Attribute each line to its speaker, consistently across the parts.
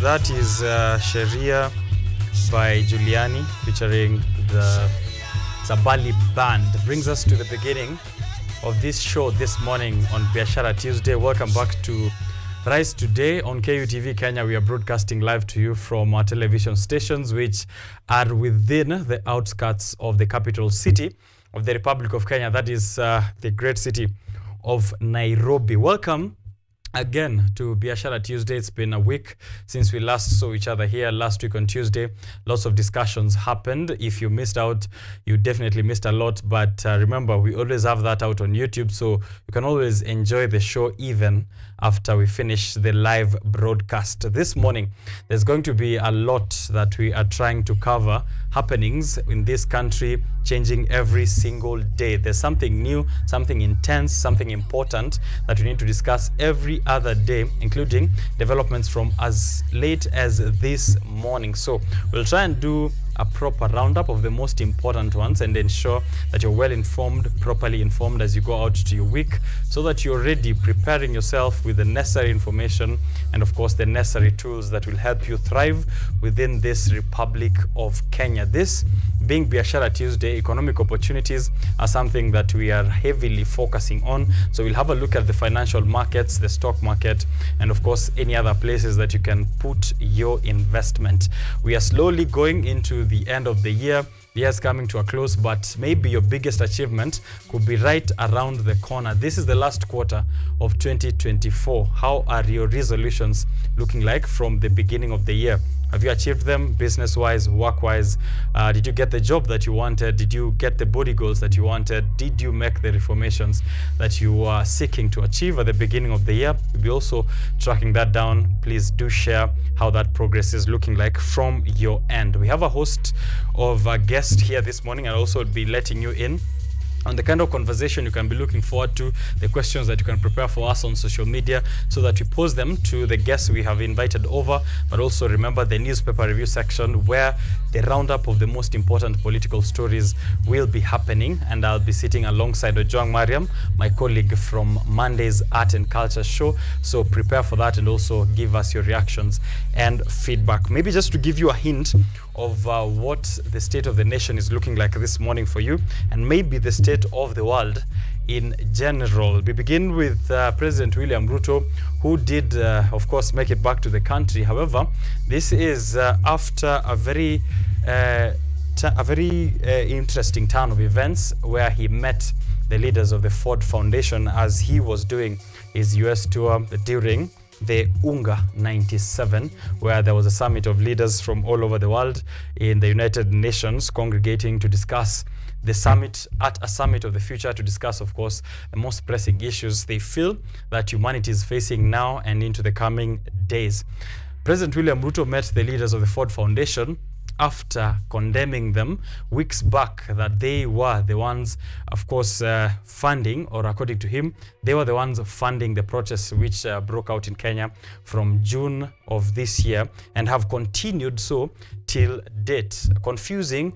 Speaker 1: That is Sharia by Giuliani featuring the Zabali Band. Brings us to the beginning of this show this morning on Biashara Tuesday. Welcome back to Rise Today on KUTV Kenya. We are broadcasting live to you from our television stations, which are within the outskirts of the capital city of the Republic of Kenya. That is the great city of Nairobi. Welcome again to Biashara Tuesday. It's been a week since we last saw each other here last week on Tuesday. Lots of discussions happened. If you missed out, you definitely missed a lot. But remember, we always have that out on YouTube, so you can always enjoy the show even after we finish the live broadcast. This morning, there's going to be a lot that we are trying to cover, happenings in this country changing every single day. There's something new, something intense, something important that we need to discuss every other day, including developments from as late as this morning. So we'll try and do a proper roundup of the most important ones and ensure that you're well informed, properly informed as you go out to your week, so that you're ready, preparing yourself with the necessary information and of course the necessary tools that will help you thrive within this Republic of Kenya. This being Biashara Tuesday, economic opportunities are something that we are heavily focusing on. So we'll have a look at the financial markets, the stock market, and of course any other places that you can put your investment. We are slowly going into the end of the year. The year's coming to a close, but maybe your biggest achievement could be right around the corner. This is the last quarter of 2024. How are your resolutions looking like from the beginning of the year? Have you achieved them business-wise, work-wise? Did you get the job that you wanted? Did you get the body goals that you wanted? Did you make the reformations that you are seeking to achieve at the beginning of the year? We'll be also tracking that down. Please do share how that progress is looking like from your end. We have a host of guests here this morning. I'll also be letting you in on the kind of conversation you can be looking forward to, the questions that you can prepare for us on social media so that we pose them to the guests we have invited over. But also remember the newspaper review section where the roundup of the most important political stories will be happening. And I'll be sitting alongside Ojwang Mariam, my colleague from Monday's Art and Culture show. So prepare for that and also give us your reactions and feedback. Maybe just to give you a hint of what the state of the nation is looking like this morning for you, and maybe the state of the world in general. We begin with President William Ruto, who did, of course, make it back to the country. However, this is after a very interesting turn of events where he met the leaders of the Ford Foundation as he was doing his US tour during the UNGA 97, where there was a summit of leaders from all over the world in the United Nations congregating to discuss the summit, at a summit of the future, to discuss, of course, the most pressing issues they feel that humanity is facing now and into the coming days. President William Ruto met the leaders of the Ford Foundation after condemning them weeks back that they were the ones, of course, funding, or according to him, they were the ones funding the protests which broke out in Kenya from June of this year and have continued so till date. Confusing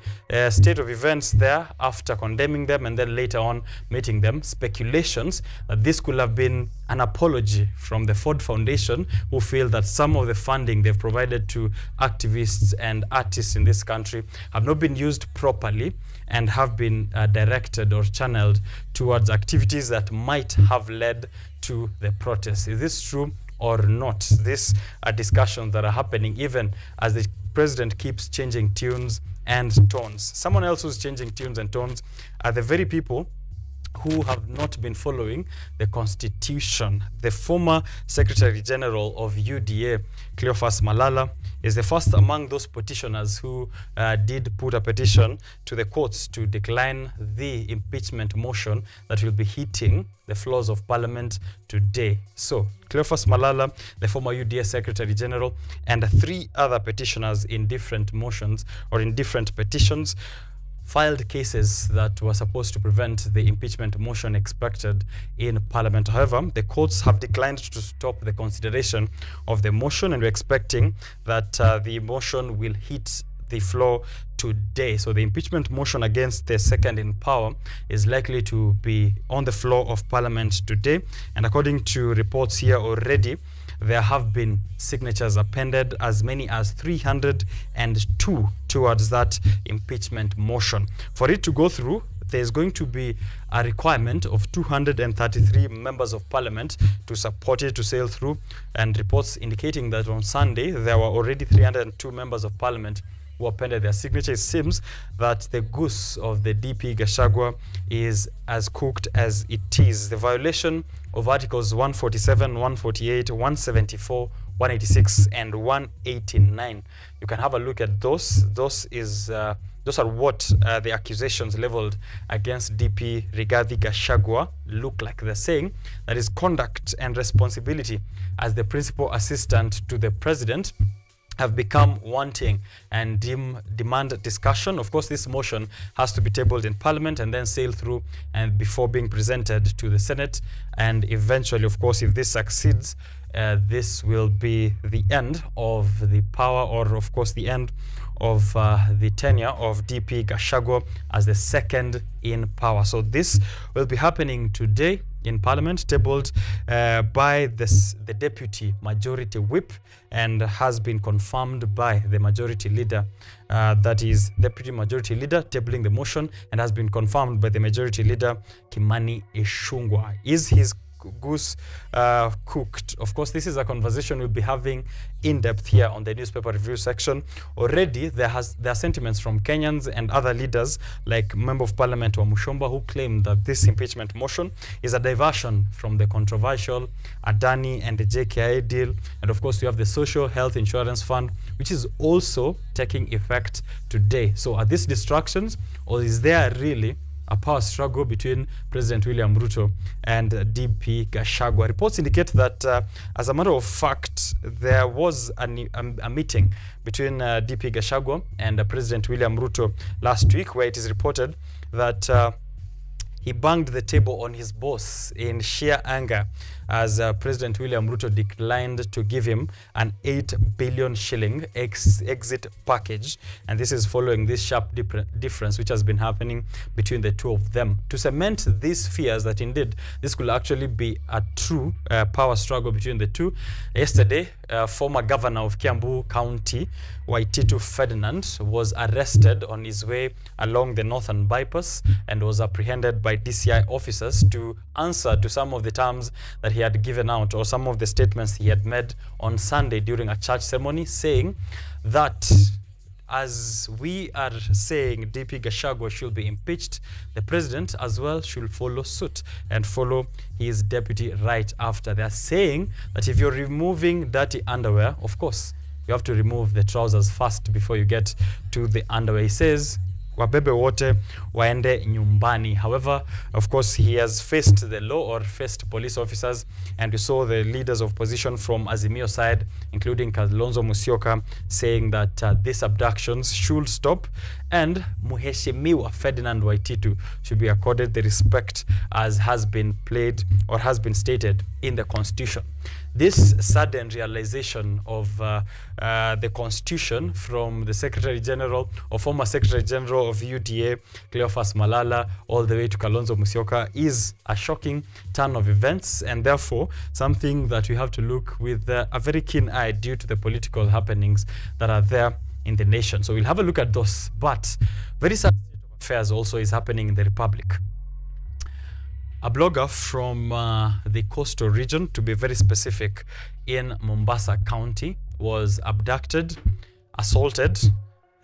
Speaker 1: state of events there after condemning them and then later on meeting them. Speculations that this could have been an apology from the Ford Foundation, who feel that some of the funding they've provided to activists and artists in this country have not been used properly and have been directed or channeled towards activities that might have led to the protests. Is this true or not? These are discussions that are happening even as the president keeps changing tunes and tones. Someone else who's changing tunes and tones are the very people who have not been following the Constitution. The former Secretary General of UDA, Cleophas Malala, is the first among those petitioners who did put a petition to the courts to decline the impeachment motion that will be hitting the floors of Parliament today. So, Cleophas Malala, the former UDA Secretary General, and 3 other petitioners in different motions or in different petitions filed cases that were supposed to prevent the impeachment motion expected in Parliament. However, the courts have declined to stop the consideration of the motion, and we're expecting that the motion will hit the floor today. So the impeachment motion against the second in power is likely to be on the floor of Parliament today. And according to reports here already, there have been signatures appended, as many as 302 towards that impeachment motion. For it to go through, there's going to be a requirement of 233 members of parliament to support it to sail through, and reports indicating that on Sunday there were already 302 members of parliament who appended their signature. It seems that the goose of the DP Gachagua is as cooked as it is. The violation of Articles 147, 148, 174, 186 and 189. You can have a look at those. Those are what the accusations leveled against DP Rigathi Gachagua look like. They're saying that his conduct and responsibility as the principal assistant to the president have become wanting and demand discussion. Of course, this motion has to be tabled in Parliament and then sail through and before being presented to the Senate. And eventually, of course, if this succeeds, this will be the end of the power, or of course the end of the tenure of DP Gachagua as the second in power. So this will be happening today in Parliament, tabled by the Deputy Majority Whip, and has been confirmed by the Majority Leader. That is Deputy Majority Leader tabling the motion, and has been confirmed by the Majority Leader Kimani Ichung'wah. Is his goose cooked? Of course, this is a conversation we'll be having in depth here on the newspaper review section. Already there are sentiments from Kenyans and other leaders like Member of Parliament Wamuchomba, who claim that this impeachment motion is a diversion from the controversial Adani and the JKIA deal. And of course, we have the Social Health Insurance Fund, which is also taking effect today. So are these distractions, or is there really a power struggle between President William Ruto and DP Gachagua? Reports indicate that, as a matter of fact, there was a meeting between DP Gachagua and President William Ruto last week, where it is reported that he banged the table on his boss in sheer anger as President William Ruto declined to give him an 8 billion shilling exit package. And this is following this sharp difference which has been happening between the two of them. To cement these fears that indeed this could actually be a true power struggle between the two, yesterday, former governor of Kiambu County, Waititu Ferdinand, was arrested on his way along the Northern Bypass and was apprehended by DCI officers to answer to some of the terms that he had given out, or some of the statements he had made on Sunday during a church ceremony, saying that as we are saying DP Gachagua should be impeached, the president as well should follow suit and follow his deputy right after. They are saying that if you're removing dirty underwear, of course, you have to remove the trousers first before you get to the underwear. He says, wabebe wote waende nyumbani. However, of course, he has faced the law, or faced police officers, and we saw the leaders of opposition from Azimio side, including Kalonzo Musyoka, saying that these abductions should stop, and Mheshimiwa Ferdinand Waititu should be accorded the respect as has been played or has been stated in the Constitution. This sudden realization of the Constitution from the Secretary General or former Secretary General of UDA, Cleophas Malala, all the way to Kalonzo Musyoka, is a shocking turn of events, and therefore something that we have to look with a very keen eye due to the political happenings that are there in the nation. So we'll have a look at those, but very sad state of affairs also is happening in the Republic. A blogger from the coastal region, to be very specific, in Mombasa County, was abducted, assaulted,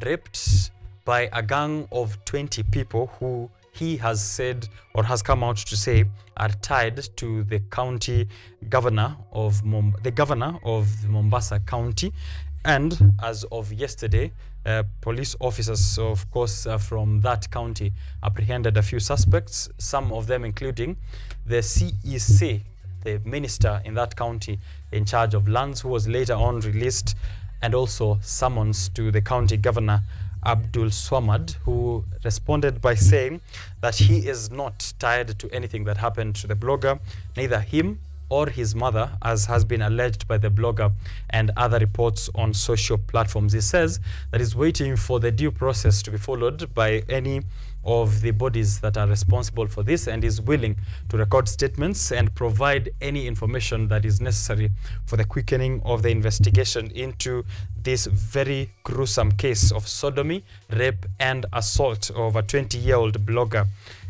Speaker 1: raped by a gang of 20 people who he has said, or has come out to say, are tied to the county governor of the governor of Mombasa County. And as of yesterday, police officers, of course, from that county apprehended a few suspects, some of them including the CEC, the minister in that county in charge of lands, who was later on released, and also summons to the county governor, Abdul Swamad, who responded by saying that he is not tied to anything that happened to the blogger, neither him or his mother, as has been alleged by the blogger and other reports on social platforms. He says that he's waiting for the due process to be followed by any of the bodies that are responsible for this and is willing to record statements and provide any information that is necessary for the quickening of the investigation into this very gruesome case of sodomy, rape and assault of a 20-year-old blogger.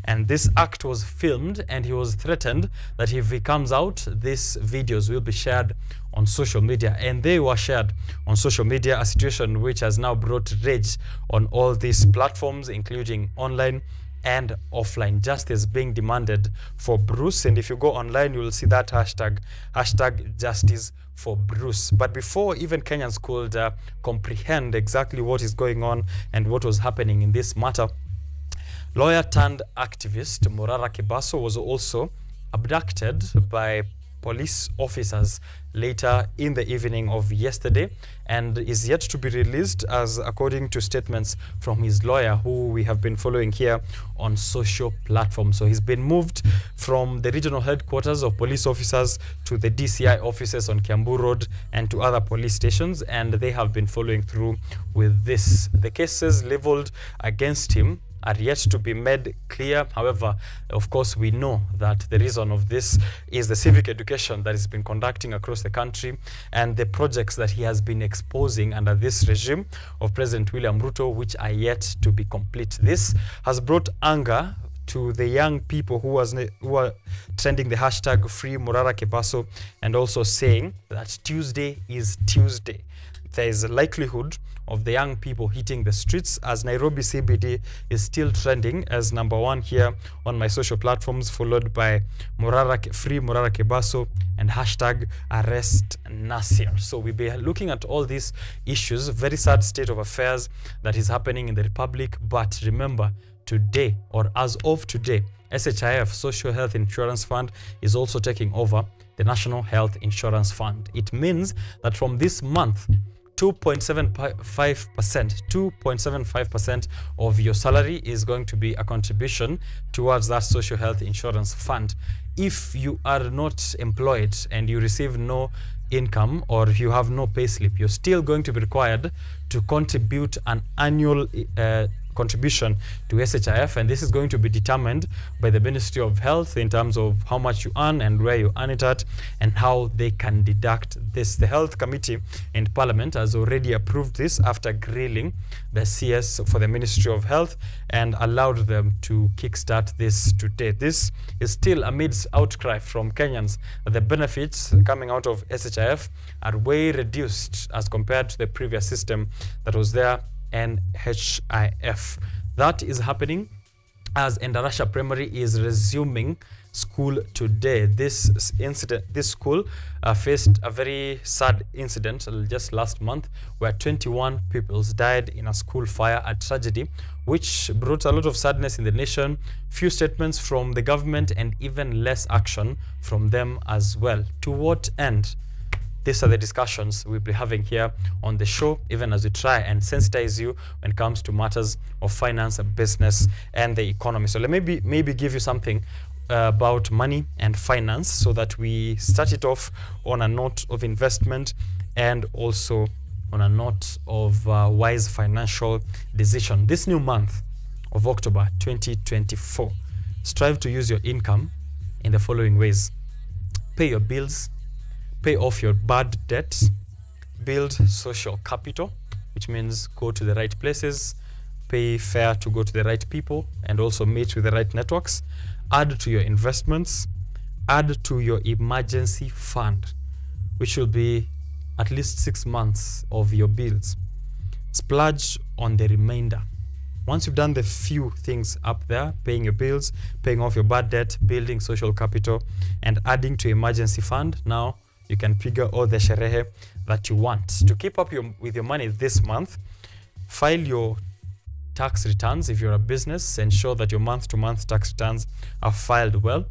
Speaker 1: And this act was filmed, and he was threatened that if he comes out, these videos will be shared on social media. And they were shared on social media, a situation which has now brought rage on all these platforms, including online and offline. Justice being demanded for Bruce. And if you go online, you will see that hashtag justice for Bruce. But before even Kenyans could comprehend exactly what is going on and what was happening in this matter, lawyer turned activist Morara Kebaso was also abducted by police officers later in the evening of yesterday and is yet to be released, as according to statements from his lawyer, who we have been following here on social platforms. So he's been moved from the regional headquarters of police officers to the DCI offices on Kiambu Road and to other police stations, and they have been following through with this. The cases leveled against him are yet to be made clear. However, of course, we know that the reason of this is the civic education that he's been conducting across the country and the projects that he has been exposing under this regime of President William Ruto, which are yet to be complete. This has brought anger to the young people who are trending the hashtag Free Morara Kebaso and also saying that Tuesday is Tuesday. There is a likelihood of the young people hitting the streets, as Nairobi CBD is still trending as #1 here on my social platforms, followed by Free Morara Kebaso and hashtag Arrest Nasir. So we'll be looking at all these issues, very sad state of affairs that is happening in the Republic. But remember, today, or as of today, SHIF, Social Health Insurance Fund, is also taking over the National Health Insurance Fund. It means that from this month, 2.75% of your salary is going to be a contribution towards that social health insurance fund. If you are not employed and you receive no income or you have no payslip, you're still going to be required to contribute an annual contribution to SHIF, and this is going to be determined by the Ministry of Health in terms of how much you earn and where you earn it at and how they can deduct this. The Health Committee in Parliament has already approved this after grilling the CS for the Ministry of Health and allowed them to kickstart this today. This is still amidst outcry from Kenyans that the benefits coming out of SHIF are way reduced as compared to the previous system that was there, NHIF. That is happening as Endarasha Primary is resuming school today. This school faced a very sad incident just last month where 21 people died in a school fire, a tragedy which brought a lot of sadness in the nation, few statements from the government and even less action from them as well. To what end? These are the discussions we'll be having here on the show, even as we try and sensitize you when it comes to matters of finance, business, and the economy. So let me maybe give you something about money and finance so that we start it off on a note of investment and also on a note of wise financial decision. This new month of October 2024, strive to use your income in the following ways. Pay your bills, pay off your bad debts, build social capital, which means go to the right places, pay fare to go to the right people, and also meet with the right networks. Add to your investments, add to your emergency fund, which will be at least 6 months of your bills. Splurge on the remainder. Once you've done the few things up there, paying your bills, paying off your bad debt, building social capital, and adding to emergency fund, now you can figure all the sherehe that you want. To keep up with your money this month, file your tax returns. If you're a business, ensure that your month-to-month tax returns are filed well.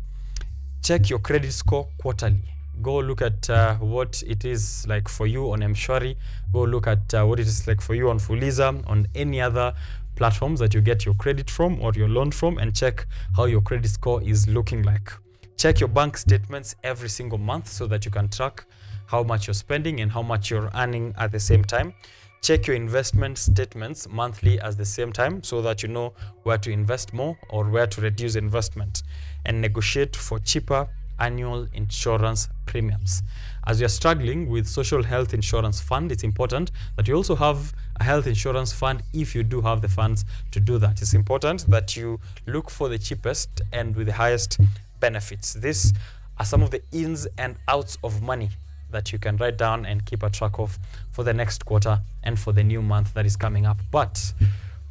Speaker 1: Check your credit score quarterly. Go look at what it is like for you on Mshwari. Go look at what it is like for you on Fuliza, on any other platforms that you get your credit from or your loan from, and check how your credit score is looking like. Check your bank statements every single month so that you can track how much you're spending and how much you're earning at the same time. Check your investment statements monthly at the same time so that you know where to invest more or where to reduce investment, and negotiate for cheaper annual insurance premiums. As you are struggling with social health insurance fund, it's important that you also have a health insurance fund if you do have the funds to do that. It's important that you look for the cheapest and with the highest benefits. These are some of the ins and outs of money that you can write down and keep a track of for the next quarter and for the new month that is coming up. But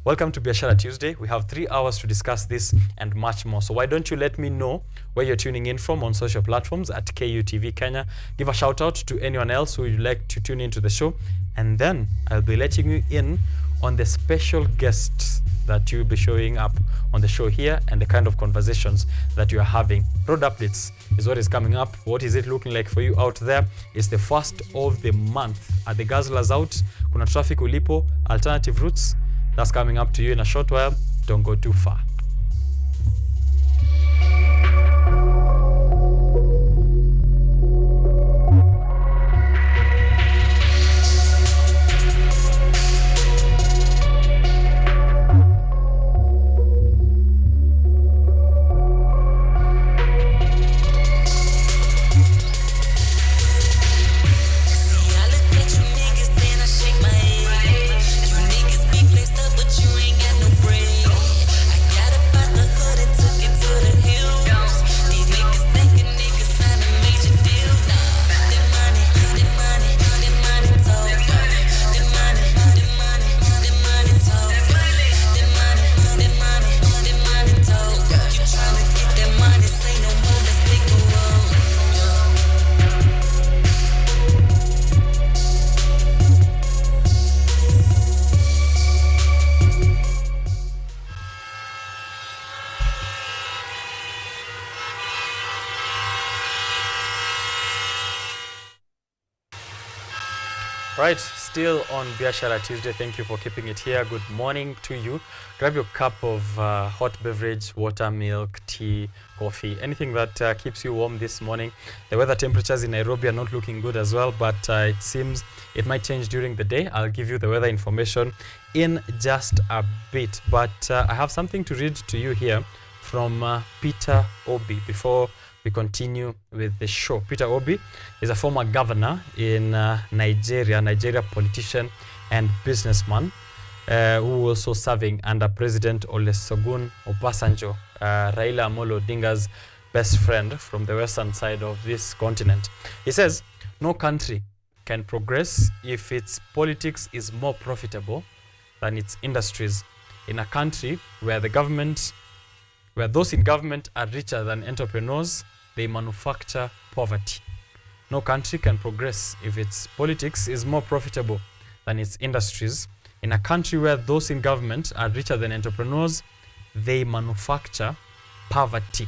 Speaker 1: welcome to Biashara Tuesday. We have 3 hours to discuss this and much more. So why don't you let me know where you're tuning in from on social platforms at KUTV Kenya. Give a shout out to anyone else who would like to tune into the show. And then I'll be letting you in on the special guests that you'll be showing up on the show here and the kind of conversations that you are having. Road updates is what is coming up. What is it looking like for you out there? It's the first of the month. Are the guzzlers out? Kuna traffic ulipo? Alternative routes? That's coming up to you in a short while. Don't go too far. Right, still on Biashara Tuesday. Thank you for keeping it here. Good morning to you. Grab your cup of hot beverage, water, milk, tea, coffee, anything that keeps you warm this morning. The weather temperatures in Nairobi are not looking good as well, but it seems it might change during the day. I'll give you the weather information in just a bit, but I have something to read to you here from Peter Obi before we continue with the show. Peter Obi is a former governor in Nigeria politician and businessman who also serving under President Olusegun Obasanjo, Raila Amolo Odinga's best friend from the western side of this continent. He says, no country can progress if its politics is more profitable than its industries. In a country where those in government are richer than entrepreneurs, they manufacture poverty. No country can progress if its politics is more profitable than its industries. In a country where those in government are richer than entrepreneurs, they manufacture poverty.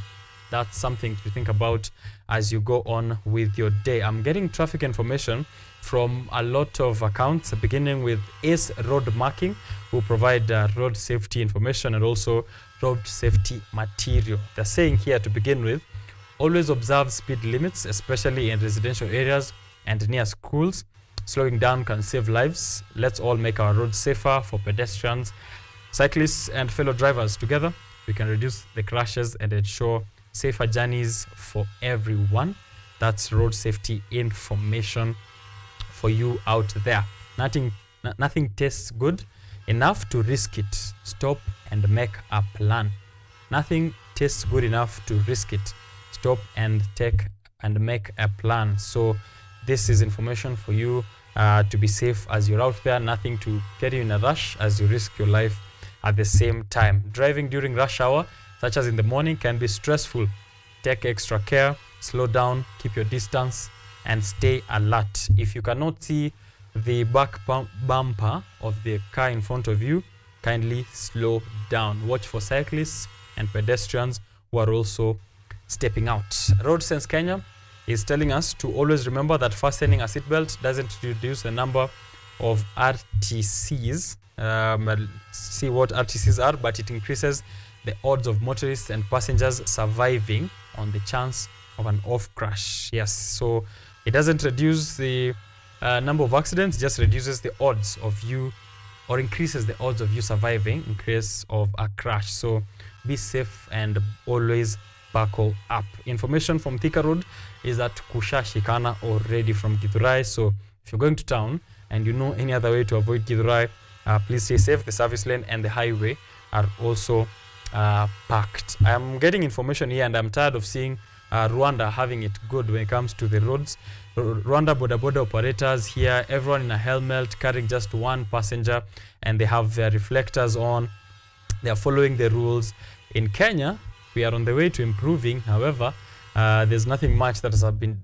Speaker 1: That's something to think about as you go on with your day. I'm getting traffic information from a lot of accounts, beginning with Ace Road Marking, who provide road safety information and also road safety material. They're saying here to begin with, always observe speed limits, especially in residential areas and near schools. Slowing down can save lives. Let's all make our roads safer for pedestrians, cyclists, and fellow drivers. Together, we can reduce the crashes and ensure safer journeys for everyone. That's road safety information for you out there. Nothing tastes good enough to risk it. Stop and make a plan. Nothing tastes good enough to risk it. Stop and make a plan. So this is information for you to be safe as you're out there. Nothing to get you in a rush as you risk your life at the same time. Driving during rush hour, such as in the morning, can be stressful. Take extra care, slow down, keep your distance, and stay alert. If you cannot see the back bumper of the car in front of you, kindly slow down. Watch for cyclists and pedestrians who are also stepping out. Road Sense Kenya is telling us to always remember that fastening a seatbelt doesn't reduce the number of RTCs. See what RTCs are, but it increases the odds of motorists and passengers surviving on the chance of an off crash. Yes, so it doesn't reduce the number of accidents just reduces the odds of you, or increases the odds of you surviving in case of a crash. So be safe and always buckle up. Information from Thika Road is that kusha shikana already from Githurai. So if you're going to town and you know any other way to avoid Githurai, please stay safe. The service lane and the highway are also packed. I'm getting information here and I'm tired of seeing Rwanda having it good when it comes to the roads. Rwanda border operators here, everyone in a helmet, carrying just one passenger, and they have their reflectors on. They are following the rules. In Kenya, we are on the way to improving. However, there's nothing much that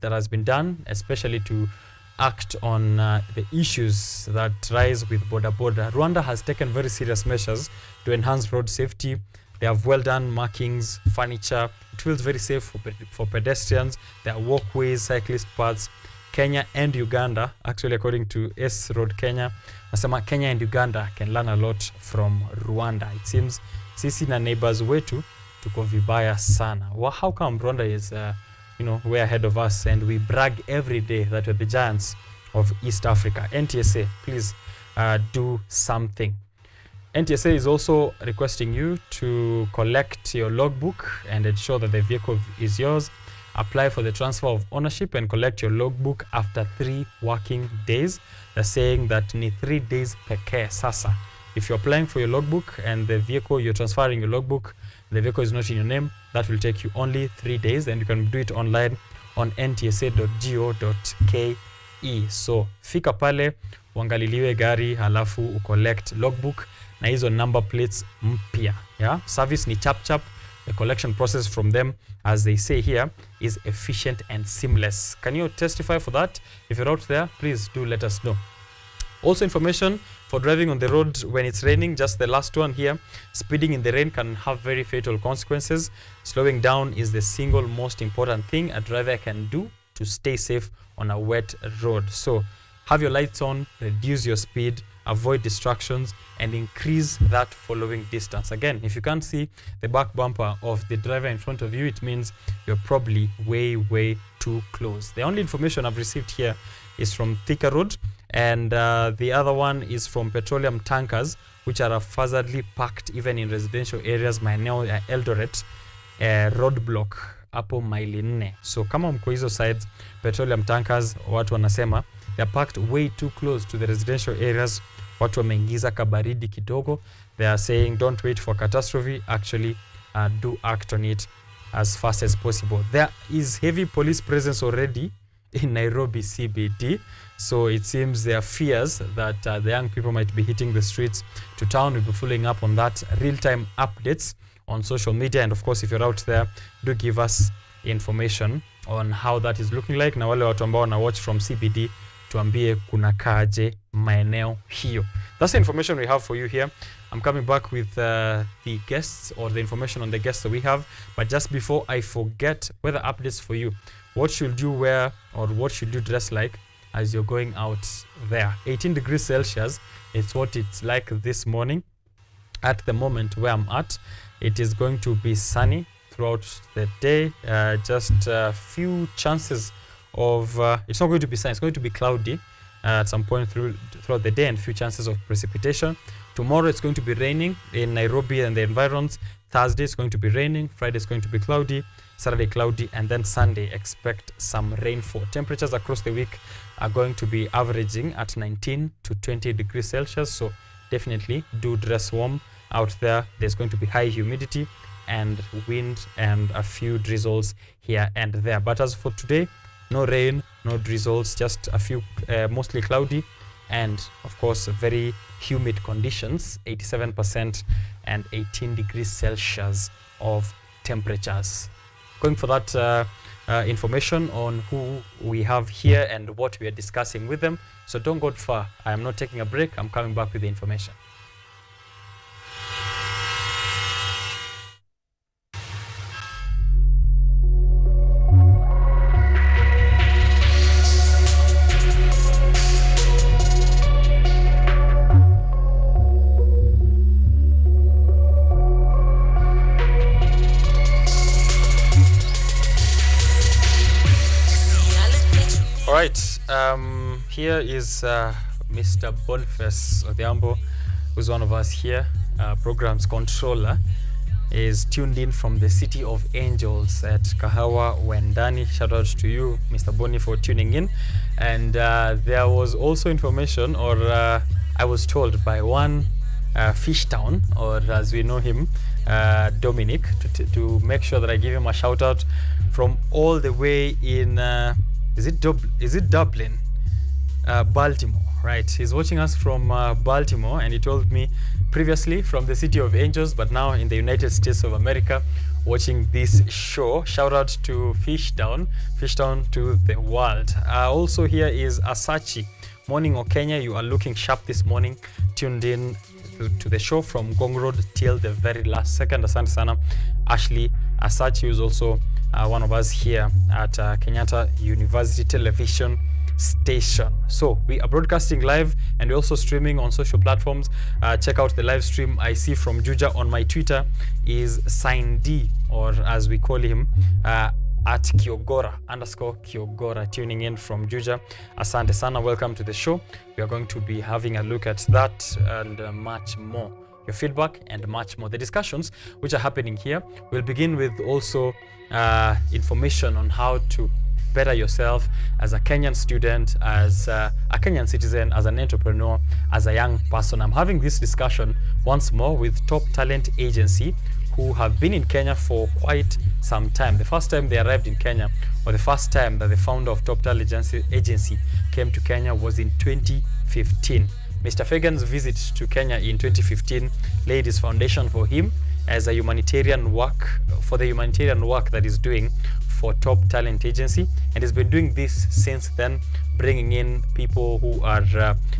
Speaker 1: has been done, especially to act on the issues that rise with border. Rwanda has taken very serious measures to enhance road safety. They have well done markings, furniture. It feels very safe for pedestrians. There are walkways, cyclist paths. Kenya and Uganda, actually according to S Road Kenya, nasema Kenya and Uganda can learn a lot from Rwanda. It seems sisi na neighbors wetu tuko vibaya sana. Well, how come Rwanda is way ahead of us, and we brag every day that we're the giants of East Africa? NTSA, please do something. NTSA is also requesting you to collect your logbook and ensure that the vehicle is yours. Apply for the transfer of ownership and collect your logbook after 3 working days. They're saying that ni 3 days pekee sasa. If you're applying for your logbook and the vehicle, you're transferring your logbook, the vehicle is not in your name, that will take you only 3 days, and you can do it online on ntsa.go.ke. So fika pale, uangaliliwe gari, halafu ucollect logbook na hizo number plates mpya. Yeah? Service ni chap. The collection process from them, as they say here, is efficient and seamless. Can you testify for that? If you're out there, please do let us know. Also, information for driving on the road when it's raining, just the last one here. Speeding in the rain can have very fatal consequences. Slowing down is the single most important thing a driver can do to stay safe on a wet road. So have your lights on, reduce your speed, avoid distractions, and increase that following distance. Again, if you can't see the back bumper of the driver in front of you, it means you're probably way too close. The only information I've received here is from Thika Road, and the other one is from petroleum tankers, which are haphazardly parked even in residential areas. Maeneo ya Eldoret roadblock hapo maili 4. So kama mko hizo sides, petroleum tankers, watu wanasema they're parked way too close to the residential areas. Watu wameingiza kabaridi kidogo. They are saying don't wait for catastrophe, actually do act on it as fast as possible. There is heavy police presence already in Nairobi CBD, so it seems there are fears that the young people might be hitting the streets to town. We'll be following up on that, real-time updates on social media, and of course if you're out there, do give us information on how that is looking like. Na wale watu ambao wana watch from CBD, tuambie kuna kaje maeneo hiyo. That's the information we have for you here. I'm coming back with the guests, or the information on the guests that we have. But just before I forget, weather updates for you. What should you wear, or what should you dress like as you're going out there? 18 degrees Celsius, it's what it's like this morning. At the moment where I'm at, it is going to be sunny throughout the day. Just a few chances of it's not going to be sunny, it's going to be cloudy at some point throughout the day, and few chances of precipitation. Tomorrow it's going to be raining in Nairobi and the environs. Thursday it's going to be raining. Friday is going to be cloudy. Saturday cloudy, and then Sunday expect some rainfall. Temperatures across the week are going to be averaging at 19 to 20 degrees Celsius, so definitely do dress warm out there. There's going to be high humidity and wind and a few drizzles here and there. But as for today, no rain, no drizzles, just a few mostly cloudy, and of course very humid conditions, 87% and 18 degrees Celsius of temperatures. Going for that information on who we have here and what we are discussing with them. So don't go far. I am not taking a break. I'm coming back with the information. here is Mr. Boniface Odhiambo, who's one of us here, programs controller, is tuned in from the City of Angels at Kahawa Wendani. Shout out to you, Mr. Boni, for tuning in. And there was also information, or I was told by one Fishtown, or as we know him, Dominic, to make sure that I give him a shout out from all the way in is it Dublin, Baltimore, right? He's watching us from Baltimore, and he told me previously from the City of Angels, but now in the United States of America, watching this show. Shout out to Fishtown to the world. Also here is Asachi. Morning OKENYE, you are looking sharp this morning, tuned in to the show from Gong Road till the very last second. Asante sana. Ashley Asachi, who is also one of us here at Kenyatta University Television Station. So we are broadcasting live, and we're also streaming on social platforms. Check out the live stream I see from Juja on my Twitter is Sign D, or as we call him, at Kiogora_Kiogora, tuning in from Juja. Asante sana, welcome to the show. We are going to be having a look at that and much more. Your feedback and much more. The discussions which are happening here will begin with also information on how to better yourself as a Kenyan student, as a Kenyan citizen, as an entrepreneur, as a young person. I'm having this discussion once more with Top Talent Agency, who have been in Kenya for quite some time. The first time they arrived in Kenya, or the first time that the founder of Top Talent Agency came to Kenya, was in 2015. Mr. Fagan's visit to Kenya in 2015 laid his foundation for him as a humanitarian work, for the humanitarian work that he's doing for Top Talent Agency, and he's been doing this since then, bringing in people who are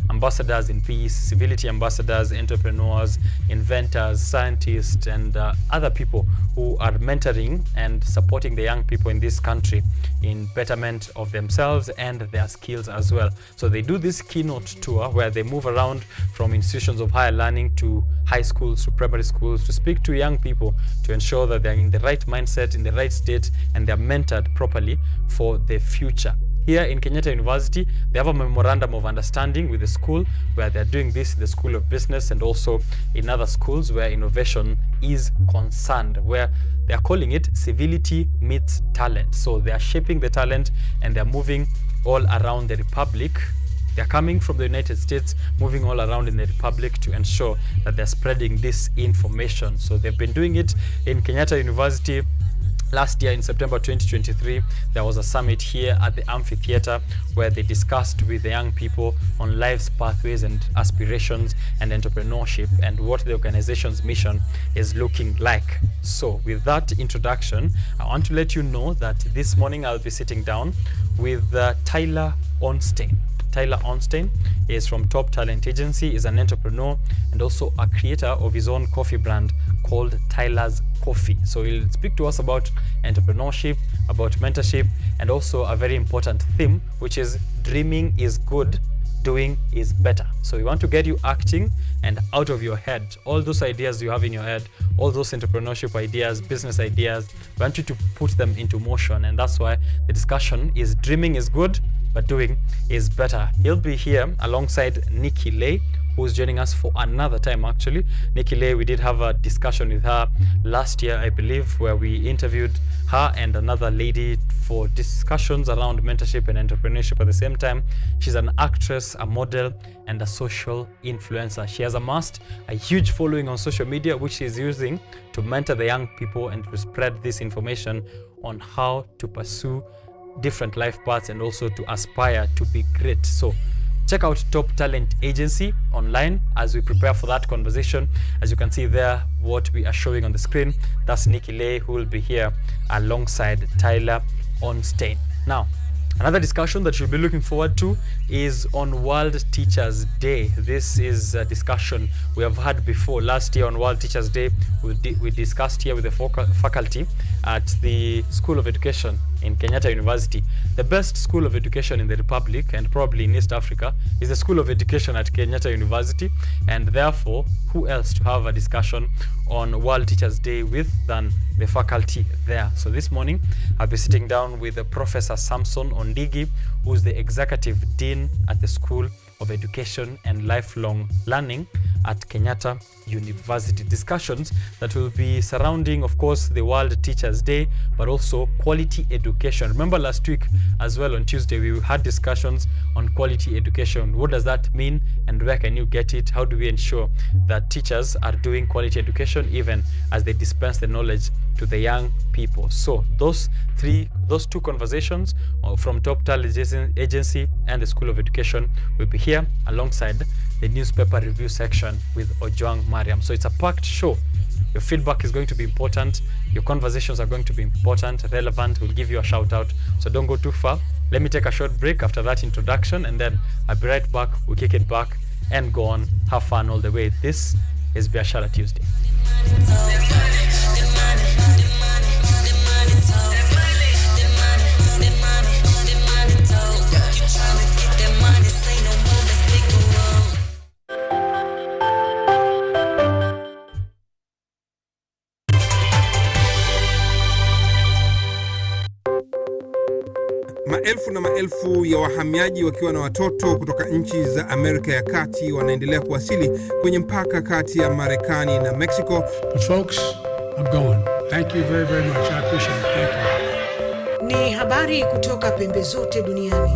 Speaker 1: ambassadors in peace, civility ambassadors, entrepreneurs, inventors, scientists, and other people who are mentoring and supporting the young people in this country in betterment of themselves and their skills as well. So they do this keynote tour where they move around from institutions of higher learning to high schools, to primary schools, to speak to young people, to ensure that they're in the right mindset, in the right state, and they're mentored properly for the future. Here in Kenyatta University, they have a memorandum of understanding with the school where they're doing this in the School of Business, and also in other schools where innovation is concerned, where they're calling it civility meets talent. So they are shaping the talent, and they're moving all around the Republic. They're coming from the United States, moving all around in the Republic to ensure that they're spreading this information. So they've been doing it in Kenyatta University. Last year in September 2023, there was a summit here at the amphitheater where they discussed with the young people on life's pathways and aspirations and entrepreneurship, and what the organization's mission is looking like. So with that introduction, I want to let you know that this morning I'll be sitting down with Tyler Ornstein. Tyler Ornstein is from Top Talent Agency, is an entrepreneur and also a creator of his own coffee brand called Tyler's Coffee. So he'll speak to us about entrepreneurship, about mentorship, and also a very important theme, which is dreaming is good, doing is better. So we want to get you acting and out of your head. All those ideas you have in your head, all those entrepreneurship ideas, business ideas, we want you to put them into motion. And that's why the discussion is dreaming is good, but doing is better. He'll be here alongside Nikki Lay, who's joining us for another time actually. Nikki Lay, we did have a discussion with her last year, I believe, where we interviewed her and another lady for discussions around mentorship and entrepreneurship at the same time. She's an actress, a model, and a social influencer. She has amassed a huge following on social media, which she's using to mentor the young people and to spread this information on how to pursue different life paths and also to aspire to be great. So check out Top Talent Agency online as we prepare for that conversation. As you can see there, what we are showing on the screen, that's Nikki Lay, who will be here alongside Tyler Ornstein. Now, another discussion that you'll be looking forward to is on World Teachers Day. This is a discussion we have had before. Last year on World Teachers Day, we discussed here with the faculty at the School of Education in Kenyatta University. The best school of education in the Republic and probably in East Africa is the School of Education at Kenyatta University, and therefore who else to have a discussion on World Teachers Day with than the faculty there. So this morning I'll be sitting down with Professor Samson Ondigi, who's the Executive Dean at the School of Education and Lifelong Learning at Kenyatta University. Discussions that will be surrounding, of course, the World Teachers Day, but also quality education. Remember last week as well on Tuesday, we had discussions on quality education. What does that mean and where can you get it? How do we ensure that teachers are doing quality education even as they dispense the knowledge to the young people? So those two conversations from Top Talent Agency and the School of Education will be here alongside the newspaper review section with Ojwang Mariam. So it's a packed show. Your feedback is going to be important. Your conversations are going to be important, relevant. We'll give you a shout out. So don't go too far. Let me take a short break after that introduction, and then I'll be right back. We'll kick it back and go on, have fun all the way. This is Biashara Tuesday.
Speaker 2: Maelfu na maelfu ya wahamiaji wakiwa na watoto kutoka nchi za Amerika ya Kati wanaendelea kuwasili kwenye mpaka kati ya Marekani na Mexico.
Speaker 3: But folks, I'm going. Thank you very, very much. I appreciate it. Thank you.
Speaker 4: Ni habari kutoka pembe zote duniani.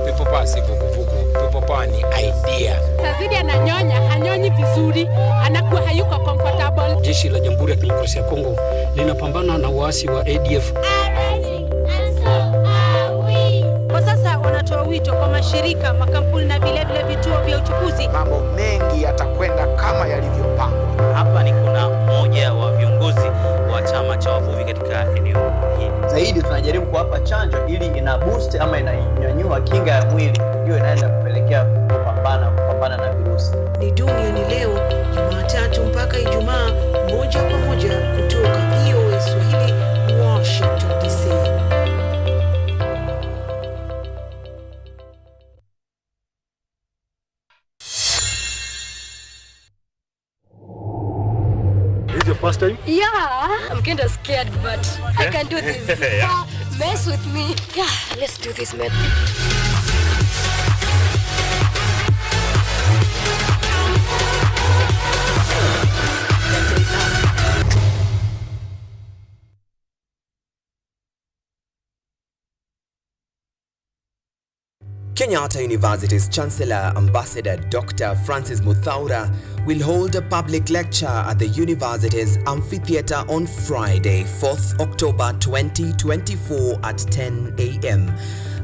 Speaker 5: Pepo pasi vuguvugu. Pepo pa ni idea.
Speaker 6: Tazidi ananyonya, hanyonyi vizuri, anakuwa hayuko comfortable.
Speaker 7: Jeshi la Jamhuri ya Kidemokrasia ya Kongo linapambana na waasi wa ADF.
Speaker 6: Wanatoa wito kwa mashirika, makampuni na vile vituo vya uchukuzi.
Speaker 5: Mambo mengi yatakwenda kama yalivyopangwa.
Speaker 8: Hapa ni kuna mmoja wa viongozi wa chama cha wavuvi katika eneo hili.
Speaker 9: Zaidi tunajaribu kuwapa chanjo ili ina boost ama inanyanyua kinga ya mwili, hiyo inaenda kupelekea kupambana na virusi.
Speaker 4: Ni duniani leo, Jumatatu mpaka Ijumaa, moja kwa moja kutoka VOA Swahili, Washington DC.
Speaker 1: First time?
Speaker 6: Yeah, I'm kind of scared, but I can do this.
Speaker 1: Yeah.
Speaker 6: Mess with me. Yeah, let's do this, man.
Speaker 10: Kenyatta University's Chancellor Ambassador Dr. Francis Muthaura will hold a public lecture at the university's amphitheater on Friday, 4th October 2024 at 10 a.m.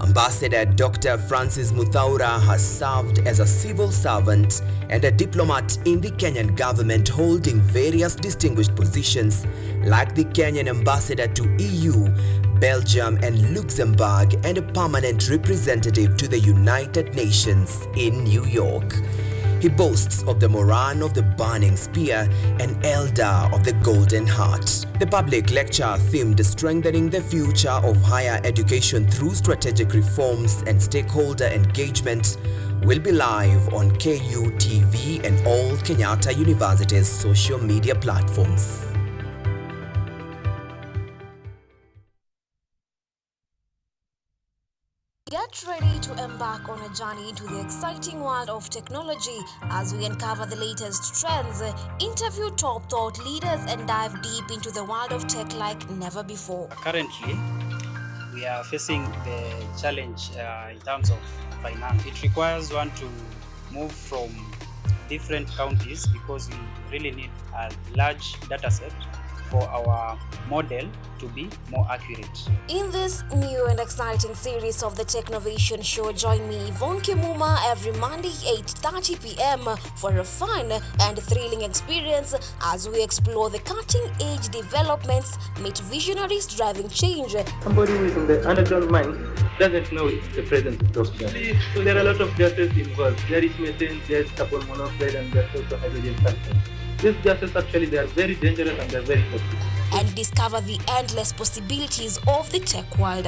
Speaker 10: Ambassador Dr. Francis Muthaura has served as a civil servant and a diplomat in the Kenyan government, holding various distinguished positions like the Kenyan ambassador to EU, Belgium and Luxembourg, and a permanent representative to the United Nations in New York. He boasts of the Moran of the Burning Spear and Elder of the Golden Heart. The public lecture themed Strengthening the Future of Higher Education Through Strategic Reforms and Stakeholder Engagement will be live on KUTV and all Kenyatta University's social media platforms.
Speaker 11: Get ready to embark on a journey into the exciting world of technology as we uncover the latest trends, interview top thought leaders, and dive deep into the world of tech like never before.
Speaker 12: Currently, we are facing the challenge in terms of finance. It requires one to move from different counties because we really need a large data set for our model to be more accurate.
Speaker 11: In this new and exciting series of the Technovation Show, join me, Yvonne Kimuma, every Monday 8:30 p.m. for a fun and thrilling experience as we explore the cutting-edge developments, meet visionaries driving change.
Speaker 13: Somebody who is in the underground mine doesn't know the presence of those gases. So there are a lot of gases involved. There is methane, there is carbon monoxide, and there's also hydrogen sulfide. These gases actually, they are very dangerous and they are very toxic.
Speaker 11: and discover the endless possibilities of the tech world.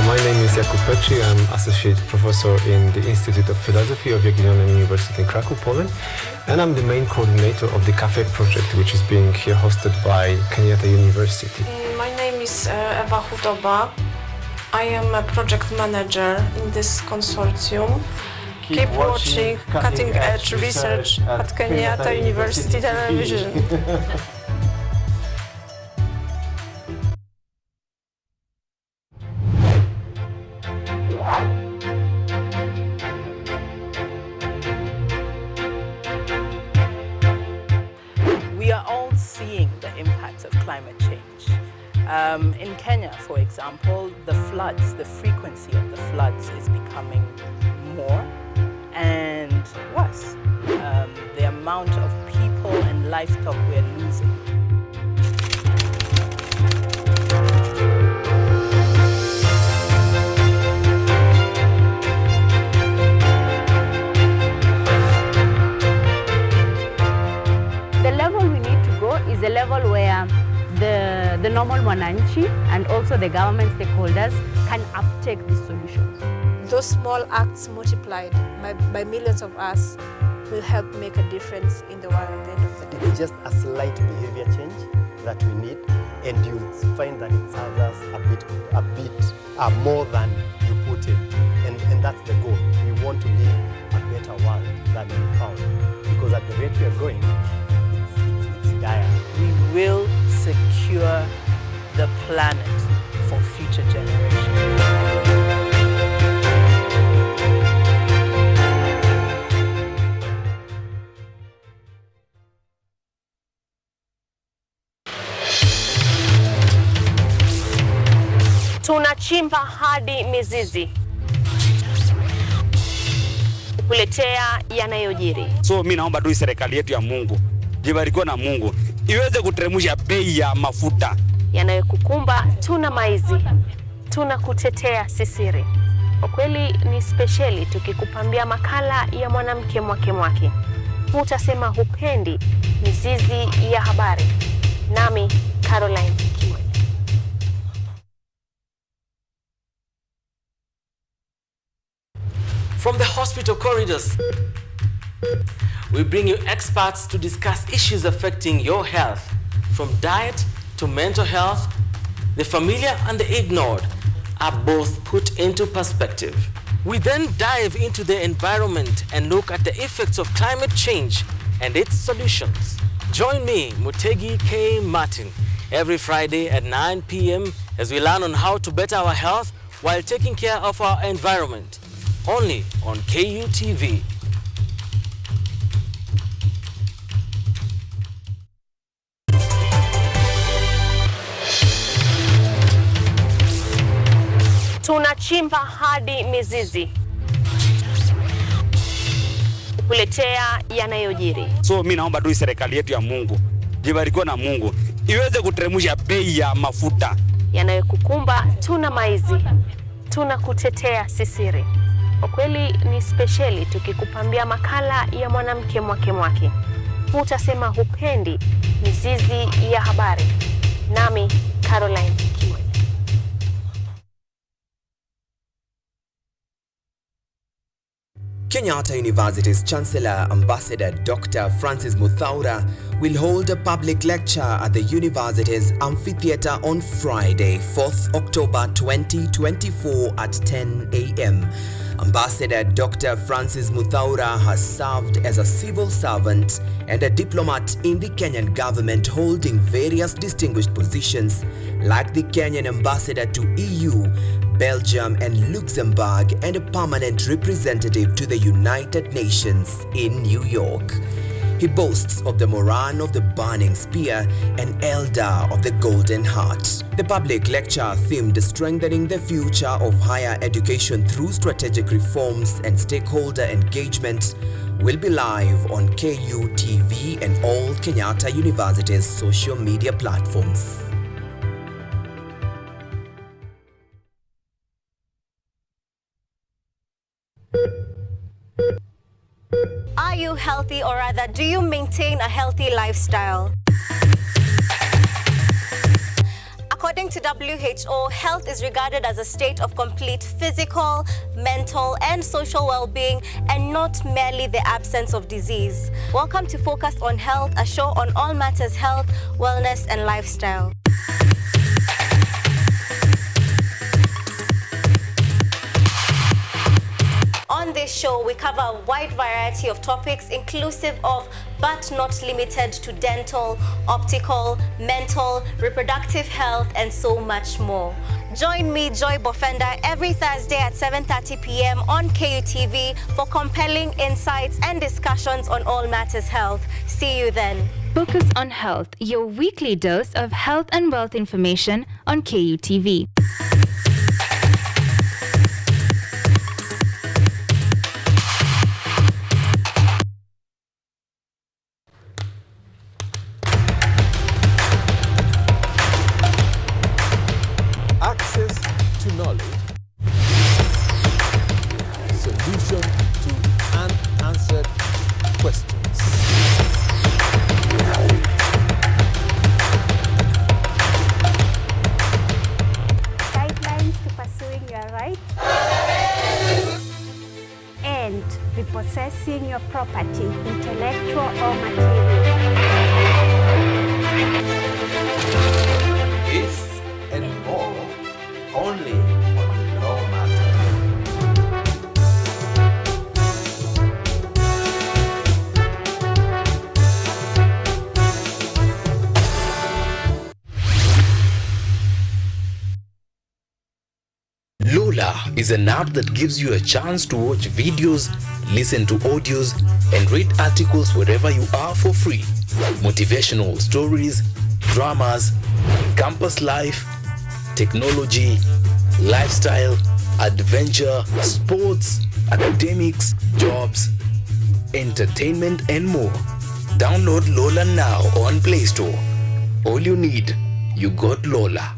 Speaker 14: My name is Jakub Petri. I'm Associate Professor in the Institute of Philosophy of Jagiellonian University in Krakow, Poland. And I'm the main coordinator of the Cafe project, which is being here hosted by Kenyatta University.
Speaker 15: My name is Ewa Hudoba. I am a project manager in this consortium. Keep watching cutting-edge research at Kenyatta University Television.
Speaker 16: We are all seeing the impacts of climate change. In Kenya, for example, the frequency of the floods is becoming more and worse. The amount of people and livestock we're losing.
Speaker 17: The level we need to go is a level where the normal mwananchi and also the government stakeholders can uptake these solutions.
Speaker 15: Those small acts multiplied by millions of us will help make a difference in the world at the end of the day.
Speaker 18: It's just a slight behavior change that we need, and you'll find that it serves us a bit more than you put in. And that's the goal. We want to live a better world than we found. Because at the rate we are going, it's dire.
Speaker 16: We will secure the planet for future generations.
Speaker 19: Tunachimba hadi mizizi kukuletea yanayojiri.
Speaker 20: So mimi naomba tu serikali yetu ya Mungu, jibarikiwe na Mungu, iweze kuteremsha bei ya mafuta.
Speaker 19: Yanayokukumba tuna maizi, tunakutetea sisiri. Kwa kweli ni speciali tukikupambia makala ya mwanamke mwake. Utasema hupendi mizizi ya habari. Nami Caroline.
Speaker 21: From the hospital corridors, we bring you experts to discuss issues affecting your health, from diet to mental health. The familiar and the ignored are both put into perspective. We then dive into the environment and look at the effects of climate change and its solutions. Join me, Mutegi K. Martin, every Friday at 9 p.m. as we learn on how to better our health while taking care of our environment. Only on KUTV.
Speaker 19: Tunachimba hadi mizizi kukuletea yanayojiri.
Speaker 20: So mimi naomba tu serikali yetu ya Mungu, jibarikiwe na Mungu, iweze kuteremsha bei ya mafuta.
Speaker 19: Yanayokukumba tuna maizi, tunakutetea sisiri. Kwa kweli ni speciali tukikupambia makala ya mwanamke mwake. Utasema hupendi mizizi ya habari. Nami Caroline.
Speaker 10: Kenyatta University's Chancellor Ambassador Dr. Francis Muthaura will hold a public lecture at the university's amphitheater on Friday, 4th October 2024 at 10 a.m. Ambassador Dr. Francis Muthaura has served as a civil servant and a diplomat in the Kenyan government, holding various distinguished positions like the Kenyan ambassador to EU, Belgium and Luxembourg, and a permanent representative to the United Nations in New York. He boasts of the Moran of the Burning Spear and Elder of the Golden Heart. The public lecture themed Strengthening the Future of Higher Education Through Strategic Reforms and Stakeholder Engagement will be live on KUTV and all Kenyatta University's social media platforms.
Speaker 2: Are you healthy, or rather, do you maintain a healthy lifestyle? According to WHO, health is regarded as a state of complete physical, mental, and social well-being, and not merely the absence of disease. Welcome to Focus on Health, a show on all matters health, wellness, and lifestyle. On this show, we cover a wide variety of topics inclusive of, but not limited to, dental, optical, mental, reproductive health, and so much more. Join me, Joy Bofenda, every Thursday at 7:30 p.m. on KUTV for compelling insights and discussions on all matters health. See you then.
Speaker 22: Focus on Health, your weekly dose of health and wealth information on KUTV.
Speaker 23: Access to knowledge, solution to unanswered questions.
Speaker 17: Guidelines to pursuing your rights and repossessing your property, intellectual or material.
Speaker 23: This and more only on Law Matters.
Speaker 24: Lola is an app that gives you a chance to watch videos, listen to audios, and read articles wherever you are for free. Motivational stories, dramas, campus life, technology, lifestyle, adventure, sports, academics, jobs, entertainment, and more. Download Lola now on Play Store. All you need, you got Lola.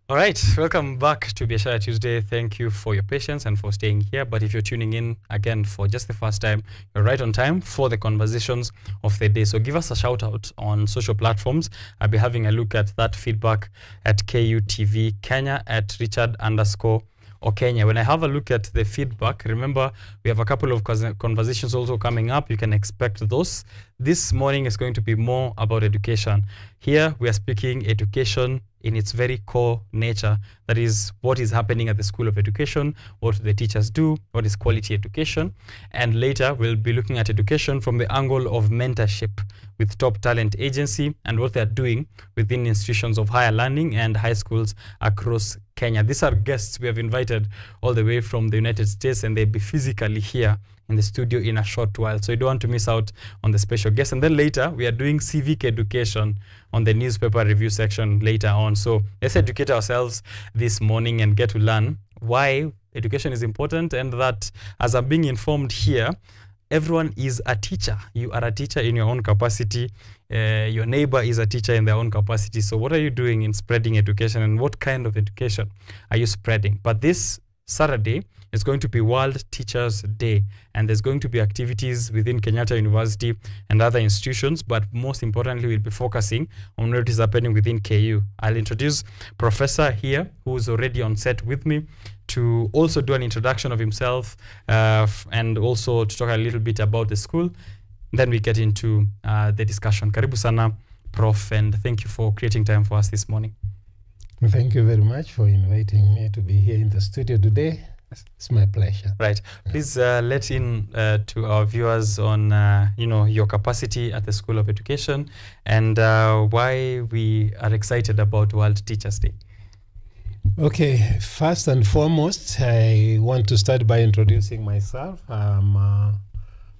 Speaker 1: All right, welcome back to Biashara Tuesday. Thank you for your patience and for staying here. But if you're tuning in again for just the first time, you're right on time for the conversations of the day. So give us a shout out on social platforms. I'll be having a look at that feedback at KUTV Kenya at Richard_OKENYE. When I have a look at the feedback, remember we have a couple of conversations also coming up. You can expect those. This morning is going to be more about education. Here we are speaking education in its very core nature. That is what is happening at the School of Education, what the teachers do, what is quality education. And later we'll be looking at education from the angle of mentorship with Top Talent Agency and what they're doing within institutions of higher learning and high schools across Kenya. These are guests we have invited all the way from the United States, and they'll be physically here in the studio in a short while. So you don't want to miss out on the special guest. And then later, we are doing civic education on the newspaper review section later on. So let's educate ourselves this morning and get to learn why education is important, and that as I'm being informed here, everyone is a teacher. You are a teacher in your own capacity. Your neighbor is a teacher in their own capacity. So what are you doing in spreading education, and what kind of education are you spreading? But this Saturday is going to be World Teachers Day, and there's going to be activities within Kenyatta University and other institutions, but most importantly, we'll be focusing on what is happening within KU. I'll introduce Professor here, who's already on set with me, to also do an introduction of himself and also to talk a little bit about the school. Then we get into the discussion. Karibu sana, Prof, and thank you for creating time for us this morning.
Speaker 25: Thank you very much for inviting me to be here in the studio today.
Speaker 3: It's my pleasure.
Speaker 1: Right. Please let in to our viewers on your capacity at the School of Education and why we are excited about World Teachers Day.
Speaker 3: Okay, first and foremost, I want to start by introducing myself. I'm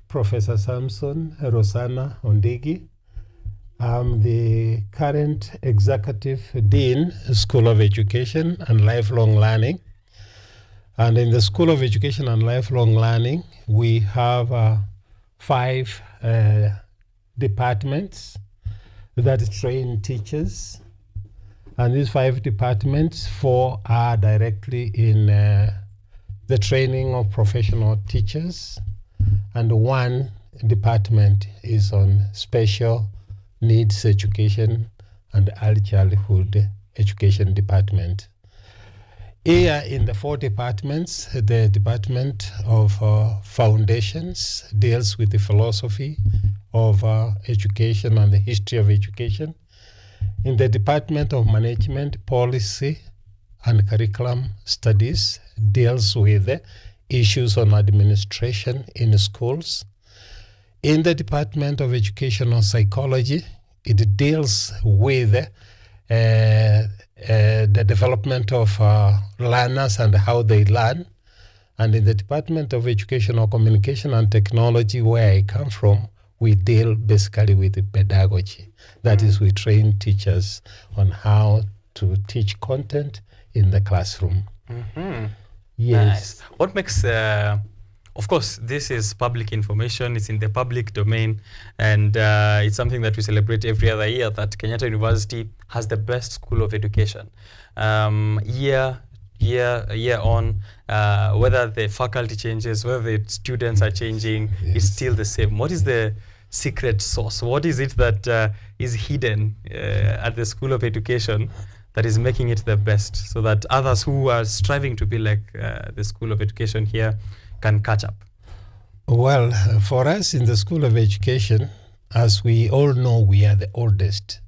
Speaker 3: Professor Samson Rosanna Ondigi. I'm the current Executive Dean, School of Education and Lifelong Learning. And in the School of Education and Lifelong Learning, we have 5 departments that train teachers. And these 5 departments, 4 are directly in the training of professional teachers, and 1 department is on special needs education and early childhood education department. Here in the 4 departments, the Department of Foundations deals with the philosophy of education and the history of education. In the Department of Management, Policy and Curriculum Studies deals with issues on administration in schools. In the Department of Educational Psychology, it deals with the development of learners and how they learn. And in the Department of Educational Communication and Technology, where I come from, we deal basically with the pedagogy. That is, we train teachers on how to teach content in the classroom.
Speaker 1: Mm-hmm.
Speaker 3: Yes.
Speaker 1: Nice. What makes, of course, this is public information, it's in the public domain, and it's something that we celebrate every other year, that Kenyatta University has the best school of education. Year on, whether the faculty changes, whether the students are changing, it's still the same. What is the secret sauce? What is it that is hidden at the School of Education that is making it the best, so that others who are striving to be like the School of Education here can catch up?
Speaker 3: Well, for us in the School of Education, as we all know, we are the oldest,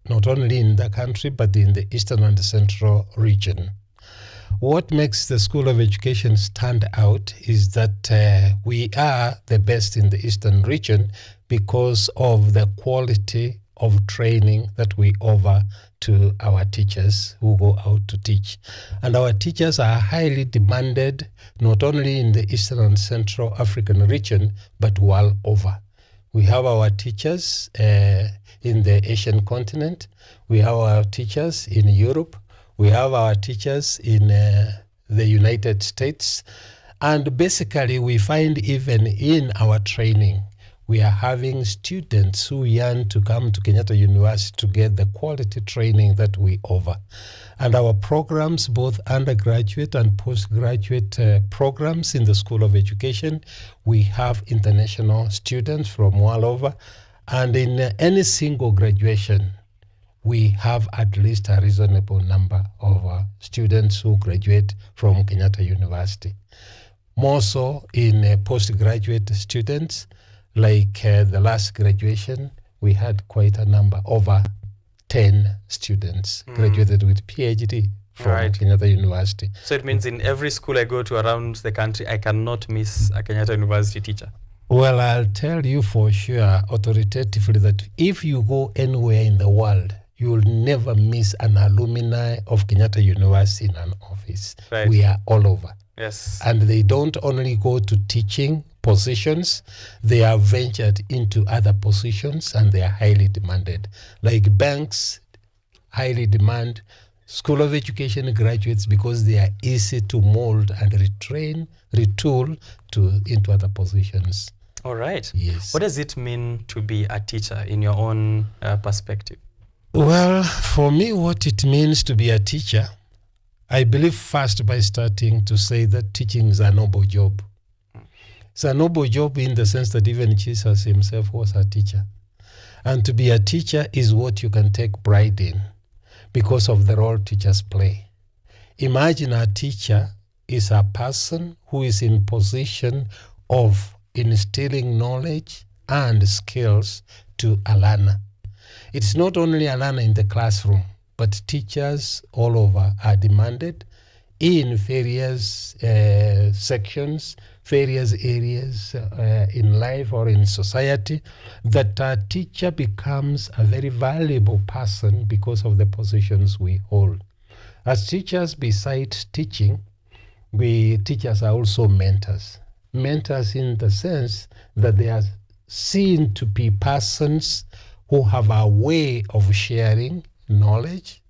Speaker 3: not only in the country, but in the Eastern and the Central region. What makes the School of Education stand out is that we are the best in the Eastern region because of the quality of training that we offer to our teachers who go out to teach. And our teachers are highly demanded, not only in the Eastern and Central African region, but world over. We have our teachers in the Asian continent. We have our teachers in Europe. We have our teachers in the United States. And basically, we find even in our training, we are having students who yearn to come to Kenyatta University to get the quality training that we offer. And our programs, both undergraduate and postgraduate programs in the School of Education, we have international students from all over. And in any single graduation, we have at least a reasonable number of students who graduate from Kenyatta University. More so in postgraduate students, like the last graduation, we had quite a number, over 10 students graduated with PhD from Kenyatta University.
Speaker 1: So it means in every school I go to around the country, I cannot miss a Kenyatta University teacher.
Speaker 3: Well, I'll tell you for sure, authoritatively, that if you go anywhere in the world, you will never miss an alumni of Kenyatta University in an office.
Speaker 1: Right.
Speaker 3: We are all over.
Speaker 1: Yes.
Speaker 3: And they don't only go to teaching positions, they are ventured into other positions and they are highly demanded. Like banks highly demand School of Education graduates because they are easy to mold and retrain, retool into other positions.
Speaker 1: All right.
Speaker 3: Yes.
Speaker 1: What does it mean to be a teacher in your own perspective?
Speaker 3: Well, for me, what it means to be a teacher, I believe first by starting to say that teaching is a noble job. It's a noble job in the sense that even Jesus himself was a teacher. And to be a teacher is what you can take pride in because of the role teachers play. Imagine a teacher is a person who is in position of instilling knowledge and skills to a learner. It's not only a learner in the classroom, but teachers all over are demanded in various sections, various areas in life or in society, that a teacher becomes a very valuable person because of the positions we hold. As teachers, besides teaching, teachers are also mentors. Mentors in the sense that they are seen to be persons who have a way of sharing knowledge,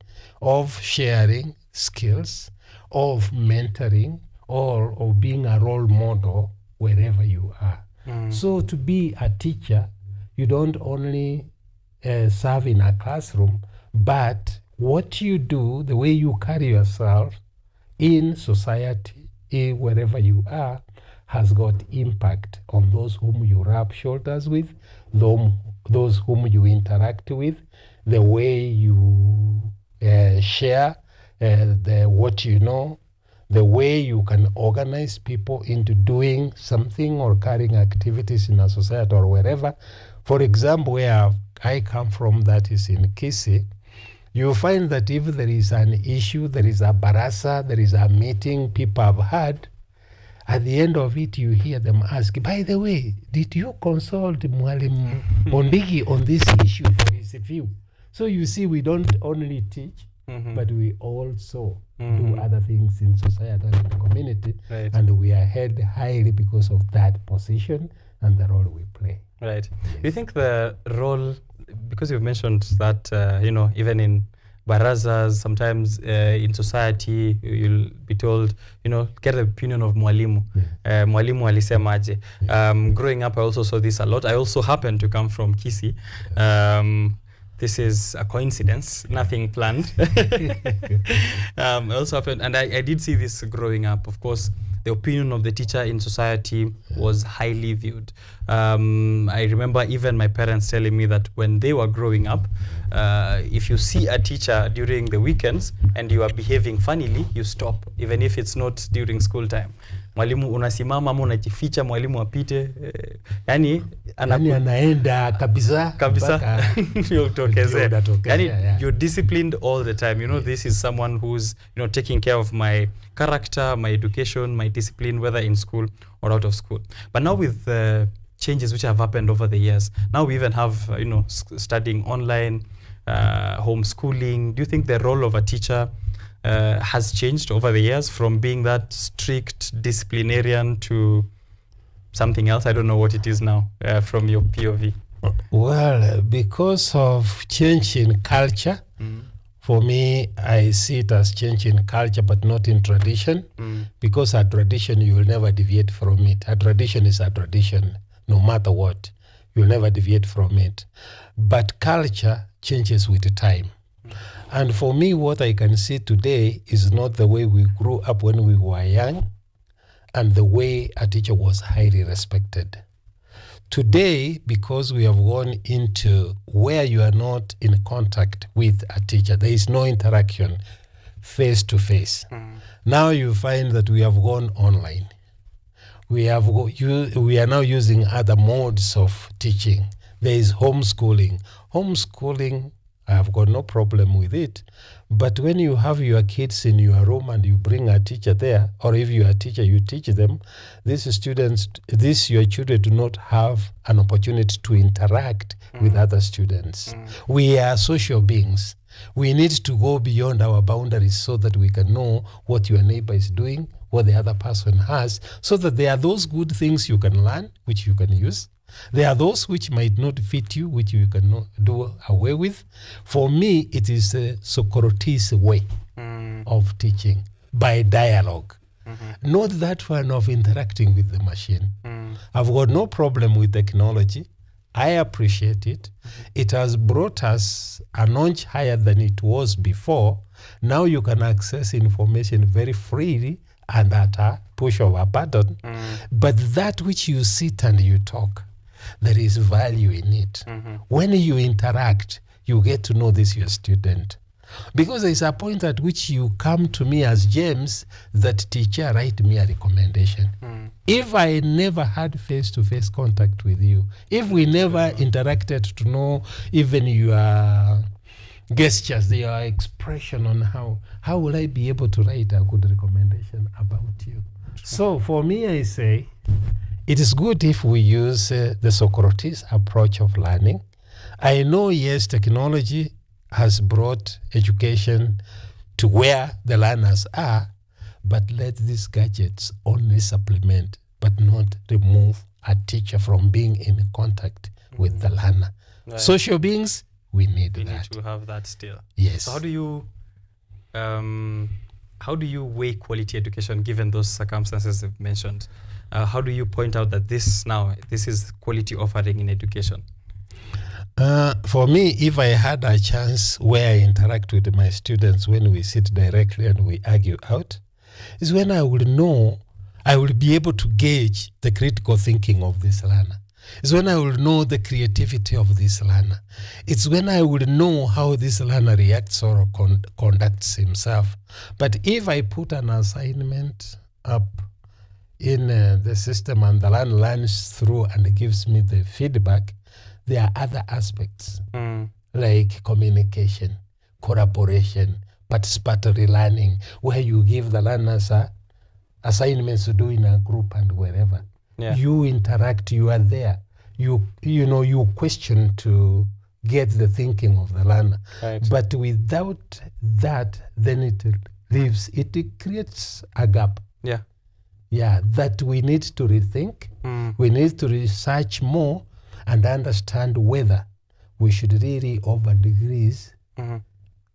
Speaker 3: of sharing skills, of mentoring, or of being a role model wherever you are. So to be a teacher, you don't only serve in a classroom, but what you do, the way you carry yourself in society, wherever you are, has got impact on those whom you rub shoulders with, those whom you interact with, the way you share what you know, the way you can organize people into doing something or carrying activities in a society or wherever. For example, where I come from, that is in Kisii, you find that if there is an issue, there is a barasa, there is a meeting people have had, at the end of it, you hear them ask, by the way, did you consult Mwalimu Ondigi on this issue for his view? So you see, we don't only teach, but we also do other things in society and in the community, and we are held highly because of that position and the role we play.
Speaker 1: Right. Do you think the role, because you've mentioned that, even in barazas, sometimes in society, you'll be told, get the opinion of mwalimu. Mwalimu alisemaje. Growing up, I also saw this a lot. I also happen to come from Kisii. This is a coincidence, nothing planned. I also happened, and I did see this growing up. Of course, the opinion of the teacher in society was highly viewed. I remember even my parents telling me that when they were growing up, if you see a teacher during the weekends and you are behaving funnily, you stop, even if it's not during school time. Mwalimu unasimama ama unajificha mwalimu apite, yani
Speaker 3: anaenda kabisa
Speaker 1: yotokeze. Yani you're disciplined all the time. This is someone who's taking care of my character, my education, my discipline, whether in school or out of school. But now with changes which have happened over the years, now we even have studying online, homeschooling. Do you think the role of a teacher has changed over the years from being that strict disciplinarian to something else? I don't know what it is now from your POV.
Speaker 3: Well, because of change in culture, for me, I see it as change in culture, but not in tradition. Because a tradition, you will never deviate from it. A tradition is a tradition, no matter what. You'll never deviate from it. But culture changes with time. And for me, what I can see today is not the way we grew up when we were young and the way a teacher was highly respected. Today, because we have gone into where you are not in contact with a teacher, there is no interaction face to face. Now you find that we have gone online. We are now using other modes of teaching. There is homeschooling. Homeschooling, I have got no problem with it. But when you have your kids in your room and you bring a teacher there, or if you are a teacher, you teach them, your children do not have an opportunity to interact with other students. We are social beings. We need to go beyond our boundaries so that we can know what your neighbor is doing, what the other person has, so that there are those good things you can learn, which you can use. There are those which might not fit you, which you cannot do away with. For me, it is a Socrates way of teaching, by dialogue. Not that one of interacting with the machine. I've got no problem with technology. I appreciate it. It has brought us a notch higher than it was before. Now you can access information very freely and at a push of a button. But that which you sit and you talk, there is value in it. When you interact, you get to know this your student. Because there is a point at which you come to me as James, that teacher write me a recommendation. If I never had face-to-face contact with you, if we never interacted to know even your gestures, their expression on how will I be able to write a good recommendation about you. So for me, I say it is good if we use the Socrates approach of learning. I know, yes, technology has brought education to where the learners are, but let these gadgets only supplement, but not remove a teacher from being in contact with the learner.
Speaker 1: Right.
Speaker 3: Social beings, we need that.
Speaker 1: We need to have that still.
Speaker 3: Yes.
Speaker 1: So how do you weigh quality education given those circumstances you've mentioned? How do you point out that this is quality offering in education?
Speaker 3: For me, if I had a chance where I interact with my students when we sit directly and we argue out, is when I will be able to gauge the critical thinking of this learner. It's when I will know the creativity of this learner. It's when I will know how this learner reacts or conducts himself. But if I put an assignment up in the system and the learner learns through and gives me the feedback, there are other aspects like communication, collaboration, participatory learning, where you give the learners assignments to do in a group and wherever.
Speaker 1: Yeah.
Speaker 3: You interact, you are there. You question to get the thinking of the learner.
Speaker 1: Right.
Speaker 3: But without that, then it creates a gap.
Speaker 1: Yeah.
Speaker 3: Yeah, that we need to rethink. We need to research more and understand whether we should really offer degrees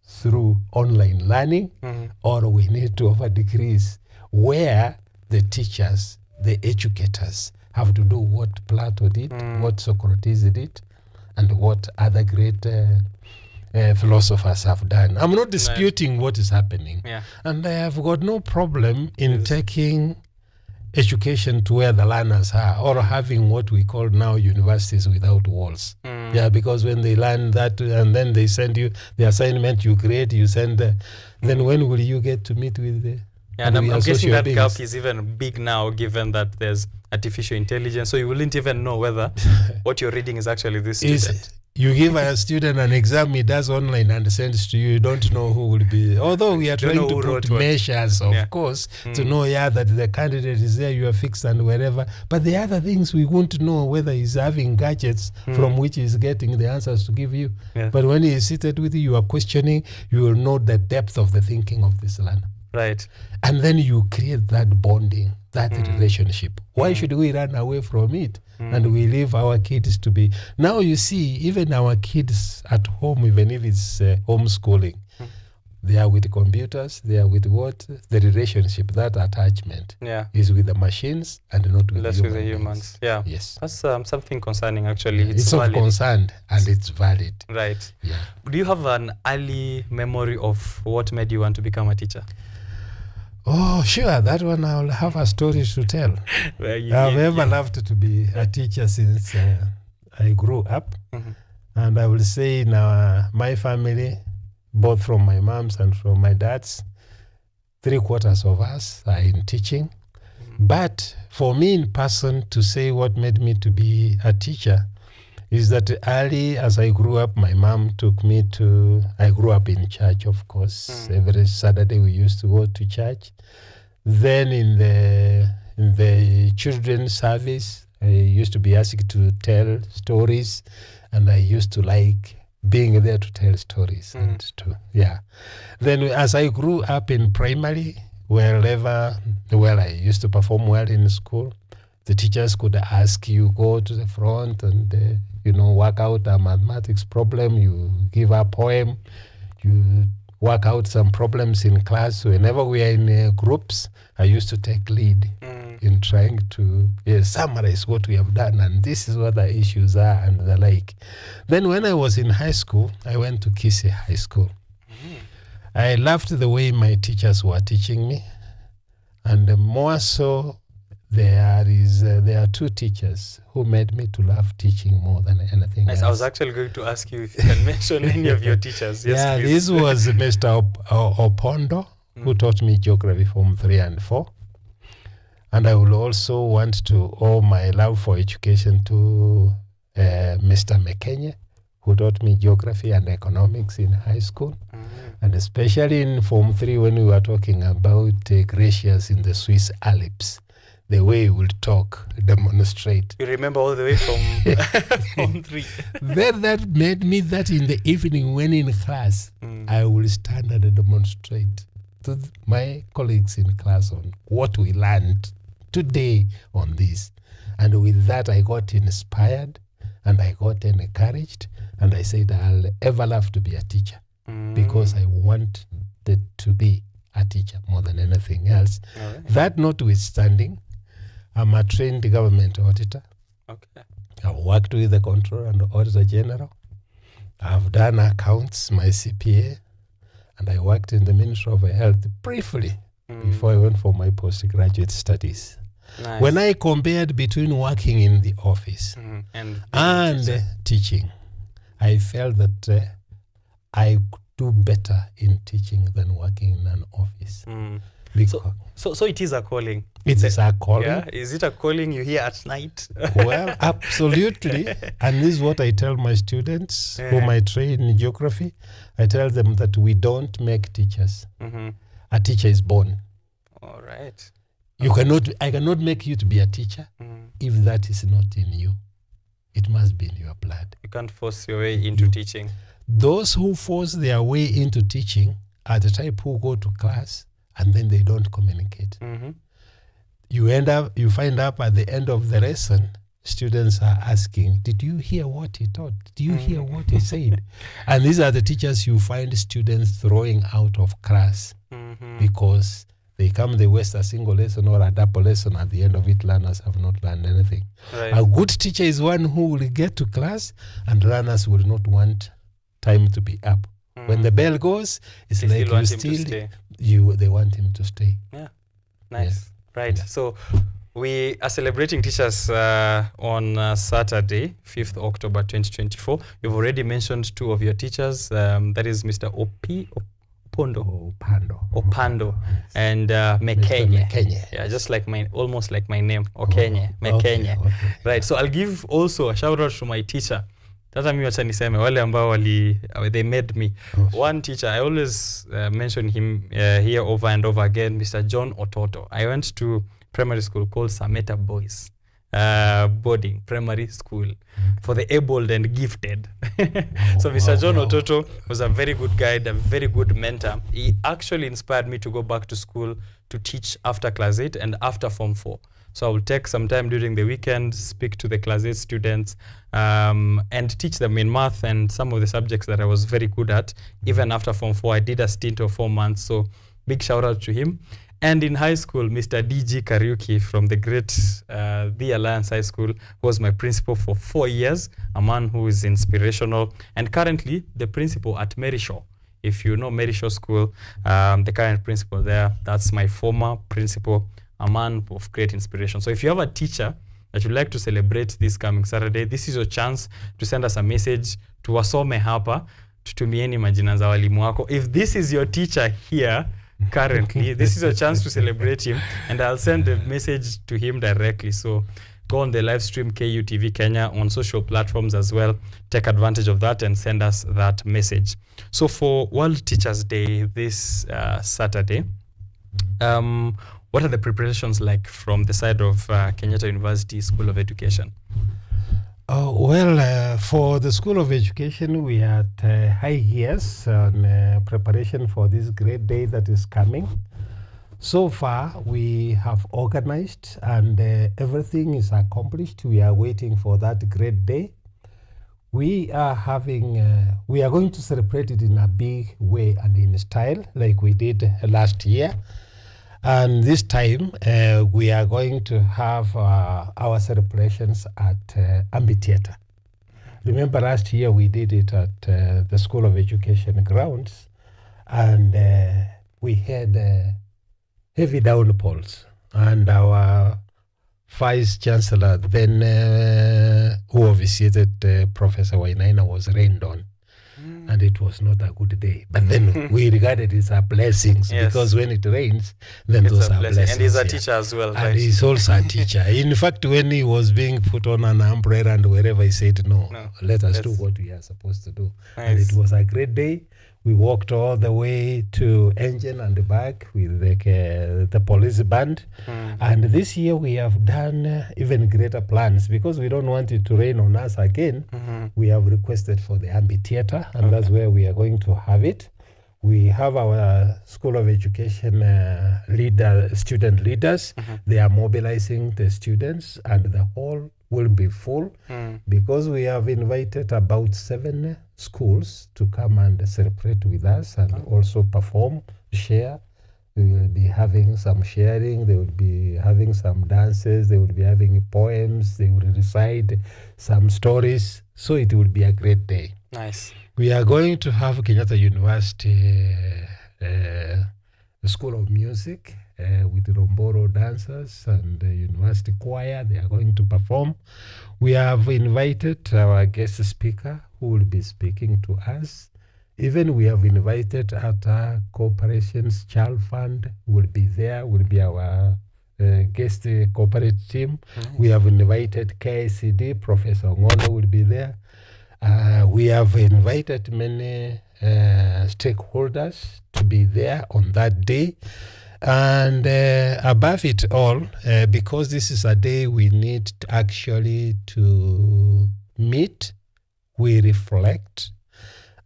Speaker 3: through online learning or we need to offer degrees where the teachers, the educators have to do what Plato did, what Socrates did, and what other great philosophers have done. I'm not disputing what is happening.
Speaker 1: Yeah.
Speaker 3: And I have got no problem in taking education to where the learners are, or having what we call now universities without walls. Yeah, because when they learn that and then they send you the assignment you create, you send, then when will you get to meet with the
Speaker 1: and I'm guessing that gap is even big now, given that there's artificial intelligence. So you wouldn't even know whether what you're reading is actually this student.
Speaker 3: You give a student an exam, he does online and sends to you. You don't know who will be. Although we are trying to put measures, of course, to know, that the candidate is there, you are fixed and wherever. But the other things we won't know whether he's having gadgets from which he's getting the answers to give you.
Speaker 1: Yeah.
Speaker 3: But when he is seated with you, you are questioning, you will know the depth of the thinking of this learner.
Speaker 1: Right.
Speaker 3: And then you create that bonding, that relationship. Why should we run away from it? And we leave our kids to be... Now you see, even our kids at home, even if it's homeschooling, they are with computers, they are with what? The relationship, that attachment is with the machines and not with
Speaker 1: the humans. Yeah.
Speaker 3: Yes.
Speaker 1: That's something concerning, actually.
Speaker 3: It's of concern and it's valid.
Speaker 1: Right.
Speaker 3: Yeah.
Speaker 1: Do you have an early memory of what made you want to become a teacher?
Speaker 3: Oh, sure. That one I'll have a story to tell. I've ever loved to be a teacher since I grew up. And I will say in my family, both from my mom's and from my dad's, 3/4 of us are in teaching. But for me in person to say what made me to be a teacher is that early as I grew up, my mom took me I grew up in church, of course. Every Saturday we used to go to church. Then in the children's service, I used to be asked to tell stories, and I used to like being there to tell stories. Then as I grew up in primary, I used to perform well in school. The teachers could ask you, go to the front and work out a mathematics problem. You give a poem. You work out some problems in class. Whenever we are in groups, I used to take lead in trying to summarize what we have done, and this is what the issues are and the like. Then when I was in high school, I went to Kisii High School. I loved the way my teachers were teaching me, and more so, there are 2 teachers who made me to love teaching more than anything else.
Speaker 1: I was actually going to ask you if you can mention any of your teachers. Yes,
Speaker 3: please. This was Mr. Opondo, who taught me geography from 3 and 4. And I will also want to owe my love for education to Mr. OKENYE, who taught me geography and economics in high school. And especially in Form 3 when we were talking about glaciers in the Swiss Alps, the way he would talk, demonstrate.
Speaker 1: You remember all the way from Form 3.
Speaker 3: Then that made me that in the evening when in class, I will stand and demonstrate to my colleagues in class on what we learned today on this. And with that, I got inspired and I got encouraged. And I said, I'll ever love to be a teacher because I wanted to be a teacher more than anything else.
Speaker 1: Right.
Speaker 3: That notwithstanding, I'm a trained government auditor.
Speaker 1: Okay.
Speaker 3: I've worked with the Controller and Auditor General. I've done accounts, my CPA, and I worked in the Ministry of Health briefly before I went for my postgraduate studies.
Speaker 1: Nice.
Speaker 3: When I compared between working in the office and teaching, I felt that I could do better in teaching than working in an office.
Speaker 1: So it is a calling.
Speaker 3: It is a calling.
Speaker 1: Yeah? Is it a calling you hear at night?
Speaker 3: Well, absolutely. And this is what I tell my students whom I train in geography. I tell them that we don't make teachers. A teacher is born.
Speaker 1: All right.
Speaker 3: I cannot make you to be a teacher if that is not in you. It must be in your blood.
Speaker 1: You can't force your way into teaching.
Speaker 3: Those who force their way into teaching are the type who go to class and then they don't communicate. You find up at the end of the lesson, students are asking, did you hear what he taught? Did you hear what he said? And these are the teachers you find students throwing out of class because they waste a single lesson or a double lesson. At the end of it, learners have not learned anything.
Speaker 1: Right.
Speaker 3: A good teacher is one who will get to class and learners will not want time to be up. When the bell goes, it's
Speaker 1: They
Speaker 3: like
Speaker 1: still want him to stay.
Speaker 3: They want him to stay.
Speaker 1: Yeah, nice.
Speaker 3: Yeah.
Speaker 1: Right. Yeah. So we are celebrating teachers on Saturday, 5th October 2024. You've already mentioned two of your teachers. That is Mr. Opando and Mekenye. Yeah, just like almost like my name, Okenye, Mekenye. Okay. Right. So I'll give also a shout out to my teacher. Tata mi wacha niseme wale ambao they made me. One teacher, I always mention him here over and over again, Mr. John Ototo. I went to primary school called Sameta Boys boarding primary school for the abled and gifted. So Mr. John Ototo was a very good guide, a very good mentor. He actually inspired me to go back to school to teach after class 8 and after Form 4. So I will take some time during the weekend, speak to the class 8 students, and teach them in math and some of the subjects that I was very good at. Even after Form 4, I did a stint of 4 months. So big shout out to him. And in high school, Mr. DG Kariuki from the great The Alliance High School was my principal for 4 years, a man who is inspirational, and currently the principal at Mary Shaw. If you know Mary Shaw School, the current principal there, that's my former principal, a man of great inspiration. So if you have a teacher that you'd like to celebrate this coming Saturday, this is your chance to send us a message to wasome hapa, tutumieni majina za walimu wako. If this is your teacher here currently, this is your chance to celebrate him, and I'll send a message to him directly. So go on the live stream KUTV Kenya on social platforms as well. Take advantage of that and send us that message. So for World Teachers Day this Saturday, what are the preparations like from the side of Kenyatta University School of Education?
Speaker 3: For the School of Education, we are at high gears on preparation for this great day that is coming. So far, we have organized and everything is accomplished. We are waiting for that great day. We are going to celebrate it in a big way and in style like we did last year. And this time, we are going to have our celebrations at amphitheater. Remember last year we did it at the School of Education grounds, and we had heavy downpours. And our Vice Chancellor then, who officiated Professor Wainaina, was rained on. and it was not a good day. But then we regarded it as blessings, because when it rains, then those are blessings.
Speaker 1: And he's a teacher as well, right?
Speaker 3: And he's also a teacher. In fact, when he was being put on an umbrella and wherever, he said, no, let us do what we are supposed to do. And it was a great day. We walked all the way to Engine and back with the police band. And this year we have done even greater plans, because we don't want it to rain on us again. We have requested for the amphitheater, and that's where we are going to have it. We have our School of Education student leaders. They are mobilizing the students, and the hall will be full, because we have invited about 7 schools to come and celebrate with us and also perform, share. We will be having some sharing, they will be having some dances, they will be having poems, they will recite some stories. So it will be a great day.
Speaker 1: Nice.
Speaker 3: We are going to have Kenyatta University School of Music with Romboro dancers and the university choir. They are going to perform. We have invited our guest speaker who will be speaking to us. Even we have invited Ata Corporations Child Fund will be there, will be our guest corporate team. We have invited KICD, Professor Ngono will be there. We have invited many stakeholders to be there on that day. And above it all, because this is a day we need actually to meet, we reflect,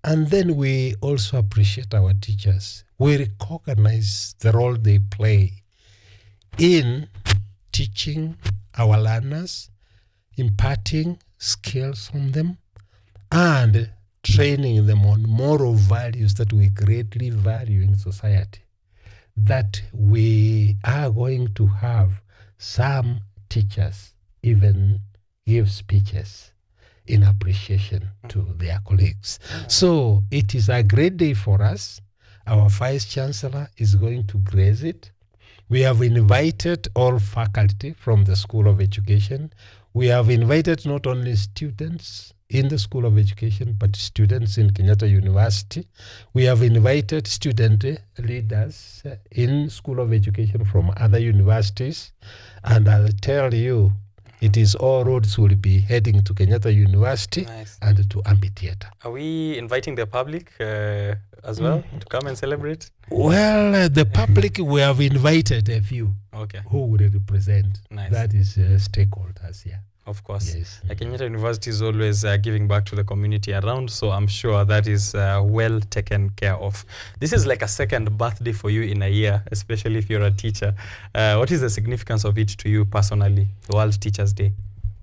Speaker 3: and then we also appreciate our teachers. We recognize the role they play in teaching our learners, imparting skills on them, and training them on moral values that we greatly value in society. That we are going to have some teachers even give speeches in appreciation to their colleagues. So it is a great day for us. Our Vice Chancellor is going to grace it. We have invited all faculty from the School of Education. We have invited not only students in the School of Education, but students in Kenyatta University. We have invited student leaders in School of Education from other universities. And I'll tell you, it is all roads will be heading to Kenyatta University and to amphitheater.
Speaker 1: Are we inviting the public as well to come and celebrate?
Speaker 3: Well, the public, we have invited a few who will represent. That is stakeholders,
Speaker 1: Of course. Yes. Kenyatta University is always giving back to the community around, so I'm sure that is well taken care of. This is like a second birthday for you in a year, especially if you're a teacher. What is the significance of it to you personally, the World Teachers Day?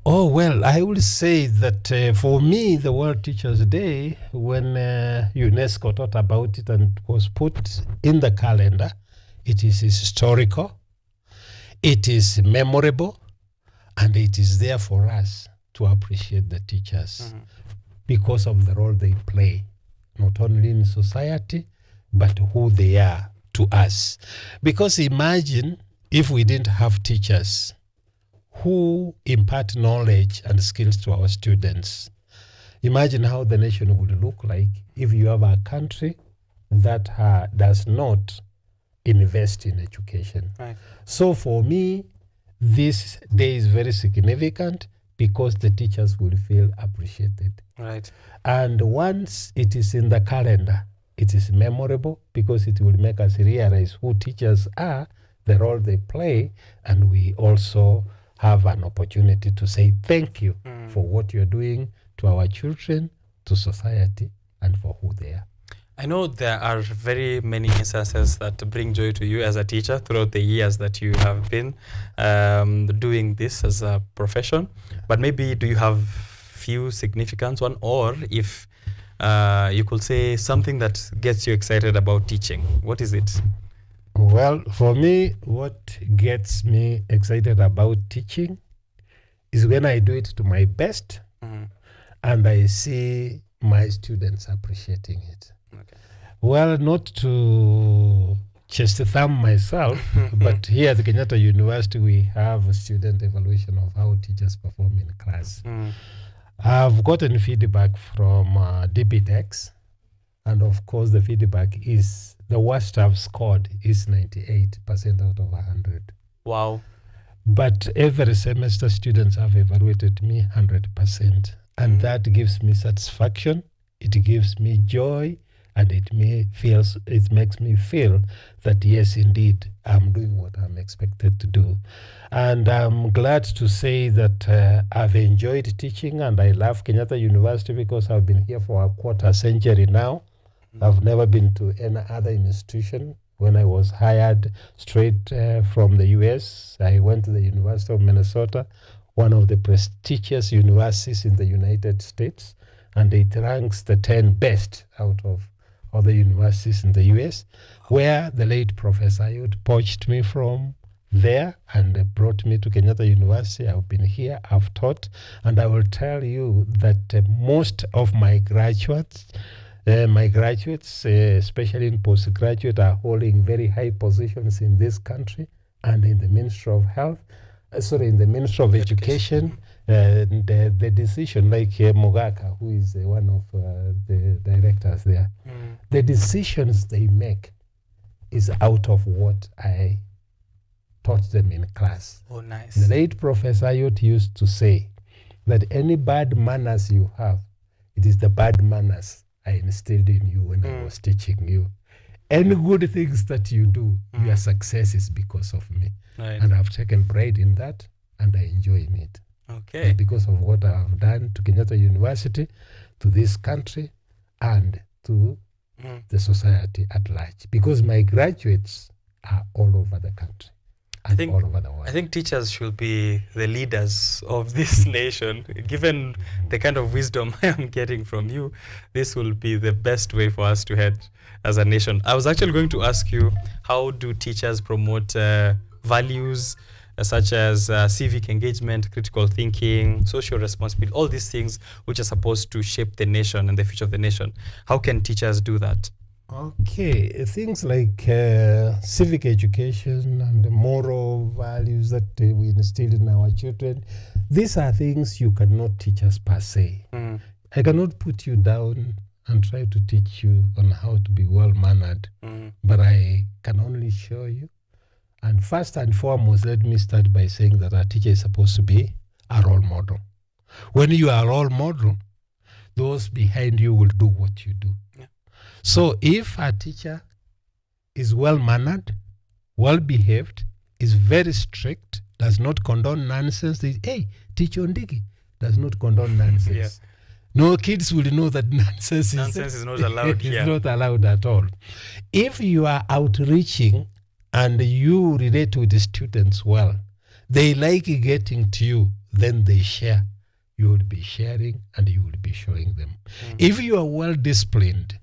Speaker 3: Oh, well, I will say that for me, the World Teachers Day, when UNESCO thought about it and was put in the calendar, it is historical, it is memorable, and it is there for us to appreciate the teachers because of the role they play, not only in society, but who they are to us. Because imagine if we didn't have teachers who impart knowledge and skills to our students. Imagine how the nation would look like if you have a country that does not invest in education. So for me, this day is very significant because the teachers will feel appreciated. And once it is in the calendar, it is memorable because it will make us realize who teachers are, the role they play, and we also have an opportunity to say thank you for what you're doing to our children, to society, and for who they are.
Speaker 1: I know there are very many instances that bring joy to you as a teacher throughout the years that you have been doing this as a profession. But maybe do you have few significant one, or if you could say something that gets you excited about teaching, what is it?
Speaker 3: Well, for me, what gets me excited about teaching is when I do it to my best and I see my students appreciating it. Well, not to chest thumb myself, but here at Kenyatta University, we have a student evaluation of how teachers perform in class. I've gotten feedback from DBTEX And of course, the feedback is the worst I've scored is 98% out of 100.
Speaker 1: Wow.
Speaker 3: But every semester, students have evaluated me 100%. And that gives me satisfaction. It gives me joy. And it makes me feel that, yes, indeed, I'm doing what I'm expected to do. And I'm glad to say that I've enjoyed teaching, and I love Kenyatta University because I've been here for a quarter century now. I've never been to any other institution. When I was hired straight from the US, I went to the University of Minnesota, one of the prestigious universities in the United States, and it ranks the 10 best out of other universities in the US, where the late Professor Ayod poached me from there and brought me to Kenyatta University. I've been here, I've taught, and I will tell you that most of my graduates, especially in postgraduate, are holding very high positions in this country and in the Ministry of Health, in the Ministry of Education. And the decision, like Mogaka, who is one of the directors there, the decisions they make is out of what I taught them in class.
Speaker 1: Oh, nice.
Speaker 3: The late Professor Ayot used to say that any bad manners you have, it is the bad manners I instilled in you when I was teaching you. Any good things that you do, your success is because of me.
Speaker 1: Right.
Speaker 3: And I've taken pride in that, and I enjoy it.
Speaker 1: Okay.
Speaker 3: Because of what I've done to Kenyatta University, to this country, and to the society at large. Because my graduates are all over the country. All over the world.
Speaker 1: I think teachers should be the leaders of this nation. Given the kind of wisdom I am getting from you, this will be the best way for us to head as a nation. I was actually going to ask you, how do teachers promote values such as civic engagement, critical thinking, social responsibility, all these things which are supposed to shape the nation and the future of the nation? How can teachers do that?
Speaker 3: Okay, things like civic education and the moral values that we instill in our children, these are things you cannot teach us per se. I cannot put you down and try to teach you on how to be well-mannered, but I can only show you. And first and foremost, let me start by saying that a teacher is supposed to be a role model. When you are a role model, those behind you will do what you do. Yeah. So if a teacher is well-mannered, well-behaved, is very strict, does not condone nonsense, hey, teacher Ondigi does not condone nonsense. Yeah. No kids will know that nonsense
Speaker 1: is not allowed here.
Speaker 3: It's not allowed at all. If you are outreaching and you relate with the students well, they like getting to you, then they share. You will be sharing and you will be showing them. If you are well disciplined,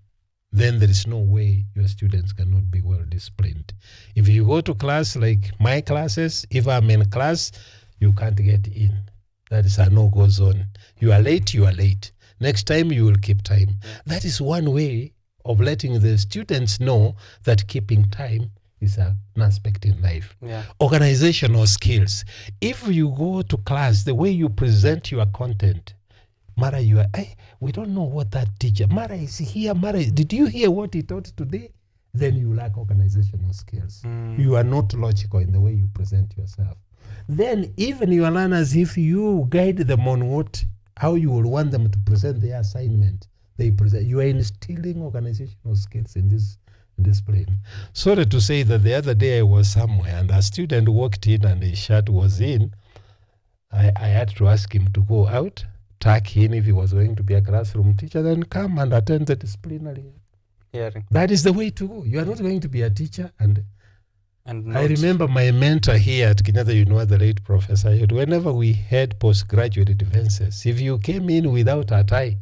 Speaker 3: then there is no way your students cannot be well disciplined. If you go to class like my classes, if I'm in class, you can't get in. That is a no-go zone. You are late, you are late. Next time you will keep time. That is one way of letting the students know that keeping time is an aspect in life.
Speaker 1: Yeah.
Speaker 3: Organizational skills. If you go to class, the way you present your content, Mara, you are, we don't know what that teacher, Mara is here, Mara, did you hear what he taught today? Then you lack organizational skills. You are not logical in the way you present yourself. Then even your learners, if you guide them on how you will want them to present their assignment, you are instilling organizational skills in this plane. Sorry to say that the other day I was somewhere and a student walked in and his shirt was in. I had to ask him to go out, tuck in if he was going to be a classroom teacher, then come and attend the disciplinary hearing. That is the way to go. You are not going to be a teacher. And I remember my mentor here at Kenyatta University, the late Professor Ayod, whenever we had postgraduate defenses, if you came in without a tie,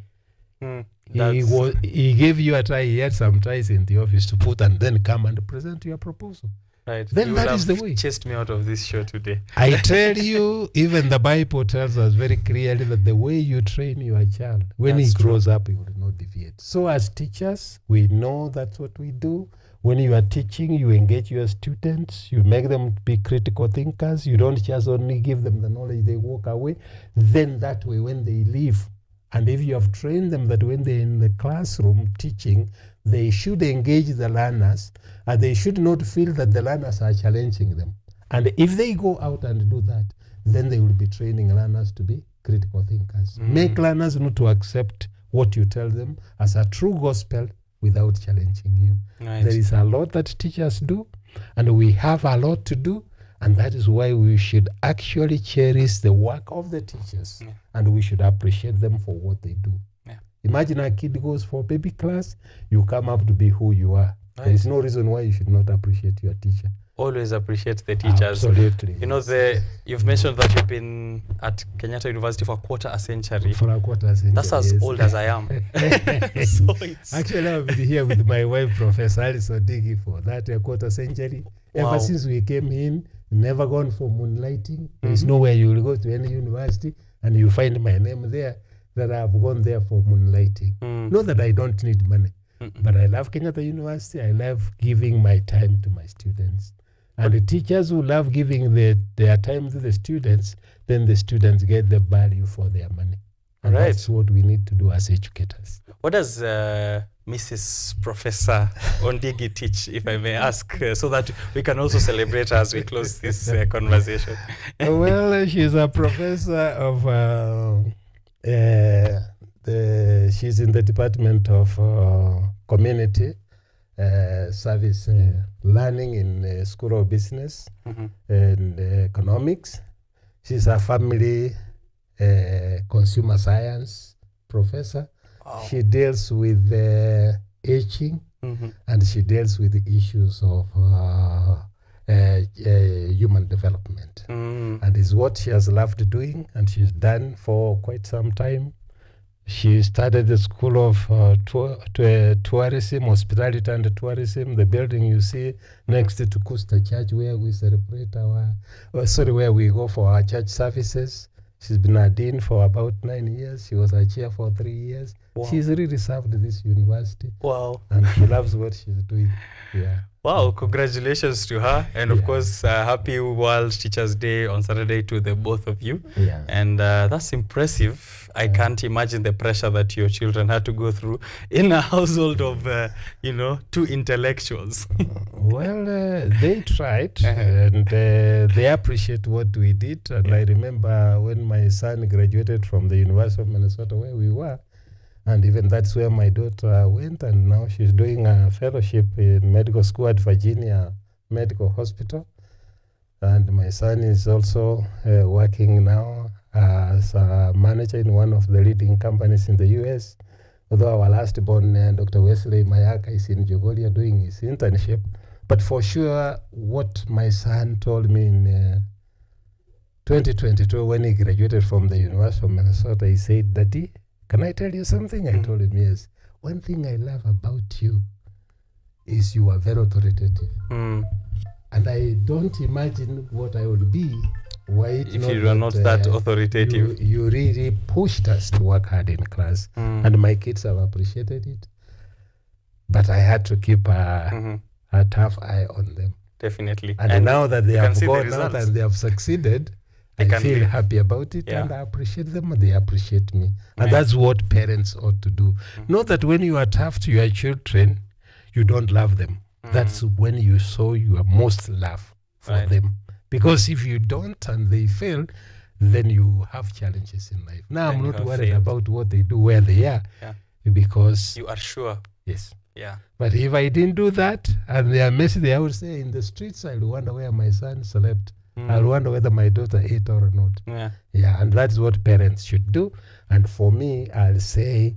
Speaker 3: he gave you a tie. He had some ties in the office to put and then come and present your proposal.
Speaker 1: Right.
Speaker 3: Then that is the way.
Speaker 1: Chased me out of this show today.
Speaker 3: I tell you, even the Bible tells us very clearly that the way you train your child, when he grows up, he will not deviate. So as teachers, we know that's what we do. When you are teaching, you engage your students, you make them be critical thinkers. You don't just only give them the knowledge, they walk away. Then that way, when they leave, and if you have trained them that when they're in the classroom teaching, they should engage the learners, and they should not feel that the learners are challenging them. And if they go out and do that, then they will be training learners to be critical thinkers. Make learners not to accept what you tell them as a true gospel without challenging you.
Speaker 1: Right.
Speaker 3: There is a lot that teachers do, and we have a lot to do, and that is why we should actually cherish the work of the teachers, and we should appreciate them for what they do. Imagine a kid goes for baby class, you come up to be who you are.
Speaker 1: Right.
Speaker 3: There is no reason why you should not appreciate your teacher.
Speaker 1: Always appreciate the teachers.
Speaker 3: Absolutely.
Speaker 1: You know, you've mentioned that you've been at Kenyatta University for a quarter a century.
Speaker 3: For a quarter century.
Speaker 1: That's as old as I am. So
Speaker 3: Actually, I've been here with my wife, Professor Alice Odigi, for that a quarter century.
Speaker 1: Wow.
Speaker 3: Ever since we came in, never gone for moonlighting. There is nowhere you will go to any university and you find my name there that I've gone there for moonlighting. Not that I don't need money, but I love Kenyatta University. I love giving my time to my students. And the teachers who love giving their time to the students, then the students get the value for their money. And
Speaker 1: Right.
Speaker 3: that's what we need to do as educators.
Speaker 1: what does Mrs. Professor Ondigi teach, if I may ask, so that we can also celebrate her as we close this conversation?
Speaker 3: Well, she's a professor of she's in the Department of Community Service Learning in School of Business and Economics. She's a family consumer science professor.
Speaker 1: Wow.
Speaker 3: She deals with aging, and she deals with the issues of human development. And is what she has loved doing, and she's done for quite some time. She started the School of Tourism, Hospitality and Tourism, the building you see next to Kusta Church, where we celebrate where we go for our church services. She's been a dean for about 9 years. She was a chair for 3 years.
Speaker 1: Wow.
Speaker 3: She's really served this university.
Speaker 1: Wow.
Speaker 3: And she loves what she's doing. Yeah.
Speaker 1: Wow, congratulations to her. And of course, happy World Teachers Day on Saturday to the both of you.
Speaker 3: Yeah.
Speaker 1: And that's impressive. I can't imagine the pressure that your children had to go through in a household of, two intellectuals.
Speaker 3: Well, they tried, and they appreciate what we did. And I remember when my son graduated from the University of Minnesota, where we were, and even that's where my daughter went, and now she's doing a fellowship in medical school at Virginia Medical Hospital. And my son is also working now as a manager in one of the leading companies in the U.S., although our last born, Dr. Wesley Mayaka, is in Jogolia doing his internship. But for sure, what my son told me in 2022 when he graduated from the University of Minnesota, he said, "Daddy, can I tell you something?" I told him, yes. "One thing I love about you is you are very authoritative. And I don't imagine what I would be
Speaker 1: if you are not that authoritative.
Speaker 3: You really pushed us to work hard in class. And my kids have appreciated it. But I had to keep a tough eye on them.
Speaker 1: Definitely.
Speaker 3: And now that they have gone out
Speaker 1: results.
Speaker 3: and they have succeeded, I feel happy about it, and I appreciate them, and they appreciate me. And that's what parents ought to do. Not that when you are tough to your children, you don't love them. That's when you show your most love for them. Because if you don't and they fail, then you have challenges in life. Now, I'm not worried about what they do, where they are, because
Speaker 1: you are sure.
Speaker 3: Yes.
Speaker 1: Yeah.
Speaker 3: But if I didn't do that, and they are messy, I would say in the streets, I'll wonder where my son slept. I'll wonder whether my daughter ate or not. Yeah, and that's what parents should do. And for me, I'll say,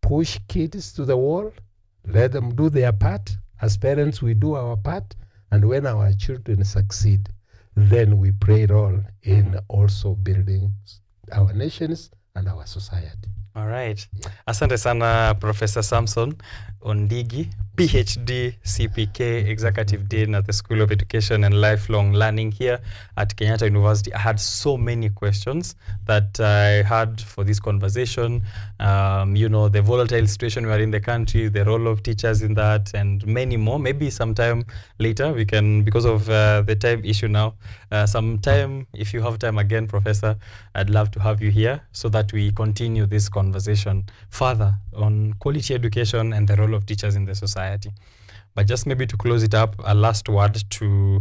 Speaker 3: push kids to the wall, let them do their part. As parents, we do our part. And when our children succeed, then we play a role in also building our nations and our society.
Speaker 1: All right. Asante sana Professor Samson Ondigi, PhD, CPK, Executive Dean at the School of Education and Lifelong Learning here at Kenyatta University. I had so many questions that I had for this conversation. The volatile situation we are in the country, the role of teachers in that, and many more. Maybe sometime later we can, because of the time issue now, sometime, if you have time again, Professor, I'd love to have you here so that we continue this conversation further on quality education and the role of teachers in the society. But just maybe to close it up, a last word to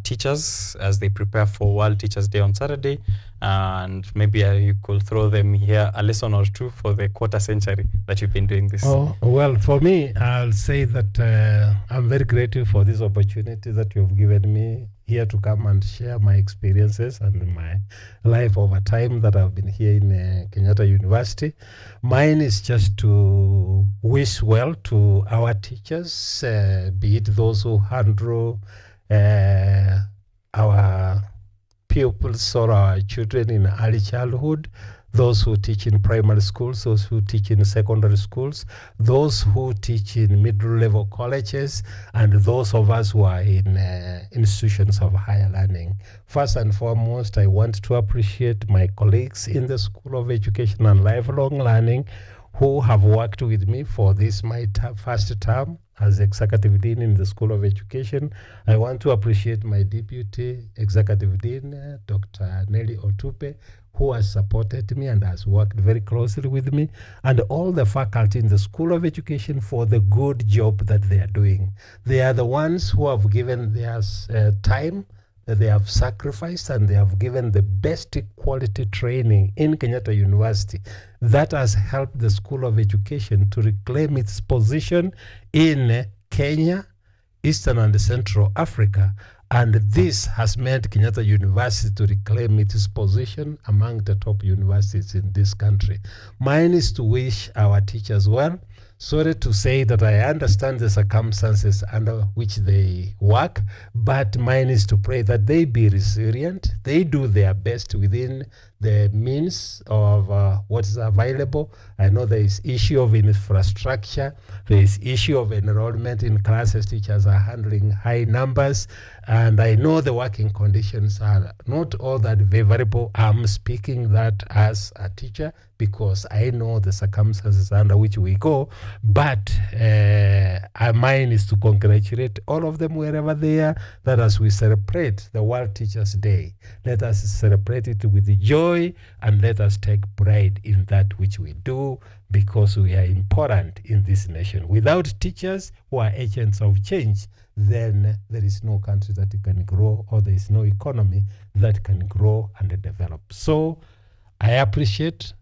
Speaker 1: teachers as they prepare for World Teachers Day on Saturday, and maybe you could throw them here a lesson or two for the quarter century that you've been doing this.
Speaker 3: Oh, well, for me, I'll say that I'm very grateful for this opportunity that you've given me here to come and share my experiences and my life over time that I've been here in Kenyatta University. Mine is just to wish well to our teachers, be it those who handle our pupils or our children in early childhood, those who teach in primary schools, those who teach in secondary schools, those who teach in middle-level colleges, and those of us who are in institutions of higher learning. First and foremost, I want to appreciate my colleagues in the School of Education and Lifelong Learning who have worked with me for this, my first term as Executive Dean in the School of Education. I want to appreciate my Deputy Executive Dean, Dr. Nelly Otupe, who has supported me and has worked very closely with me, and all the faculty in the School of Education for the good job that they are doing. They are the ones who have given their time, that they have sacrificed, and they have given the best quality training in Kenyatta University that has helped the School of Education to reclaim its position in Kenya, Eastern and Central Africa. And this has meant Kenyatta University to reclaim its position among the top universities in this country. Mine is to wish our teachers well. Sorry to say that I understand the circumstances under which they work, but mine is to pray that they be resilient. They do their best within the means of what is available. I know there is issue of infrastructure, there is issue of enrollment in classes. Teachers are handling high numbers, and I know the working conditions are not all that favorable. I'm speaking that as a teacher because I know the circumstances under which we go, but mine is to congratulate all of them wherever they are, that as we celebrate the World Teachers Day, let us celebrate it with joy and let us take pride in that which we do, because we are important in this nation. Without teachers who are agents of change, then there is no country that can grow, or there is no economy that can grow and develop. So I appreciate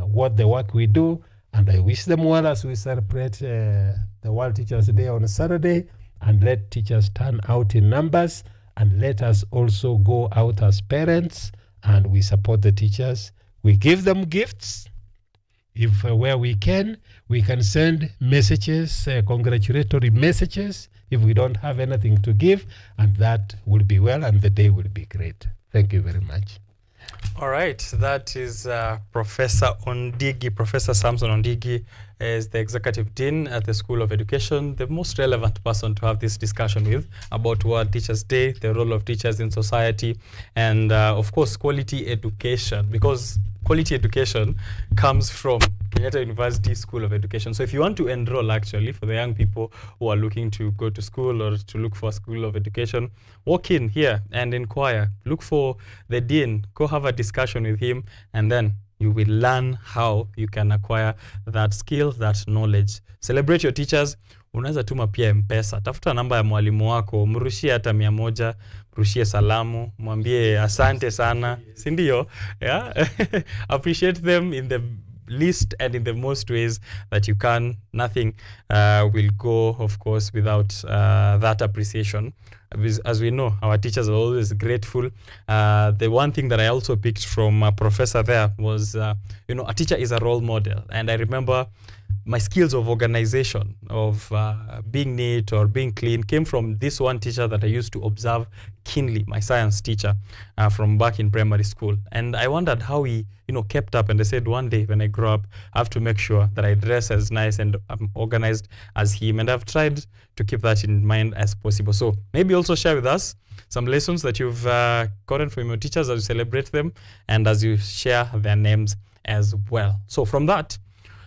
Speaker 3: what the work we do, and I wish them well as we celebrate the World Teachers Day on Saturday, and let teachers turn out in numbers, and let us also go out as parents and we support the teachers. We give them gifts. If where we can send messages, congratulatory messages if we don't have anything to give, and that will be well, and the day will be great. Thank you very much.
Speaker 1: All right, that is Professor Ondigi. Professor Samson Ondigi is the Executive Dean at the School of Education, the most relevant person to have this discussion with about World Teachers Day, the role of teachers in society, and of course, quality education, because quality education comes from Kenyatta University School of Education. So if you want to enroll, actually, for the young people who are looking to go to school or to look for a school of education, walk in here and inquire. Look for the dean, go have a discussion with him, and then you will learn how you can acquire that skill, that knowledge. Celebrate your teachers. Unaweza tuma pia M-Pesa. Tafuta namba ya mwalimu wako, mrushie hata 100, mrushie salamu, mwambie asante sana. Si ndio? Yeah? Appreciate them in the least and in the most ways that you can. Nothing will go, of course, without that appreciation. As we know, our teachers are always grateful. The one thing that I also picked from a professor there was, a teacher is a role model. And I remember my skills of organization, of being neat or being clean, came from this one teacher that I used to observe keenly, my science teacher from back in primary school. And I wondered how he kept up. And I said, one day when I grow up, I have to make sure that I dress as nice and organized as him. And I've tried to keep that in mind as possible. So maybe also share with us some lessons that you've gotten from your teachers as you celebrate them and as you share their names as well. So from that,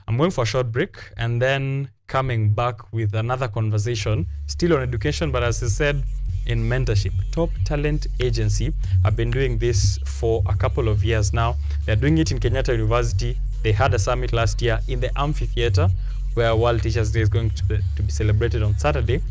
Speaker 1: I'm going for a short break and then coming back with another conversation, still on education, but as I said, in mentorship. Top Talent Agency have been doing this for a couple of years now. They're doing it in Kenyatta University. They had a summit last year in the amphitheater where World Teachers Day is going to be celebrated on Saturday.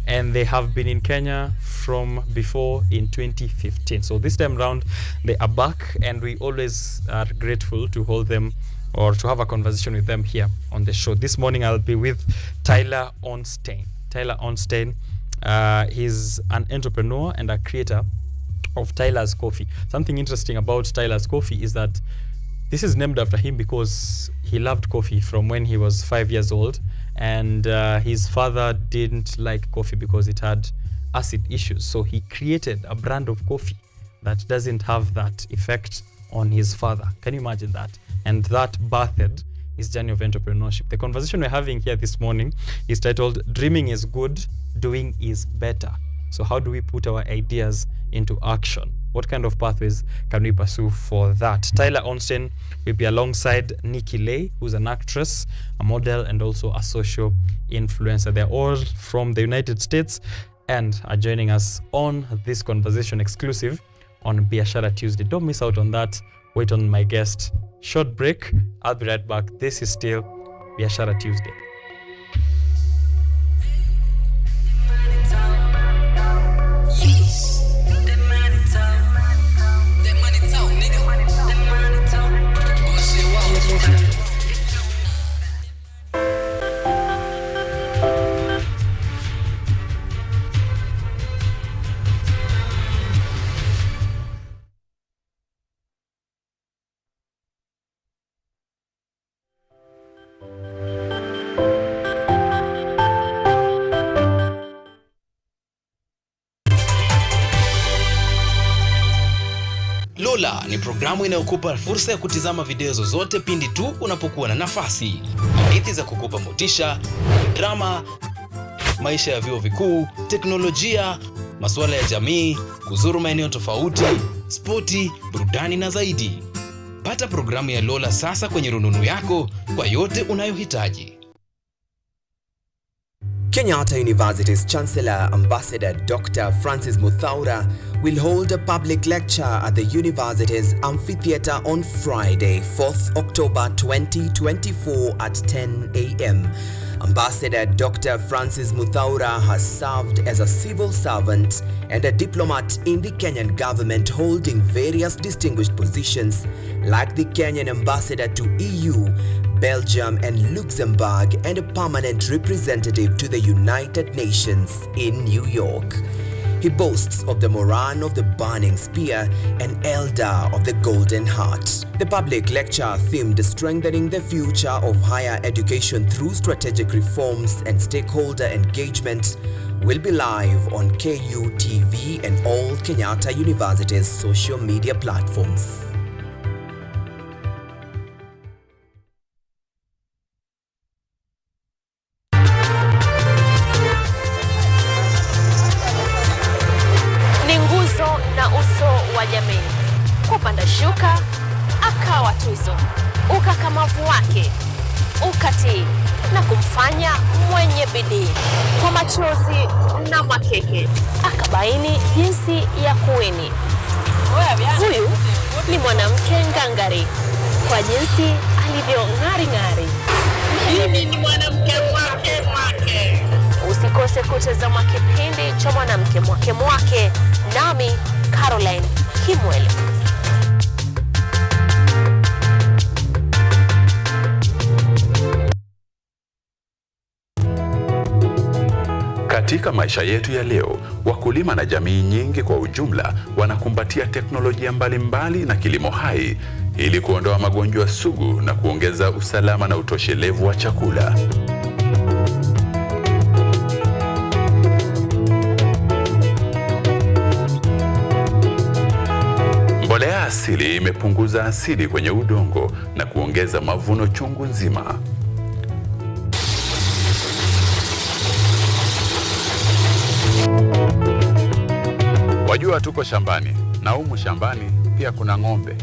Speaker 1: And they have been in Kenya from before in 2015. So this time around, they are back and we always are grateful to hold them or to have a conversation with them here on the show. This morning, I'll be with Tyler Ornstein. Tyler Ornstein, he's an entrepreneur and a creator of Tyler's Coffee. Something interesting about Tyler's Coffee is that this is named after him because he loved coffee from when he was 5 years old. And his father didn't like coffee because it had acid issues. So he created a brand of coffee that doesn't have that effect on his father. Can you imagine that? And that birthed his journey of entrepreneurship. The conversation we're having here this morning is titled, Dreaming is Good, Doing is Better. So how do we put our ideas into action? What kind of pathways can we pursue for that? Tyler Ornstein will be alongside Nikki Lay, who's an actress, a model, and also a social influencer. They're all from the United States and are joining us on this conversation exclusive on Biashara Tuesday. Don't miss out on that. Wait on my guest. Short break. I'll be right back. This is still Biashara Tuesday.
Speaker 24: Lola ni programu inayokupa fursa ya kutizama video zozote pindi tu unapokuwa na nafasi. Hadithi za kukupa motisha, drama, maisha ya vyuo vikuu, teknolojia, masuala ya jamii, kuzuru maeneo tofauti, spoti, burudani na zaidi. Pata programu ya Lola sasa kwenye rununu yako kwa yote unayohitaji.
Speaker 10: Kenyatta University's Chancellor Ambassador Dr. Francis Muthaura will hold a public lecture at the university's amphitheater on Friday, 4th October 2024 at 10 a.m. Ambassador Dr. Francis Muthaura has served as a civil servant and a diplomat in the Kenyan government, holding various distinguished positions like the Kenyan ambassador to EU, Belgium and Luxembourg, and a permanent representative to the United Nations in New York. He boasts of the Moran of the Burning Spear and Elder of the Golden Heart. The public lecture themed Strengthening the Future of Higher Education Through Strategic Reforms and Stakeholder Engagement will be live on KUTV and all Kenyatta University's social media platforms.
Speaker 19: Kupanda shuka, akawa tuzo, ukakamavu wake, ukatii na kumfanya mwenye bidii. Kwa machozi na makeke, akabaini jinsi ya kuweni. Huyu ni mwanamke ngangari, kwa jinsi alivyo ng'ari-ng'ari. Mimi ni mwanamke mwake. Usikose kutazama kipindi cha Mwanamke Mwake, nami Caroline Kimwele.
Speaker 5: Katika maisha yetu ya leo, wakulima na jamii nyingi kwa ujumla wanakumbatia teknolojia mbalimbali na kilimo hai ili kuondoa magonjwa sugu na kuongeza usalama na utoshelevu wa chakula. Mbolea asili imepunguza asidi kwenye udongo na kuongeza mavuno chungu nzima. Wajua tuko shambani, na humu shambani pia kuna ng'ombe,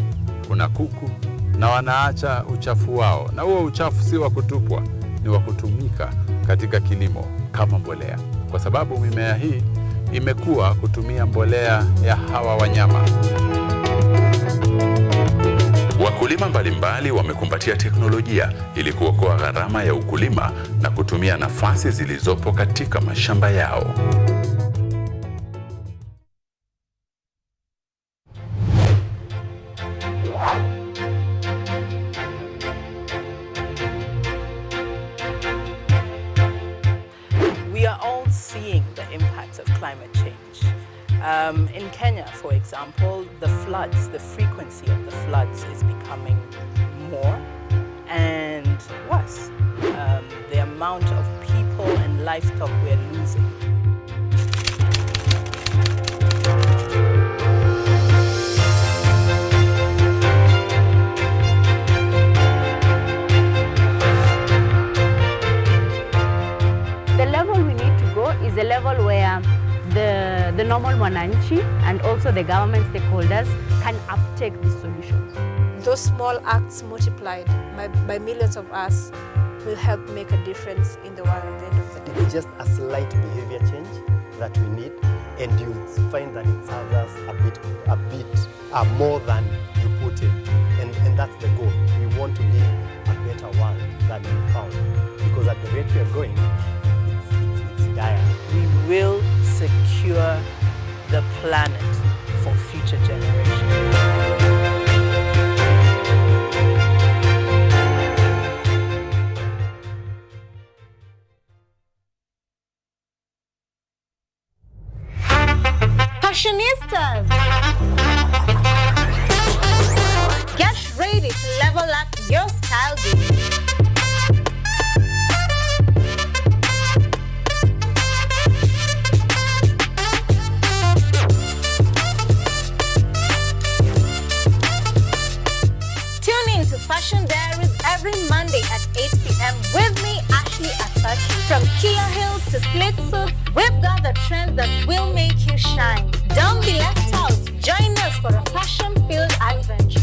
Speaker 5: kuna kuku, na wanaacha uchafu wao. Na huo uchafu si wa kutupwa, ni wa kutumika katika kilimo kama mbolea. Kwa sababu mimea hii imekuwa kutumia mbolea ya hawa wanyama. Wakulima mbalimbali wamekumbatia teknolojia ili kuokoa gharama ya ukulima na kutumia nafasi zilizopo katika mashamba yao.
Speaker 16: We are all seeing the impacts of climate change. In Kenya, for example, the frequency of the floods is becoming more and worse. The amount of people and livestock we are losing.
Speaker 17: The level we need to go is a level where the normal mwananchi and also the government stakeholders can uptake these solutions.
Speaker 15: Those small acts multiplied by millions of us will help make a difference in the world at the end of the day.
Speaker 18: It's just a slight behavior change that we need, and you'll find that it serves us a bit more than you put in. And that's the goal. We want to live a better world than we found. Because at the rate we are going, it's dire.
Speaker 16: We will secure the planet for future generations.
Speaker 2: Fashionistas, get ready to level up your style game. Tune in to Fashion Diaries every Monday at 8 p.m. with me, Ashley Asachi. From Kia heels to slit suits, we've got the trends that will make you shine. Don't be left out. Join us for a fashion-filled adventure.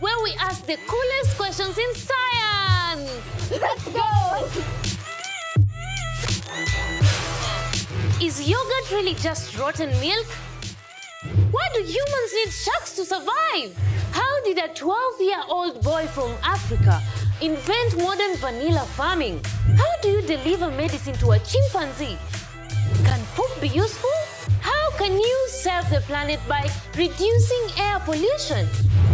Speaker 19: where we ask the coolest questions in science. Let's go! Is yogurt really just rotten milk? Why do humans need sharks to survive? How did a 12-year-old boy from Africa invent modern vanilla farming? How do you deliver medicine to a chimpanzee? Can poop be useful? How can you save the planet by reducing air pollution?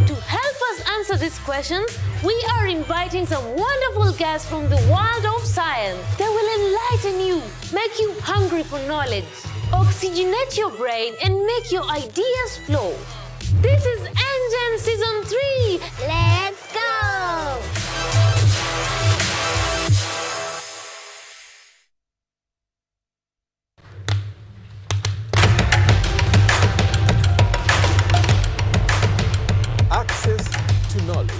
Speaker 19: To help us answer these questions, we are inviting some wonderful guests from the world of science. They will enlighten you, make you hungry for knowledge, oxygenate your brain, and make your ideas flow. This is Engine Season 3. Let's go!
Speaker 24: Access to knowledge.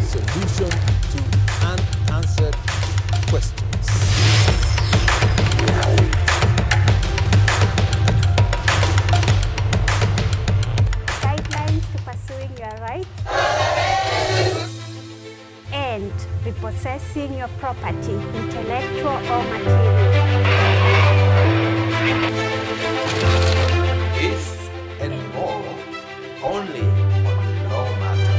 Speaker 24: Solution to unanswered questions.
Speaker 17: Guidelines to pursuing your rights and repossessing your property, intellectual or material.
Speaker 23: This and more only on Law Matters.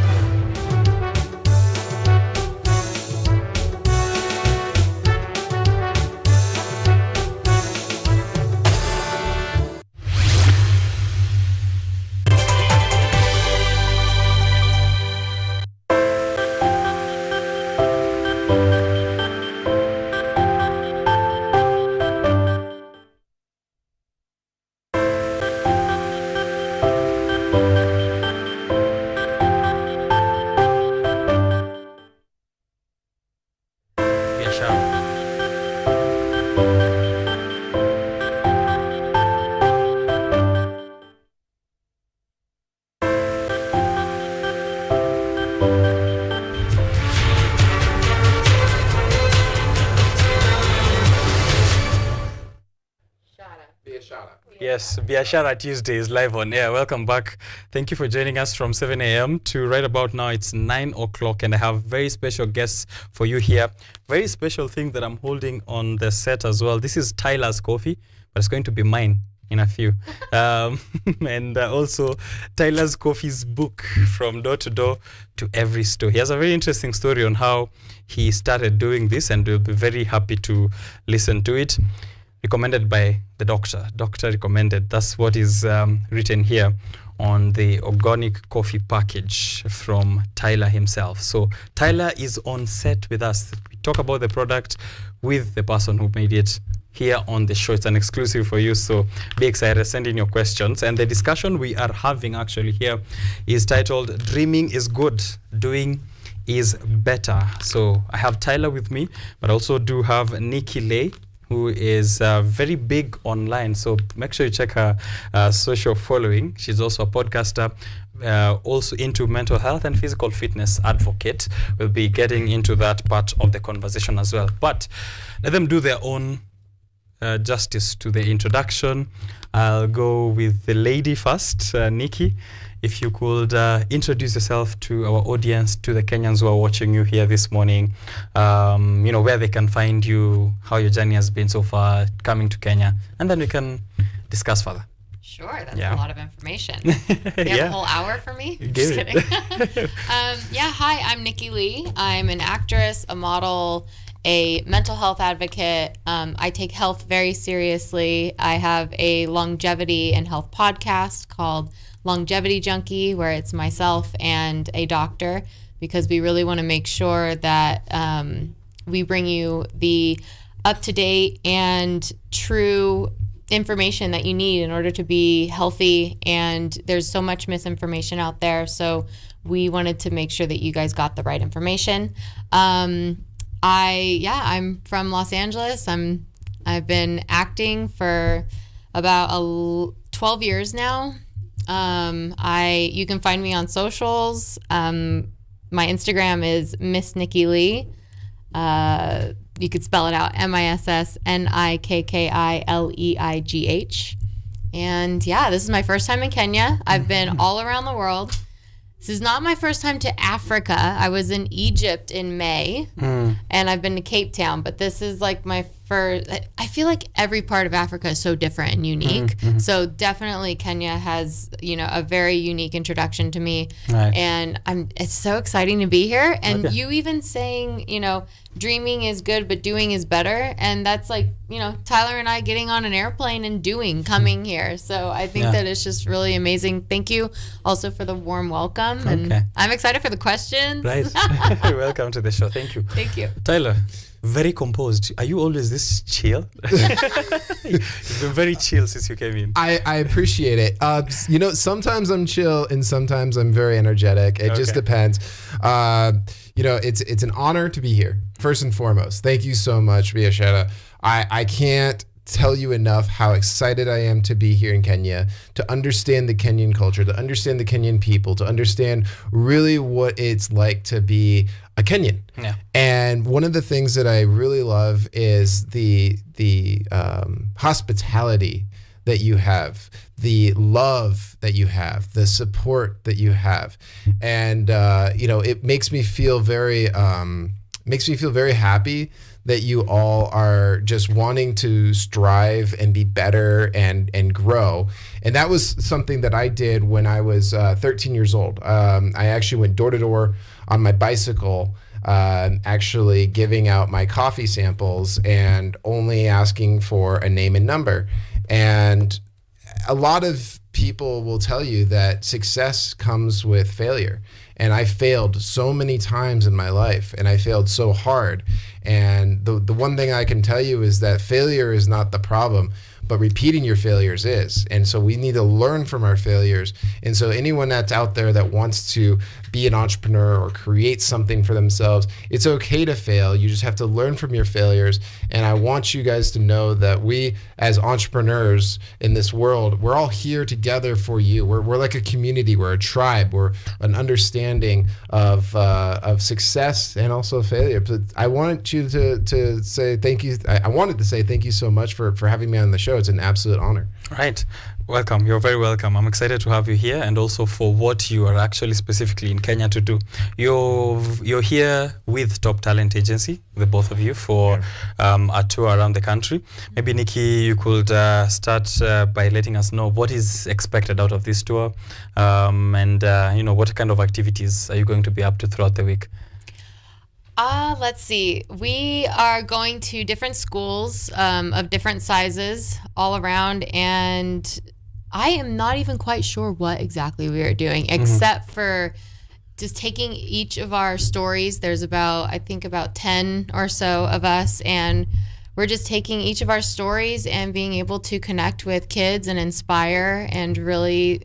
Speaker 1: Yes, Biashara Tuesday is live on air. Welcome back. Thank you for joining us from 7 a.m. to right about now. It's 9 o'clock and I have very special guests for you here. Very special thing that I'm holding on the set as well. This is Tyler's coffee, but it's going to be mine in a few. And also Tyler's Coffee's book, From Door to Door to Every Store. He has a very interesting story on how he started doing this and we'll be very happy to listen to it. Recommended by the doctor. Doctor recommended. That's what is written here on the organic coffee package from Tyler himself. So Tyler is on set with us. We talk about the product with the person who made it here on the show. It's an exclusive for you, so be excited. Send in your questions. And the discussion we are having actually here is titled Dreaming is Good, Doing is Better. So I have Tyler with me, but also do have Nikki Lay, who is very big online. So make sure you check her social following. She's also a podcaster, also into mental health and physical fitness advocate. We'll be getting into that part of the conversation as well. But let them do their own justice to the introduction. I'll go with the lady first, Nikki. If you could introduce yourself to our audience, to the Kenyans who are watching you here this morning, you know, where they can find you, how your journey has been so far coming to Kenya, and then we can discuss further.
Speaker 4: Sure, that's a lot of information. You have a whole hour for me?
Speaker 1: Just
Speaker 4: kidding. Hi, I'm Nikki Lee. I'm an actress, a model, a mental health advocate. I take health very seriously. I have a longevity and health podcast called Longevity Junkie, where it's myself and a doctor, because we really want to make sure that we bring you the up-to-date and true information that you need in order to be healthy. And there's so much misinformation out there, so we wanted to make sure that you guys got the right information. I'm from Los Angeles. I've been acting for about 12 years now. You can find me on socials. My Instagram is Miss Nikki Lee. You could spell it out, MISSNIKKILEIGH. And this is my first time in Kenya. I've been all around the world. This is not my first time to Africa. I was in Egypt in May, and I've been to Cape Town, but this is like my first. I feel like every part of Africa is so different and unique. So definitely Kenya has, a very unique introduction to me. Right. And it's so exciting to be here. And you even saying, dreaming is good, but doing is better. And that's like, Tyler and I getting on an airplane and coming here. So I think that it's just really amazing. Thank you also for the warm welcome. And I'm excited for the questions.
Speaker 1: Right. Welcome to the show. Thank you.
Speaker 4: Thank you.
Speaker 1: Tyler, very composed. Are you always this chill? You've been very chill since you came in.
Speaker 6: I appreciate it. Sometimes I'm chill and sometimes I'm very energetic. It just depends. It's an honor to be here, first and foremost. Thank you so much, Biashara. I can't tell you enough how excited I am to be here in Kenya, to understand the Kenyan culture, to understand the Kenyan people, to understand really what it's like to be a Kenyan.
Speaker 1: Yeah.
Speaker 6: And one of the things that I really love is the hospitality that you have, the love that you have, the support that you have. And it makes me feel very happy that you all are just wanting to strive and be better and grow. And that was something that I did when I was 13 years old. I actually went door to door on my bicycle, actually giving out my coffee samples and only asking for a name and number. And a lot of people will tell you that success comes with failure. And I failed so many times in my life, and I failed so hard. And the one thing I can tell you is that failure is not the problem, but repeating your failures is. And so we need to learn from our failures. And so anyone that's out there that wants to be an entrepreneur or create something for themselves, it's okay to fail. You just have to learn from your failures. And I want you guys to know that we, as entrepreneurs in this world, we're all here together for you. We're like a community. We're a tribe. We're an understanding of success and also failure. But I wanted you to say thank you. I wanted to say thank you so much for having me on the show. It's an absolute honor.
Speaker 1: Right. Welcome. You're very welcome. I'm excited to have you here, and also for what you are actually specifically in Kenya to do. You're here with Top Talent Agency, the both of you, for a tour around the country. Maybe Nikki, you could start by letting us know what is expected out of this tour, and what kind of activities are you going to be up to throughout the week?
Speaker 4: Let's see. We are going to different schools of different sizes all around, and I am not even quite sure what exactly we are doing, except for just taking each of our stories. There's about 10 or so of us, and we're just taking each of our stories and being able to connect with kids and inspire and really,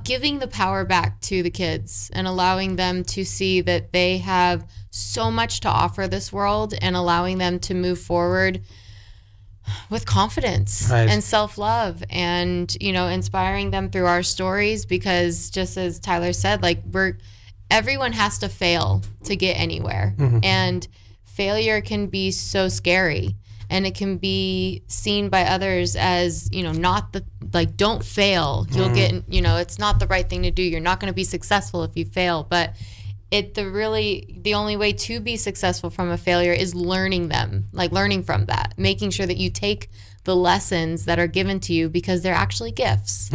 Speaker 4: giving the power back to the kids and allowing them to see that they have so much to offer this world, and allowing them to move forward with confidence and self-love, and inspiring them through our stories, because just as Tyler said, everyone has to fail to get anywhere. And failure can be so scary, and it can be seen by others as not don't fail, you'll get it's not the right thing to do, you're not going to be successful if you fail. But the only way to be successful from a failure is learning from that, making sure that you take the lessons that are given to you, because they're actually gifts.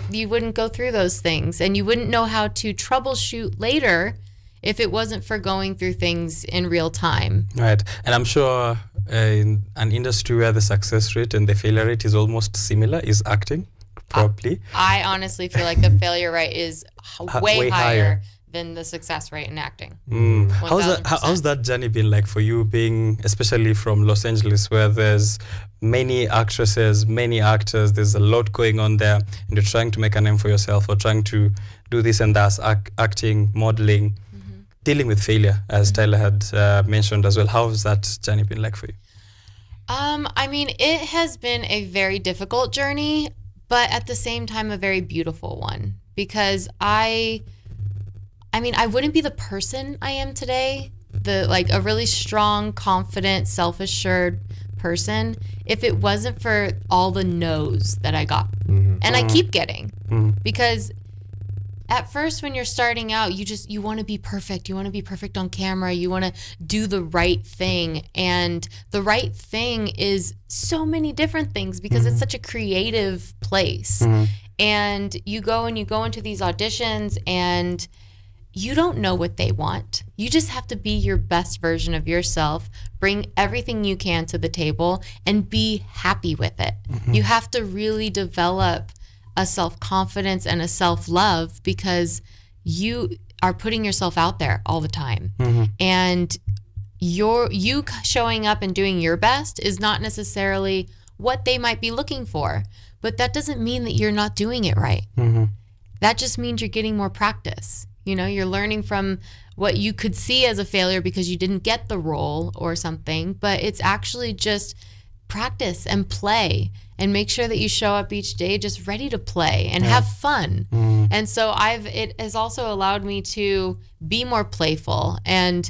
Speaker 4: You wouldn't go through those things, and you wouldn't know how to troubleshoot later if it wasn't for going through things in real time.
Speaker 1: Right. And I'm sure in an industry where the success rate and the failure rate is almost similar is acting, probably.
Speaker 4: I honestly feel like the failure rate is way higher than the success rate in acting.
Speaker 1: How's that journey been like for you, being especially from Los Angeles, where there's many actresses, many actors, there's a lot going on there, and you're trying to make a name for yourself, or trying to do this and that, acting, modeling, dealing with failure, as Tyler had mentioned as well. How's that journey been like for you?
Speaker 4: It has been a very difficult journey, but at the same time a very beautiful one, because I wouldn't be the person I am today, a really strong, confident, self-assured person, if it wasn't for all the no's that I got. And I keep getting, because at first when you're starting out, you want to be perfect. You want to be perfect on camera. You want to do the right thing. And the right thing is so many different things, because it's such a creative place. And you go into these auditions, and you don't know what they want. You just have to be your best version of yourself, bring everything you can to the table, and be happy with it. You have to really develop a self-confidence and a self-love because you are putting yourself out there all the time. And you showing up and doing your best is not necessarily what they might be looking for, but that doesn't mean that you're not doing it right. That just means you're getting more practice. You know, you're learning from what you could see as a failure because you didn't get the role or something, but it's actually just practice and play and make sure that you show up each day just ready to play and have fun. And so it has also allowed me to be more playful, and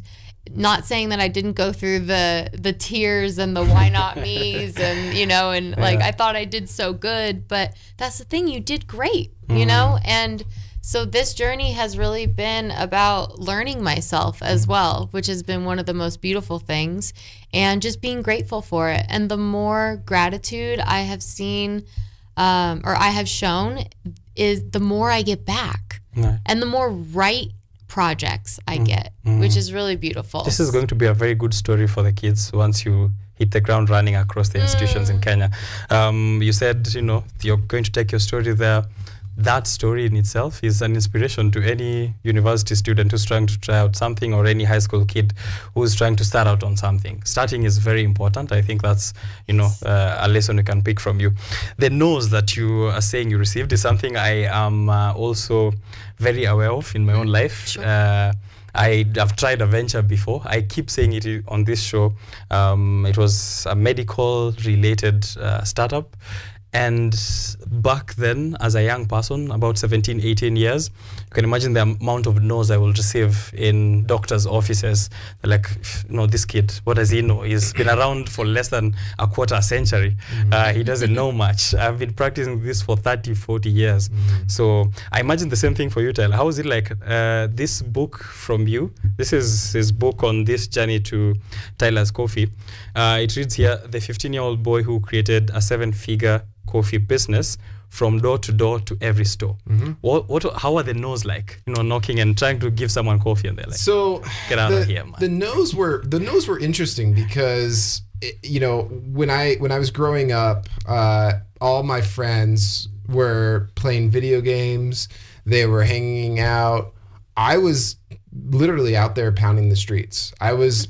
Speaker 4: not saying that I didn't go through the tears and the why not me's and, you know, and like I thought I did so good, but that's the thing, you did great, you know? And so this journey has really been about learning myself as well, which has been one of the most beautiful things, and just being grateful for it. And the more gratitude I have seen or I have shown is the more I get back and the more right projects I get, which is really beautiful.
Speaker 1: This is going to be a very good story for the kids once you hit the ground running across the institutions in Kenya. You said, you know, you're going to take your story there. That story in itself is an inspiration to any university student who's trying to try out something, or any high school kid who's trying to start out on something. Starting is very important. I think that's, you know, a lesson we can pick from you. The no's that you are saying you received is something I am also very aware of in my own life. Sure. I have tried a venture before. I keep saying it on this show. It was a medical related startup. And back then, as a young person, about 17, 18 years, you can imagine the amount of no's I will receive in doctors' offices. They're like, no, this kid, what does he know? He's been around for less than a quarter century. He doesn't know much. I've been practicing this for 30, 40 years. So I imagine the same thing for you, Tyler. How is it like this book from you? This is his book on this journey to Tyler's Coffee. It reads here, the 15-year-old boy who created a 7-figure coffee business from door to door to every store. How are the no's like? You know, knocking and trying to give someone coffee, and they're like,
Speaker 6: so
Speaker 1: get out of here, man.
Speaker 6: The no's were interesting because you know, when I was growing up, all my friends were playing video games. They were hanging out. I was literally out there pounding the streets. I was,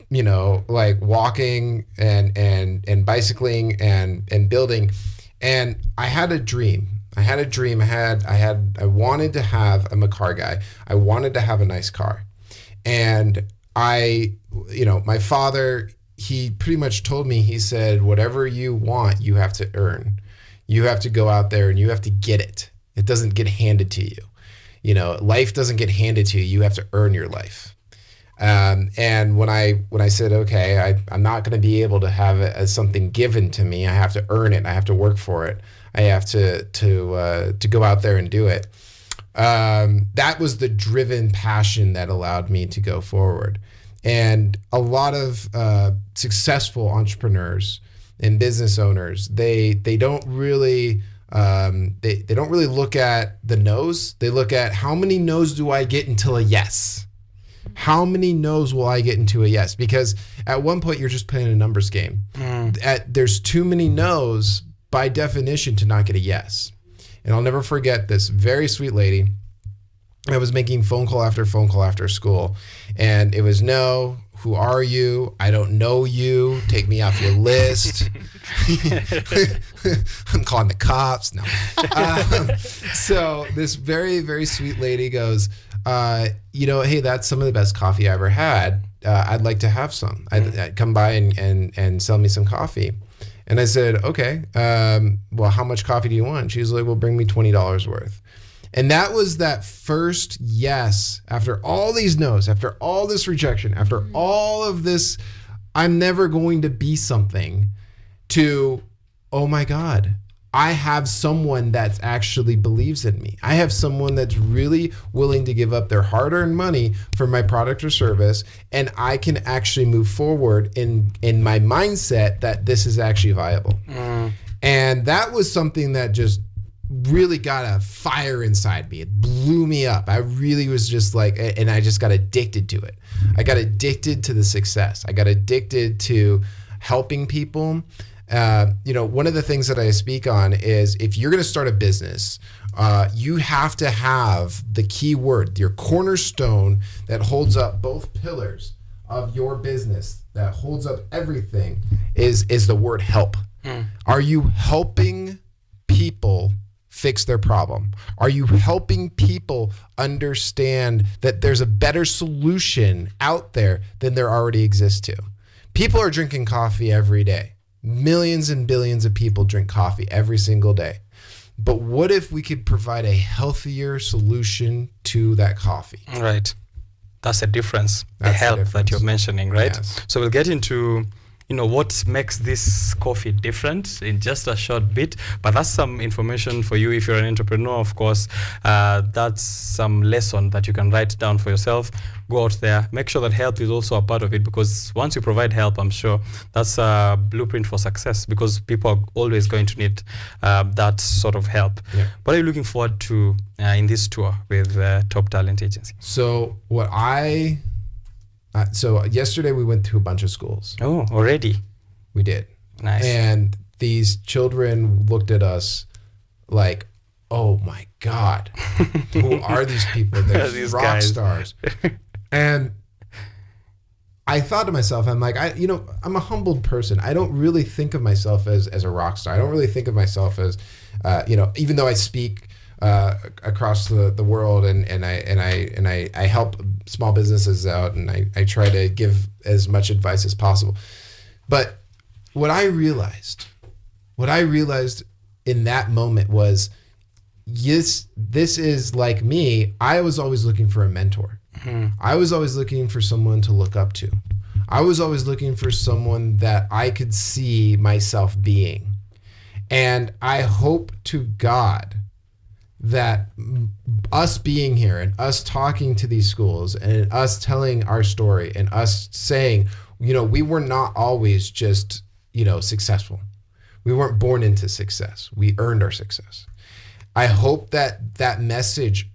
Speaker 6: you know, like walking and bicycling and building. And I had a dream. I wanted to have, I'm a car guy. I wanted to have a nice car. And my father, he pretty much told me, he said, whatever you want, you have to earn. You have to go out there and you have to get it. It doesn't get handed to you. You know, life doesn't get handed to you. You have to earn your life. And when I said, okay, I'm not going to be able to have it as something given to me. I have to earn it. I have to work for it. I have to go out there and do it. That was the driven passion that allowed me to go forward. And a lot of successful entrepreneurs and business owners, they don't really they don't really look at the no's. They look at how many no's do I get until a yes. How many no's will I get into a yes? Because at one point you're just playing a numbers game. There's too many no's by definition to not get a yes. And I'll never forget this very sweet lady. I was making phone call after phone call after school, and it was no. Who are you? I don't know you. Take me off your list. I'm calling the cops. No. So this very, very sweet lady goes, hey, that's some of the best coffee I ever had. I'd like to have some. I'd come by and sell me some coffee. And I said, okay, well, how much coffee do you want? She was like, well, bring me $20 worth. And that was that first yes, after all these no's, after all this rejection, after all of this, I'm never going to be something, to, oh my God, I have someone that actually believes in me. I have someone that's really willing to give up their hard-earned money for my product or service, and I can actually move forward in my mindset that this is actually viable. And that was something that just really got a fire inside me. It blew me up. I really was just like, and I just got addicted to it. I got addicted to the success. I got addicted to helping people. One of the things that I speak on is if you're going to start a business, you have to have the key word, your cornerstone that holds up both pillars of your business, that holds up everything, is the word help. Are you helping people fix their problem? Are you helping people understand that there's a better solution out there than there already exists to? People are drinking coffee every day. Millions and billions of people drink coffee every single day. But what if we could provide a healthier solution to that coffee?
Speaker 1: Right. That's the difference. The help that you're mentioning, right?
Speaker 6: Yes.
Speaker 1: So we'll get into what makes this coffee different in just a short bit, but that's some information for you if you're an entrepreneur. Of course, that's some lesson that you can write down for yourself. Go out there, make sure that help is also a part of it, because once you provide help, I'm sure that's a blueprint for success, because people are always going to need that sort of help.
Speaker 6: Yeah.
Speaker 1: What are you looking forward to in this tour with Top Talent Agency?
Speaker 6: So so yesterday we went to a bunch of schools.
Speaker 1: Oh, already?
Speaker 6: We did.
Speaker 1: Nice.
Speaker 6: And these children looked at us like, oh my God, who are these people? They're
Speaker 1: These
Speaker 6: rock
Speaker 1: guys.
Speaker 6: stars. And I thought to myself, I'm like, I'm a humbled person. I don't really think of myself as a rock star. I don't really think of myself as, even though I speak across the world and I help small businesses out, and I try to give as much advice as possible. But what I realized in that moment was, yes, this is like me. I was always looking for a mentor. I was always looking for someone to look up to. I was always looking for someone that I could see myself being. And I hope to God that us being here and us talking to these schools and us telling our story and us saying, we were not always just, successful. We weren't born into success. We earned our success. I hope that message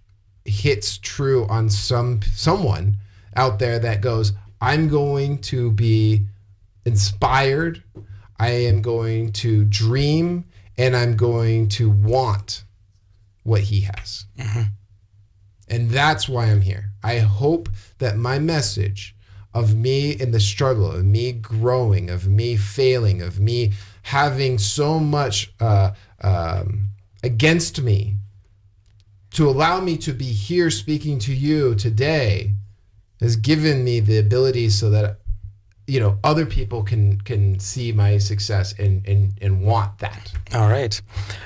Speaker 6: hits true on someone out there that goes, I'm going to be inspired, I am going to dream, and I'm going to want what he has. And that's why I'm here. I hope that my message of me in the struggle, of me growing, of me failing, of me having so much against me, to allow me to be here speaking to you today, has given me the ability so that other people can see my success and want that.
Speaker 1: All right.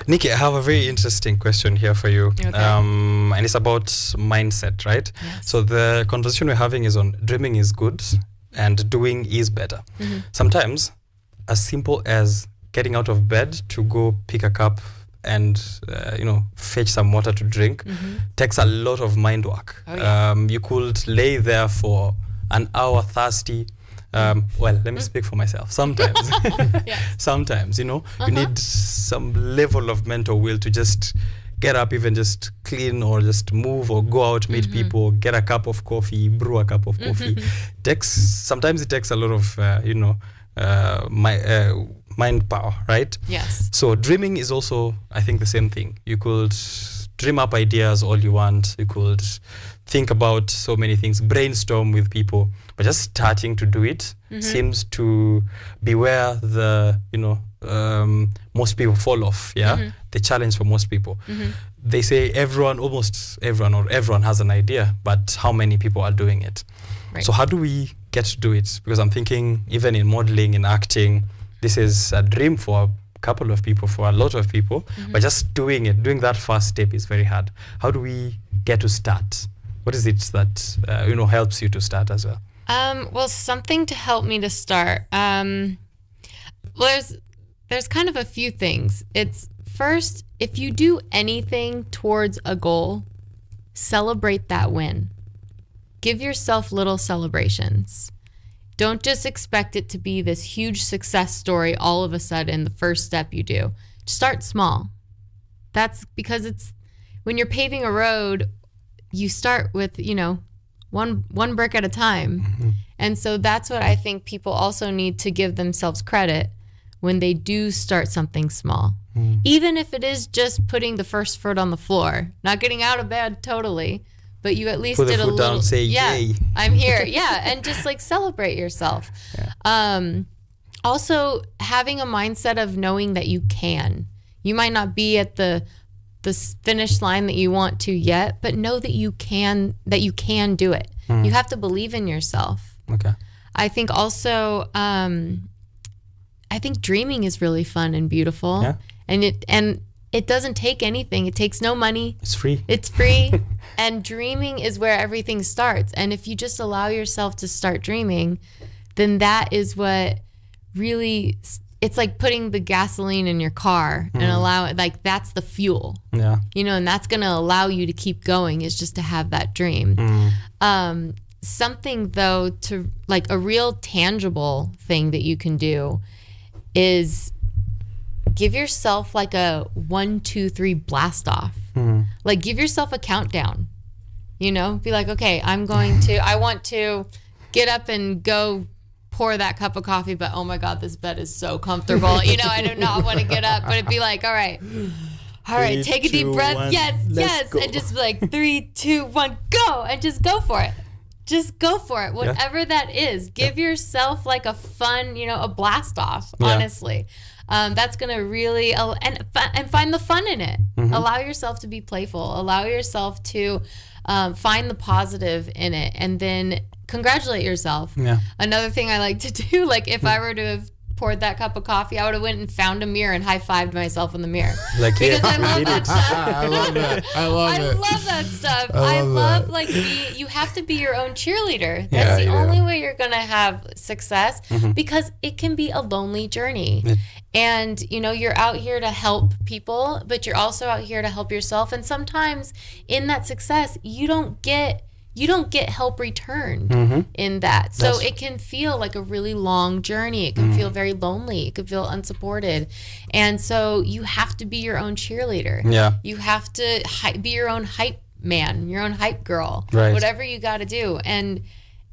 Speaker 1: Nikki, I have a very interesting question here for you.
Speaker 4: Okay.
Speaker 1: And it's about mindset, right?
Speaker 4: Yes.
Speaker 1: So the conversation we're having is on dreaming is good and doing is better. Sometimes as simple as getting out of bed to go pick a cup and fetch some water to drink takes a lot of mind work.
Speaker 4: Oh, yeah.
Speaker 1: You could lay there for an hour thirsty. Well, let me speak for myself. Sometimes, sometimes, you need some level of mental will to just get up, even just clean or just move or go out, meet people, get a cup of coffee, brew a cup of coffee. Sometimes it takes a lot of, mind power, right?
Speaker 4: Yes.
Speaker 1: So dreaming is also, I think, the same thing. You could dream up ideas all you want. You could think about so many things, brainstorm with people, but just starting to do it seems to be where the, most people fall off. Yeah. The challenge for most people. They say almost everyone has an idea, but how many people are doing it?
Speaker 4: Right.
Speaker 1: So how do we get to do it? Because I'm thinking even in modeling, in acting, this is a dream for a couple of people, for a lot of people, but just doing that first step is very hard. How do we get to start? What is it that helps you to start as well?
Speaker 4: Well, something to help me to start. Well, there's kind of a few things. It's first, if you do anything towards a goal, celebrate that win. Give yourself little celebrations. Don't just expect it to be this huge success story all of a sudden, the first step you do. Start small. that's because it's when you're paving a road, you start with, one brick at a time.
Speaker 1: Mm-hmm.
Speaker 4: And so that's what I think people also need to give themselves credit when they do start something small. Even if it is just putting the first foot on the floor, not getting out of bed totally, but you at least
Speaker 1: Put the
Speaker 4: did a
Speaker 1: foot
Speaker 4: little.
Speaker 1: down, say
Speaker 4: yeah,
Speaker 1: yay.
Speaker 4: I'm here. Yeah, and just like celebrate yourself. Also, having a mindset of knowing that you can. You might not be at the finish line that you want to yet, but know that you can do it. You have to believe in yourself.
Speaker 1: Okay.
Speaker 4: I think also, I think dreaming is really fun and beautiful.
Speaker 1: Yeah.
Speaker 4: And it doesn't take anything. It takes no money.
Speaker 1: It's free.
Speaker 4: It's free. And dreaming is where everything starts. And if you just allow yourself to start dreaming, then that is what really, it's like putting the gasoline in your car and allow it, like that's the fuel.
Speaker 1: Yeah.
Speaker 4: And that's going to allow you to keep going, is just to have that dream. Something though, to like a real tangible thing that you can do is give yourself like a 1, 2, 3 blast off. Like give yourself a countdown, be like, okay, I want to get up and go pour that cup of coffee, but oh my God, this bed is so comfortable. I do not want to get up, but it'd be like, all right,
Speaker 1: 3,
Speaker 4: take a deep
Speaker 1: 2,
Speaker 4: breath.
Speaker 1: 1,
Speaker 4: Yes.
Speaker 1: go.
Speaker 4: And just be like 3, 2, 1, go. And just go for it. Just go for it. Whatever that is, give yourself like a fun, a blast off, honestly. That's going to really, and find the fun in it. Allow yourself to be playful. Allow yourself to find the positive in it, and then congratulate yourself.
Speaker 1: Yeah.
Speaker 4: Another thing I like to do, like if I were to have poured that cup of coffee, I would have went and found a mirror and high-fived myself in the mirror.
Speaker 1: Like,
Speaker 4: because I love that stuff.
Speaker 6: I love that. I
Speaker 4: love that stuff. I love like you have to be your own cheerleader. That's the only way you're gonna have success, because it can be a lonely journey. And you're out here to help people, but you're also out here to help yourself. And sometimes in that success, you don't get help returned in that. So it can feel like a really long journey. It can feel very lonely. It can feel unsupported. And so you have to be your own cheerleader.
Speaker 1: Yeah.
Speaker 4: You have to be your own hype man, your own hype girl,
Speaker 1: Right.
Speaker 4: whatever you got to do. And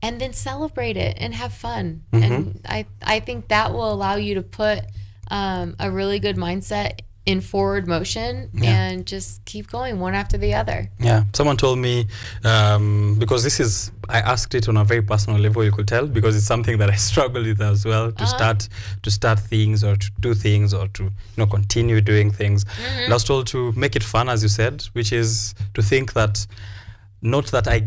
Speaker 4: then celebrate it and have fun. And I think that will allow you to put a really good mindset in forward motion and just keep going one after the other.
Speaker 1: Yeah, someone told me, because I asked it on a very personal level, you could tell, because it's something that I struggle with as well, to start things or to do things or to continue doing things. And I was told to make it fun, as you said, which is to think that not that I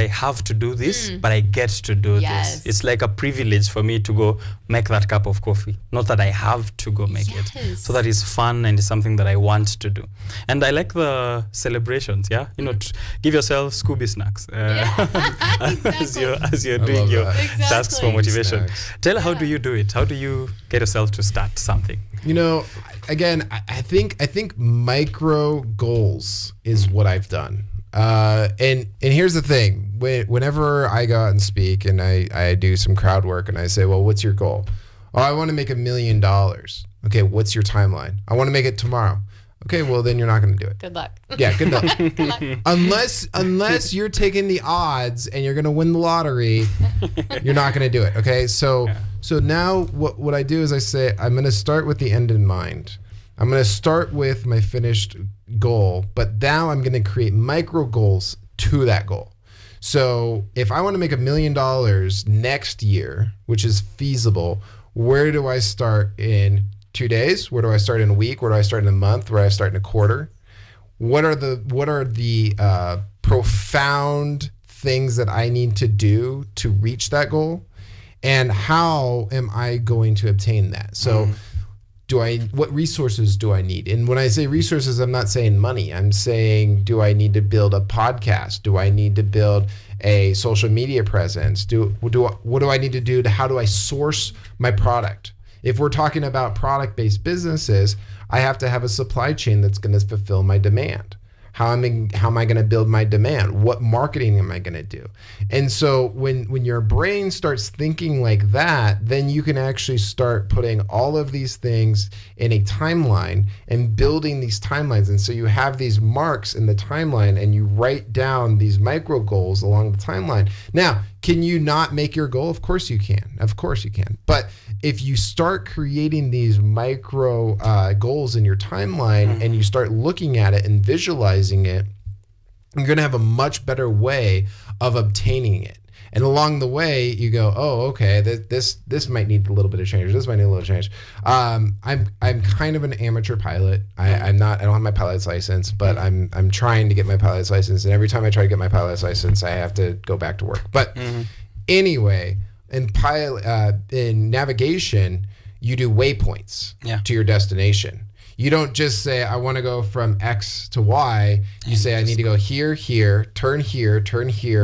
Speaker 1: have to do this, but I get to do this. It's like a privilege for me to go make that cup of coffee. Not that I have to go make it. So that is fun and it's something that I want to do. And I like the celebrations, to give yourself Scooby snacks as you're doing your tasks for motivation. Tell how do you do it? How do you get yourself to start something?
Speaker 6: Again, I think micro goals is what I've done. And here's the thing: whenever I go out and speak and I do some crowd work and I say, well, what's your goal? Oh, I want to make $1 million. Okay, what's your timeline? I want to make it tomorrow. Okay, well then you're not going to do it.
Speaker 4: Good luck.
Speaker 6: Yeah, good luck. Good luck. Unless you're taking the odds and you're going to win the lottery, you're not going to do it. Okay, so now what I do is I say I'm going to start with the end in mind. I'm going to start with my finished goal, but now I'm going to create micro goals to that goal. So if I want to make $1 million next year, which is feasible, where do I start in 2 days? Where do I start in a week? Where do I start in a month? Where do I start in a quarter? What are the profound things that I need to do to reach that goal? And how am I going to obtain that? So what resources do I need? And when I say resources, I'm not saying money. I'm saying, do I need to build a podcast? Do I need to build a social media presence? What do I need to do? How do I source my product? If we're talking about product-based businesses, I have to have a supply chain that's going to fulfill my demand. How am I going to build my demand? What marketing am I going to do? And so when your brain starts thinking like that, then you can actually start putting all of these things in a timeline and building these timelines. And so you have these marks in the timeline and you write down these micro goals along the timeline. Now, can you not make your goal? Of course you can. Of course you can. But if you start creating these micro goals in your timeline and you start looking at it and visualizing it, you're going to have a much better way of obtaining it. And along the way, you go, oh, okay, this might need a little bit of change. This might need a little change. I'm kind of an amateur pilot. I don't have my pilot's license, but I'm trying to get my pilot's license. And every time I try to get my pilot's license, I have to go back to work. But anyway, in navigation, you do waypoints to your destination. You don't just say, I want to go from X to Y. You say, I need to go here, turn here,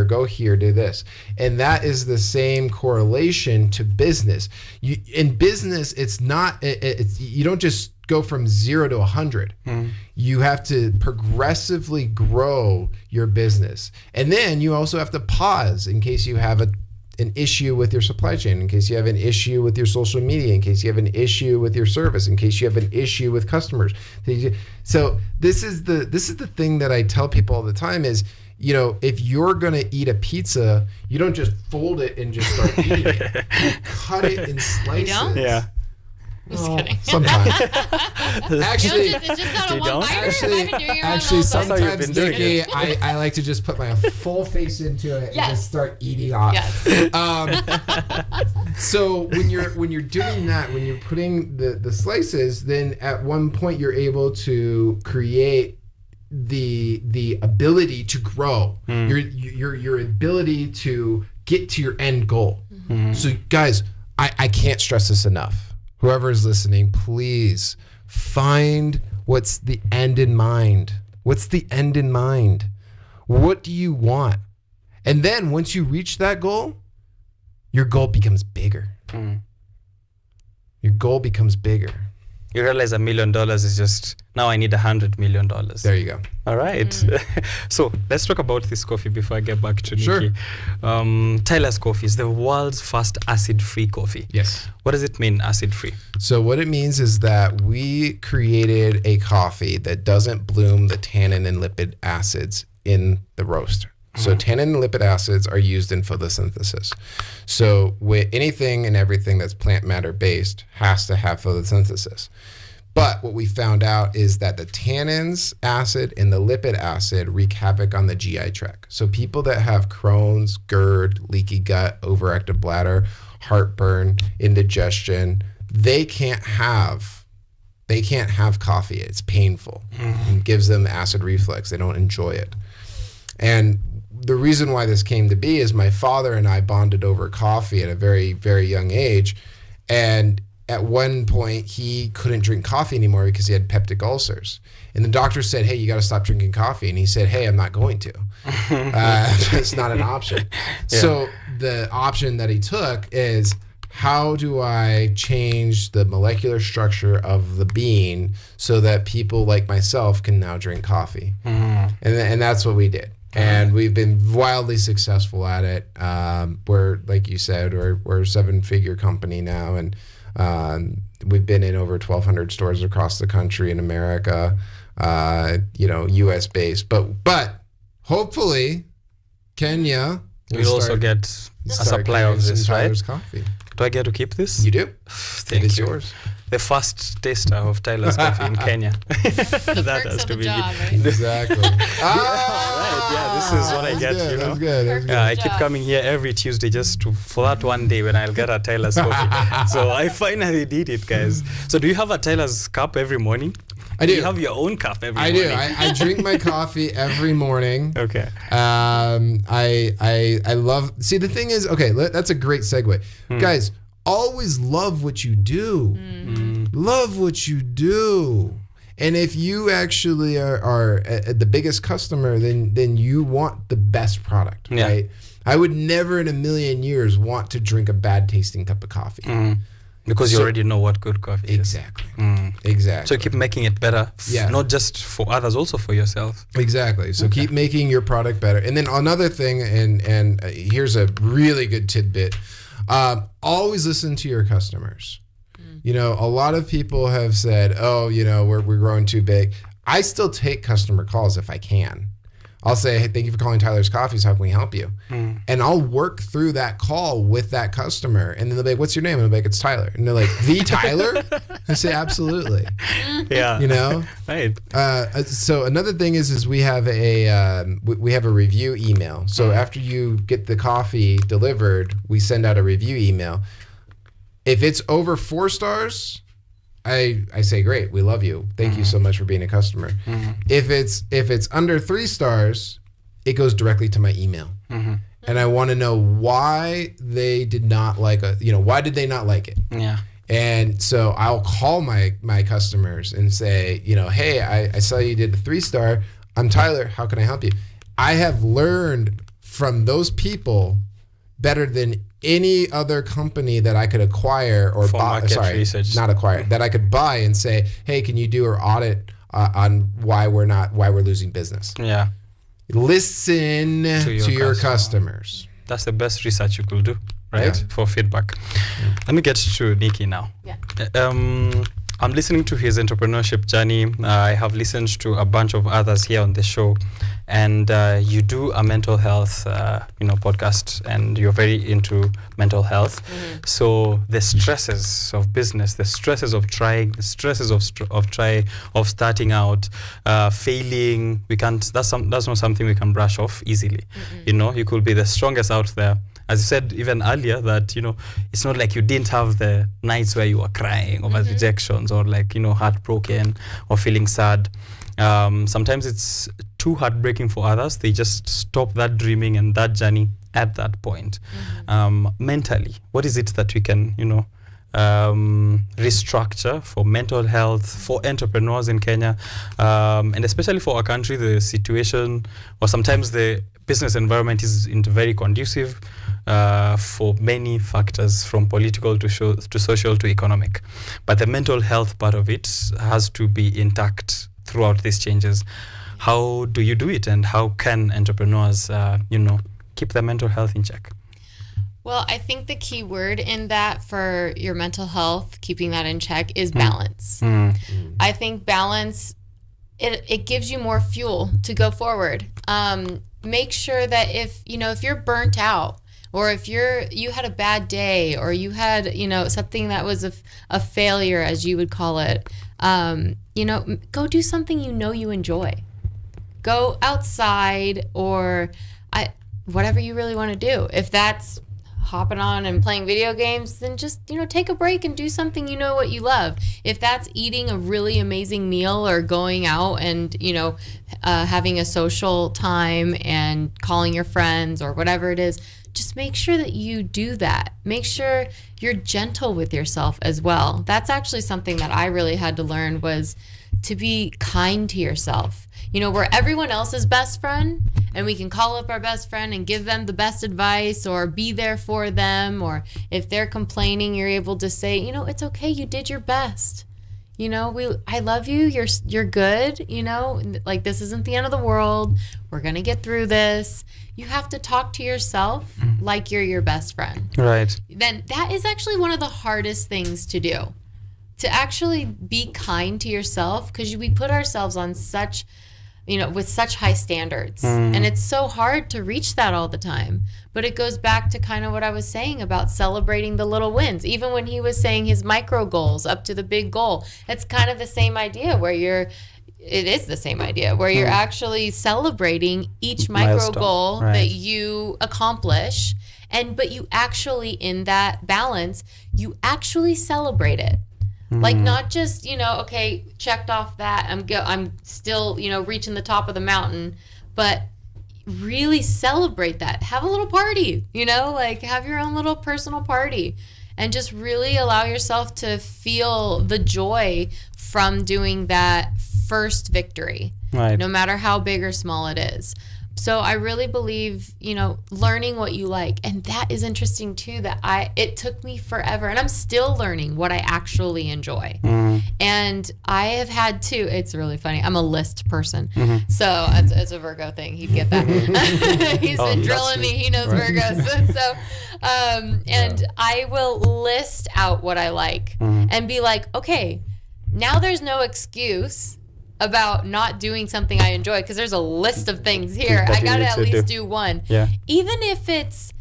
Speaker 6: go here, do this. And that is the same correlation to business. In business, it's not, you don't just go from 0 to 100. You have to progressively grow your business. And then you also have to pause in case you have an issue with your supply chain, in case you have an issue with your social media, in case you have an issue with your service, in case you have an issue with customers. So this is the thing that I tell people all the time is, if you're gonna eat a pizza, you don't just fold it and just start eating it. You cut it in slices.
Speaker 4: You don't?
Speaker 1: Yeah.
Speaker 6: Well, sometimes. Actually, sometimes, Nikki, I like to just put my full face into it and just start eating off. So when you're doing that, when you're putting the slices, then at one point you're able to create the ability to grow, your ability to get to your end goal. So guys, I can't stress this enough. Whoever is listening, please find what's the end in mind. What's the end in mind? What do you want? And then once you reach that goal, your goal becomes bigger. Your goal becomes bigger.
Speaker 1: You realize $1 million is just, now I need $100 million.
Speaker 6: There you go.
Speaker 1: All right. So let's talk about this coffee before I get back to Nikki. Tyler's Coffee is the world's first acid-free coffee.
Speaker 6: Yes.
Speaker 1: What does it mean, acid-free?
Speaker 6: So what it means is that we created a coffee that doesn't bloom the tannin and lipid acids in the roast. So tannin and lipid acids are used in photosynthesis. So with anything and everything that's plant matter based has to have photosynthesis. But what we found out is that the tannins acid and the lipid acid wreak havoc on the GI tract. So people that have Crohn's, GERD, leaky gut, overactive bladder, heartburn, indigestion, they can't have coffee. It's painful. It gives them acid reflux. They don't enjoy it. And the reason why this came to be is my father and I bonded over coffee at a very, very young age. And at one point, he couldn't drink coffee anymore because he had peptic ulcers. And the doctor said, hey, you got to stop drinking coffee. And he said, hey, I'm not going to. It's not an option. Yeah. So the option that he took is, how do I change the molecular structure of the bean so that people like myself can now drink coffee? And that's what we did. And we've been wildly successful at it. We're, like you said, we're a 7-figure company now, and we've been in over 1,200 stores across the country in America, U.S. based. But hopefully, Kenya
Speaker 1: will also get a supply of this, right?
Speaker 6: Coffee.
Speaker 1: Do I get to keep this?
Speaker 6: You do.
Speaker 1: Thank you.
Speaker 6: It is yours.
Speaker 1: The first taster of Tyler's Coffee in Kenya.
Speaker 4: That has to be job, right?
Speaker 6: Exactly.
Speaker 1: Right. Yeah, this is what I get.
Speaker 6: Good, that's good.
Speaker 1: I keep coming here every Tuesday just for that one day when I'll get a Tyler's Coffee. So I finally did it, guys. So do you have a Tyler's cup every morning?
Speaker 6: I do.
Speaker 1: You have your own cup every
Speaker 6: morning?
Speaker 1: I
Speaker 6: do. I drink my coffee every morning.
Speaker 1: Okay.
Speaker 6: I love. See, the thing is, okay, that's a great segue, guys. Always love what you do. Love what you do. And if you actually are the biggest customer, then you want the best product, right? I would never in a million years want to drink a bad tasting cup of coffee.
Speaker 1: Because you already know what good coffee is.
Speaker 6: Exactly.
Speaker 1: So keep making it better.
Speaker 6: Yeah.
Speaker 1: Not just for others, also for yourself.
Speaker 6: Exactly. So keep making your product better. And then another thing, and here's a really good tidbit. Always listen to your customers. You know, a lot of people have said, oh, you know, we're growing too big. I still take customer calls if I can. I'll say, hey, thank you for calling Tyler's Coffees. How can we help you? And I'll work through that call with that customer. And then they'll be like, what's your name? And I'll be like, it's Tyler. And they're like, the Tyler? I say, absolutely.
Speaker 1: Yeah.
Speaker 6: You know?
Speaker 1: Right.
Speaker 6: So another thing is we have a review email. So after you get the coffee delivered, we send out a review email. If it's over 4 stars, I say, great, we love you. Thank you so much for being a customer. If it's under 3 stars, it goes directly to my email. And I want to know why they did not like why did they not like it?
Speaker 1: Yeah.
Speaker 6: And so I'll call my customers and say, hey, I saw you did a 3-star. I'm Tyler. How can I help you? I have learned from those people better than any other company that I could acquire or buy. Not acquire, that I could buy and say, hey, can you do an audit on why we're losing business?
Speaker 1: Yeah.
Speaker 6: Listen to your customers.
Speaker 1: That's the best research you could do, right? For feedback. Let me get to Nikki now.
Speaker 4: Yeah.
Speaker 1: I'm listening to his entrepreneurship journey. I have listened to a bunch of others here on the show, and you do a mental health, podcast, and you're very into mental health. So the stresses of business, the stresses of trying, the stresses of starting out, failing. That's not something we can brush off easily. You could be the strongest out there. As you said even earlier, that it's not like you didn't have the nights where you were crying over rejections or heartbroken or feeling sad. Sometimes it's too heartbreaking for others. They just stop that dreaming and that journey at that point. Mentally, what is it that we can restructure for mental health, for entrepreneurs in Kenya, and especially for our country? The situation, or sometimes the business environment, isn't very conducive for many factors, from political to social to economic. But the mental health part of it has to be intact throughout these changes. How do you do it, and how can entrepreneurs, keep their mental health in check?
Speaker 4: Well, I think the key word in that for your mental health, keeping that in check, is balance. I think balance, it gives you more fuel to go forward. Make sure that if you're burnt out, or if you had a bad day, or you had, something that was a failure, as you would call it, go do something you enjoy. Go outside, or whatever you really want to do. If that's hopping on and playing video games, then just, take a break and do something what you love. If that's eating a really amazing meal, or going out and, having a social time and calling your friends, or whatever it is, just make sure that you do that. Make sure you're gentle with yourself as well. That's actually something that I really had to learn, was to be kind to yourself. We're everyone else's best friend, and we can call up our best friend and give them the best advice, or be there for them. Or if they're complaining, you're able to say, it's okay, you did your best. I love you. You're good. This isn't the end of the world. We're going to get through this. You have to talk to yourself like you're your best friend.
Speaker 1: Right.
Speaker 4: Then that is actually one of the hardest things to do, to actually be kind to yourself, because we put ourselves on such, with such high standards. And it's so hard to reach that all the time. But it goes back to kind of what I was saying about celebrating the little wins. Even when he was saying his micro goals up to the big goal, it's kind of the same idea, where you're actually celebrating each micro goal that you accomplish. But you actually, in that balance, you actually celebrate it. Like, not just, okay, checked off that, I'm still, reaching the top of the mountain, but really celebrate that. Have a little party, have your own little personal party, and just really allow yourself to feel the joy from doing that first victory, no matter how big or small it is. So I really believe, learning what you like. And that is interesting too, that it took me forever, and I'm still learning what I actually enjoy. And I have had to, it's really funny, I'm a list person. So it's a Virgo thing. He'd get that. He's been drilling me. He knows Virgos. So, and I will list out what I like and be like, okay, now there's no excuse about not doing something I enjoy, because there's a list of things here. I gotta at least do one.
Speaker 1: Yeah.
Speaker 4: Even if it's,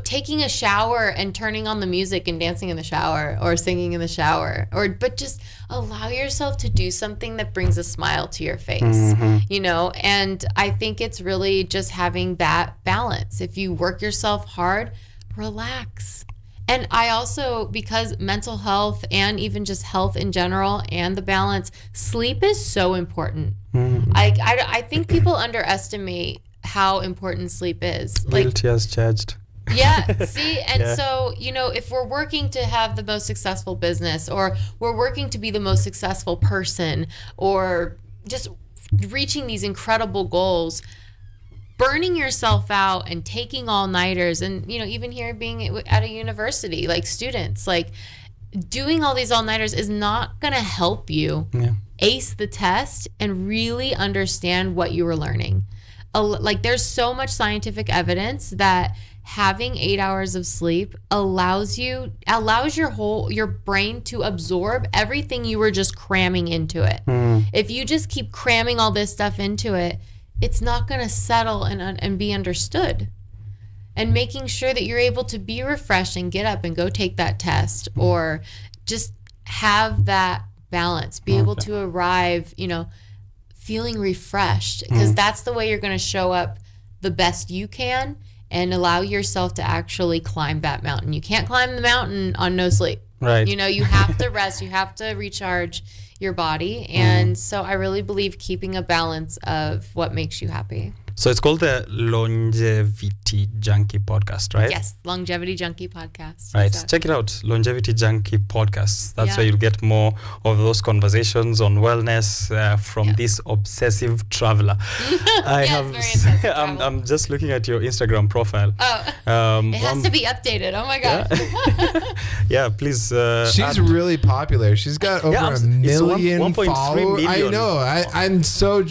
Speaker 4: taking a shower and turning on the music and dancing in the shower or singing in the shower, but just allow yourself to do something that brings a smile to your face, and I think it's really just having that balance. If you work yourself hard, relax. And I also, because mental health and even just health in general and the balance, sleep is so important. I think people underestimate how important sleep is.
Speaker 1: Guilty as charged.
Speaker 4: Yeah, see? And so, if we're working to have the most successful business, or we're working to be the most successful person, or just reaching these incredible goals, burning yourself out and taking all-nighters, and even here being at a university, like students, doing all these all-nighters is not going to help you ace the test and really understand what you were learning. There's so much scientific evidence that having 8 hours of sleep allows your brain to absorb everything you were just cramming into it. If you just keep cramming all this stuff into it, it's not going to settle and be understood. And making sure that you're able to be refreshed and get up and go take that test, or just have that balance, be able to arrive, feeling refreshed, because that's the way you're going to show up the best you can and allow yourself to actually climb that mountain. You can't climb the mountain on no sleep.
Speaker 1: Right.
Speaker 4: You have to rest, you have to recharge your body. And so I really believe keeping a balance of what makes you happy.
Speaker 1: So it's called the Longevity Junkie Podcast, right?
Speaker 4: Yes, Longevity Junkie Podcast.
Speaker 1: Right,
Speaker 4: Exactly.
Speaker 1: check it out, Longevity Junkie Podcast. That's where you'll get more of those conversations on wellness from this obsessive traveler. I'm just looking at your Instagram profile.
Speaker 4: It has to be updated. Oh my God.
Speaker 1: Yeah, please.
Speaker 6: She's really popular. She's got over a million
Speaker 1: 1.3
Speaker 6: followers. I
Speaker 1: million.
Speaker 6: know. I'm so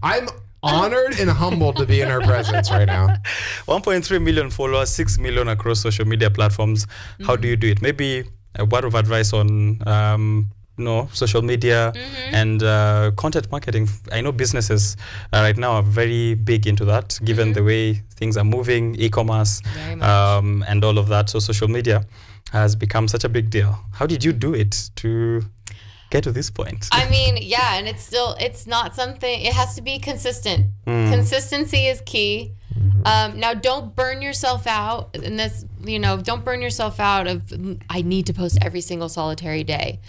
Speaker 6: I'm honored and humbled to be in her presence right now.
Speaker 1: 1.3 million followers, 6 million across social media platforms. How do you do it? Maybe a word of advice on social media and content marketing. I know businesses right now are very big into that, given the way things are moving, e-commerce, and all of that. So social media has become such a big deal. How did you do it to get to this point?
Speaker 4: I mean, and it's not something, it has to be consistent. Consistency is key. Now, don't burn yourself out. And this, don't burn yourself out of, I need to post every single solitary day.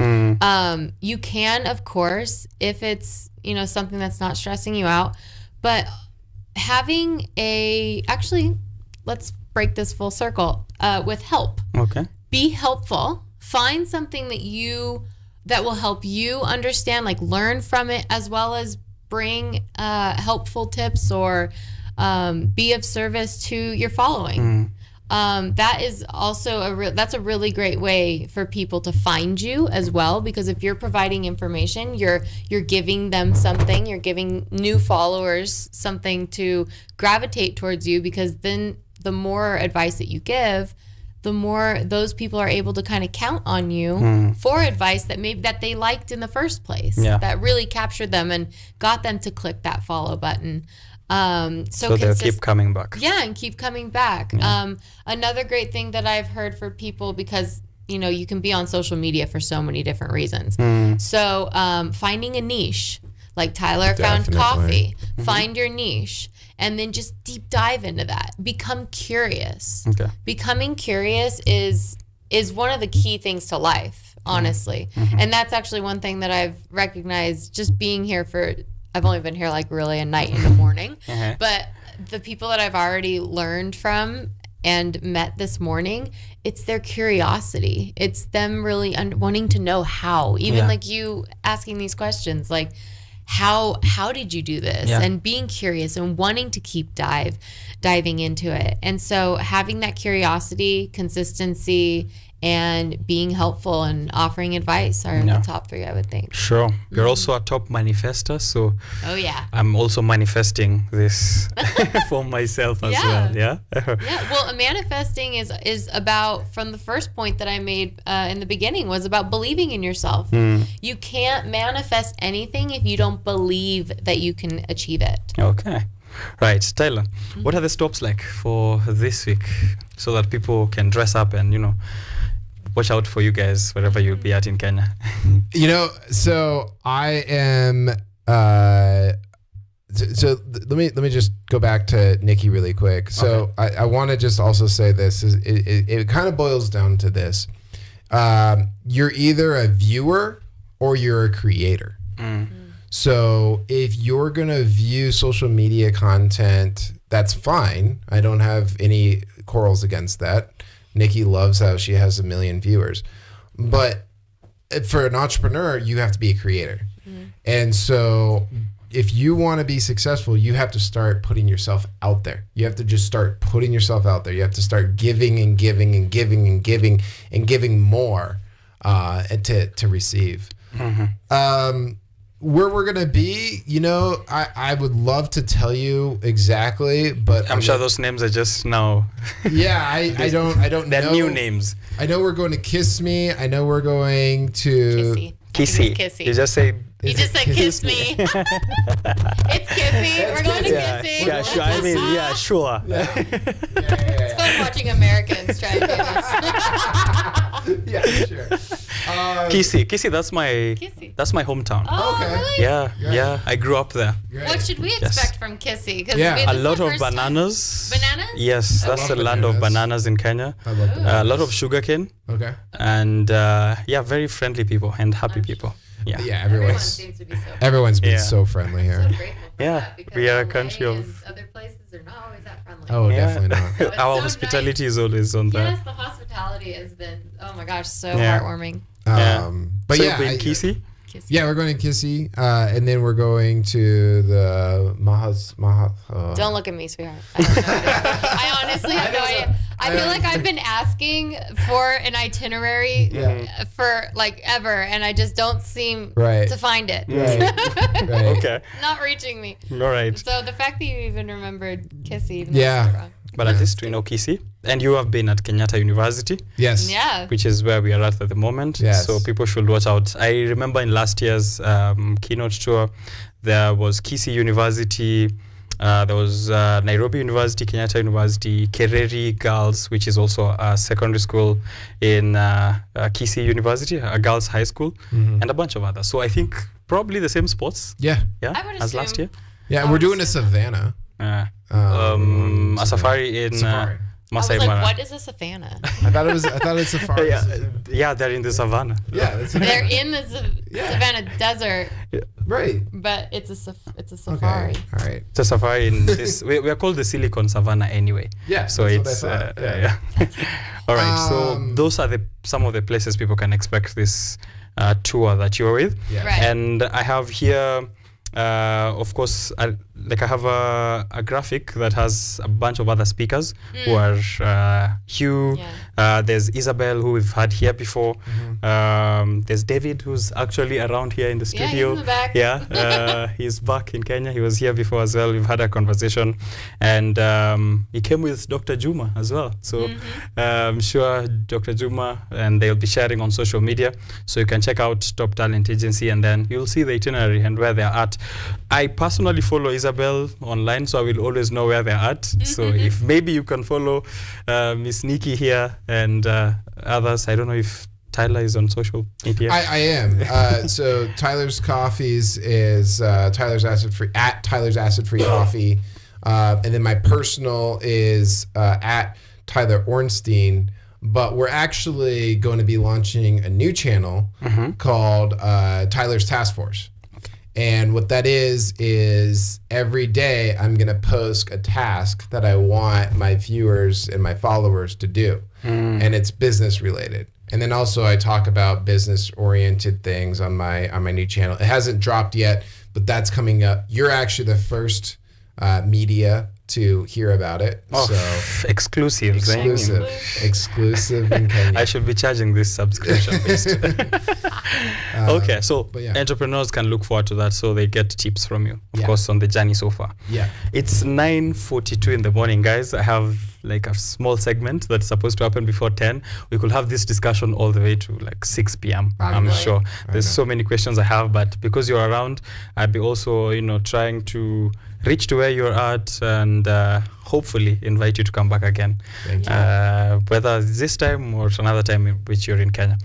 Speaker 4: You can, of course, if it's, something that's not stressing you out. But having let's break this full circle with help.
Speaker 1: Okay.
Speaker 4: Be helpful. Find something that will help you understand, learn from it, as well as bring helpful tips or be of service to your following. That is also that's a really great way for people to find you as well, because if you're providing information, you're giving them something, you're giving new followers something to gravitate towards you, because then the more advice that you give, the more those people are able to kind of count on you for advice that they liked in the first place, that really captured them and got them to click that follow button. So
Speaker 1: they'll keep coming back.
Speaker 4: Yeah, and keep coming back. Another great thing that I've heard for people, because you can be on social media for so many different reasons. So finding a niche, like Tyler found coffee. Find your niche. And then just deep dive into that. Become curious.
Speaker 1: Okay.
Speaker 4: Becoming curious is one of the key things to life, honestly. And that's actually one thing that I've recognized just being here I've only been here really a night and a morning. But the people that I've already learned from and met this morning, it's their curiosity. It's them really wanting to know how. Even you asking these questions, how did you do this?
Speaker 1: Yeah.
Speaker 4: And being curious and wanting to keep diving into it. And so having that curiosity, consistency, and being helpful and offering advice are
Speaker 1: Yeah.
Speaker 4: the top 3, I would think.
Speaker 1: Sure. You're also a top manifester, so
Speaker 4: Oh yeah.
Speaker 1: I'm also manifesting this for myself as
Speaker 4: Yeah.
Speaker 1: well. Yeah.
Speaker 4: Yeah, well, manifesting is about, from the first point that I made in the beginning, was about believing in yourself. You can't manifest anything if you don't believe that you can achieve it.
Speaker 1: Okay. Right, Tyler. What are the stops like for this week, so that people can dress up and watch out for you guys wherever you'll be at in Kenya?
Speaker 6: So I am. Let me just go back to Nikki really quick. So I want to just also say this is it kind of boils down to this. You're either a viewer or you're a creator. So if you're going to view social media content, that's fine. I don't have any quarrels against that. Nikki loves how she has 1 million viewers. But for an entrepreneur, you have to be a creator. And so if you want to be successful, you have to start putting yourself out there. You have to just start putting yourself out there. You have to start giving and giving and giving and giving and giving more to receive. Where we're gonna be, I would love to tell you exactly, but
Speaker 1: I'm sure those names are just now.
Speaker 6: Yeah, I don't
Speaker 1: They're
Speaker 6: know.
Speaker 1: new names.
Speaker 6: I know we're going to Kiss Me. I know we're going to
Speaker 1: Kissy.
Speaker 4: Kissy.
Speaker 1: You just say.
Speaker 4: You just said kiss me. It's Kissy. We're going to Kissy.
Speaker 1: Yeah, sure. I mean, yeah, sure.
Speaker 4: It's fun watching Americans try to do this.
Speaker 6: Yeah, sure.
Speaker 1: Kissy, that's my hometown.
Speaker 4: Oh,
Speaker 6: Okay.
Speaker 4: really?
Speaker 1: Yeah, I grew up there.
Speaker 4: What should we expect from Kissy? 'Cause
Speaker 1: Yeah,
Speaker 4: this
Speaker 1: a
Speaker 4: is
Speaker 1: lot
Speaker 4: the
Speaker 1: of
Speaker 4: first time-
Speaker 1: bananas.
Speaker 4: Bananas?
Speaker 1: Yes, that's the land of bananas in Kenya.
Speaker 6: I love bananas.
Speaker 1: A lot of sugarcane.
Speaker 6: Okay.
Speaker 1: And very friendly people and happy people. Yeah.
Speaker 6: Yeah,
Speaker 4: Everyone seems to be so
Speaker 6: everyone's been
Speaker 1: Yeah.
Speaker 6: so friendly here.
Speaker 4: I'm grateful for
Speaker 1: Yeah,
Speaker 4: that, because
Speaker 1: we are a
Speaker 4: LA
Speaker 1: country
Speaker 4: and
Speaker 1: of.
Speaker 4: other places are not always that friendly.
Speaker 6: Oh,
Speaker 1: Yeah.
Speaker 6: definitely not.
Speaker 4: It's
Speaker 1: Our
Speaker 4: so
Speaker 1: hospitality
Speaker 4: nice.
Speaker 1: is always on that.
Speaker 4: Yes, the hospitality has been, oh my gosh, so
Speaker 1: Yeah.
Speaker 4: heartwarming.
Speaker 6: But
Speaker 1: so
Speaker 6: yeah,
Speaker 1: in Kissy.
Speaker 6: Yeah, we're going to Kissy, and then we're going to the
Speaker 4: Don't look at me, sweetheart. I have no idea. I honestly have no idea. I feel like I've been asking for an itinerary for like ever, and I just don't seem to find it.
Speaker 6: Right.
Speaker 1: Okay.
Speaker 4: Not reaching me.
Speaker 1: All right.
Speaker 4: So the fact that you even remembered Kissy, even
Speaker 6: Yeah.
Speaker 4: though it's wrong.
Speaker 1: But at least we know Kissy. And you have been at Kenyatta University.
Speaker 6: Yes.
Speaker 4: Yeah.
Speaker 1: Which is where we are at the moment.
Speaker 6: Yes.
Speaker 1: So people should watch out. I remember in last year's keynote tour, there was Kissy University, there was Nairobi University, Kenyatta University, Kereri Girls, which is also a secondary school in Kissy University, a girls' high school, and a bunch of others. So I think probably the same spots.
Speaker 6: Yeah.
Speaker 1: Yeah.
Speaker 4: I would
Speaker 1: as last
Speaker 4: assume.
Speaker 1: year.
Speaker 6: Yeah, we're doing a savannah.
Speaker 1: A safari in
Speaker 6: Safari.
Speaker 4: I was
Speaker 1: Masai
Speaker 4: like,
Speaker 1: Mara.
Speaker 4: what is a savannah?
Speaker 6: I thought it's safari.
Speaker 1: Yeah, they're in the savannah.
Speaker 6: Yeah, that's
Speaker 4: They're in the Savannah Desert,
Speaker 6: right.
Speaker 4: but it's a safari.
Speaker 6: Okay. All right.
Speaker 1: It's a safari in this. We are called the Silicon Savannah anyway.
Speaker 6: Yeah.
Speaker 1: So
Speaker 6: that's
Speaker 1: it's
Speaker 6: what I thought.
Speaker 1: yeah. All right. So those are some of the places people can expect this tour that you're with.
Speaker 6: Yeah.
Speaker 4: Right.
Speaker 1: And I have here. Of course, I have a graphic that has a bunch of other speakers who are Hugh.
Speaker 4: Yeah.
Speaker 1: There's Isabel, who we've had here before. There's David, who's actually around here in the
Speaker 4: Yeah, he's
Speaker 1: studio.
Speaker 4: in the back.
Speaker 1: Yeah, he's back in Kenya. He was here before as well. We've had a conversation, and he came with Dr. Juma as well. So I'm sure Dr. Juma, and they'll be sharing on social media. So you can check out Top Talent Agency, and then you'll see the itinerary and where they're at. I personally follow Isabel online, so I will always know where they're at. So if maybe you can follow Miss Nikki here and others. I don't know if Tyler is on social media.
Speaker 6: I am. So Tyler's Coffees is Tyler's Acid Free at Tyler's Acid Free Coffee, and then my personal is at Tyler Ornstein. But we're actually going to be launching a new channel called Tyler's Task Force. And what that is every day I'm going to post a task that I want my viewers and my followers to do. And it's business related. And then also I talk about business-oriented things on my new channel. It hasn't dropped yet, but that's coming up. You're actually the first media to hear about it.
Speaker 1: Oh,
Speaker 6: so
Speaker 1: exclusive
Speaker 6: in Kenya.
Speaker 1: I should be charging this subscription based. Okay, so entrepreneurs can look forward to that, so they get tips from you, of course, on the journey so far.
Speaker 6: Yeah.
Speaker 1: It's 9:42 in the morning, guys. I have like a small segment that's supposed to happen before 10. We could have this discussion all the way to like 6 p.m. I'm sure. There's so many questions I have, but because you're around, I'd be also, trying to reach to where you're at and hopefully invite you to come back again.
Speaker 6: Thank you.
Speaker 1: Whether this time or another time in which you're in Kenya.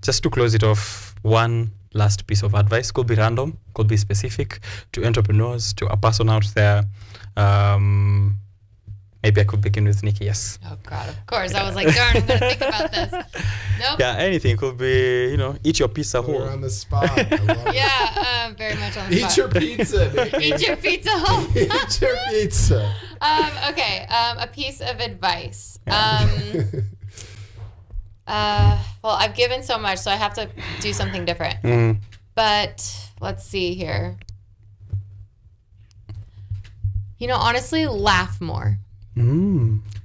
Speaker 1: Just to close it off, one last piece of advice. Could be random, could be specific to entrepreneurs, to a person out there. Maybe I could begin with Nikki, yes.
Speaker 4: Oh God, of course. I was like, darn, I'm going to think about this. Nope.
Speaker 1: Yeah, anything. Could be, eat your pizza whole.
Speaker 6: We're on the spot.
Speaker 4: Yeah, very much on the spot.
Speaker 6: Eat your pizza, Nikki.
Speaker 4: Eat your pizza whole.
Speaker 6: Eat your pizza.
Speaker 4: Okay, a piece of advice. Well, I've given so much, so I have to do something different. But let's see here. Honestly, laugh more.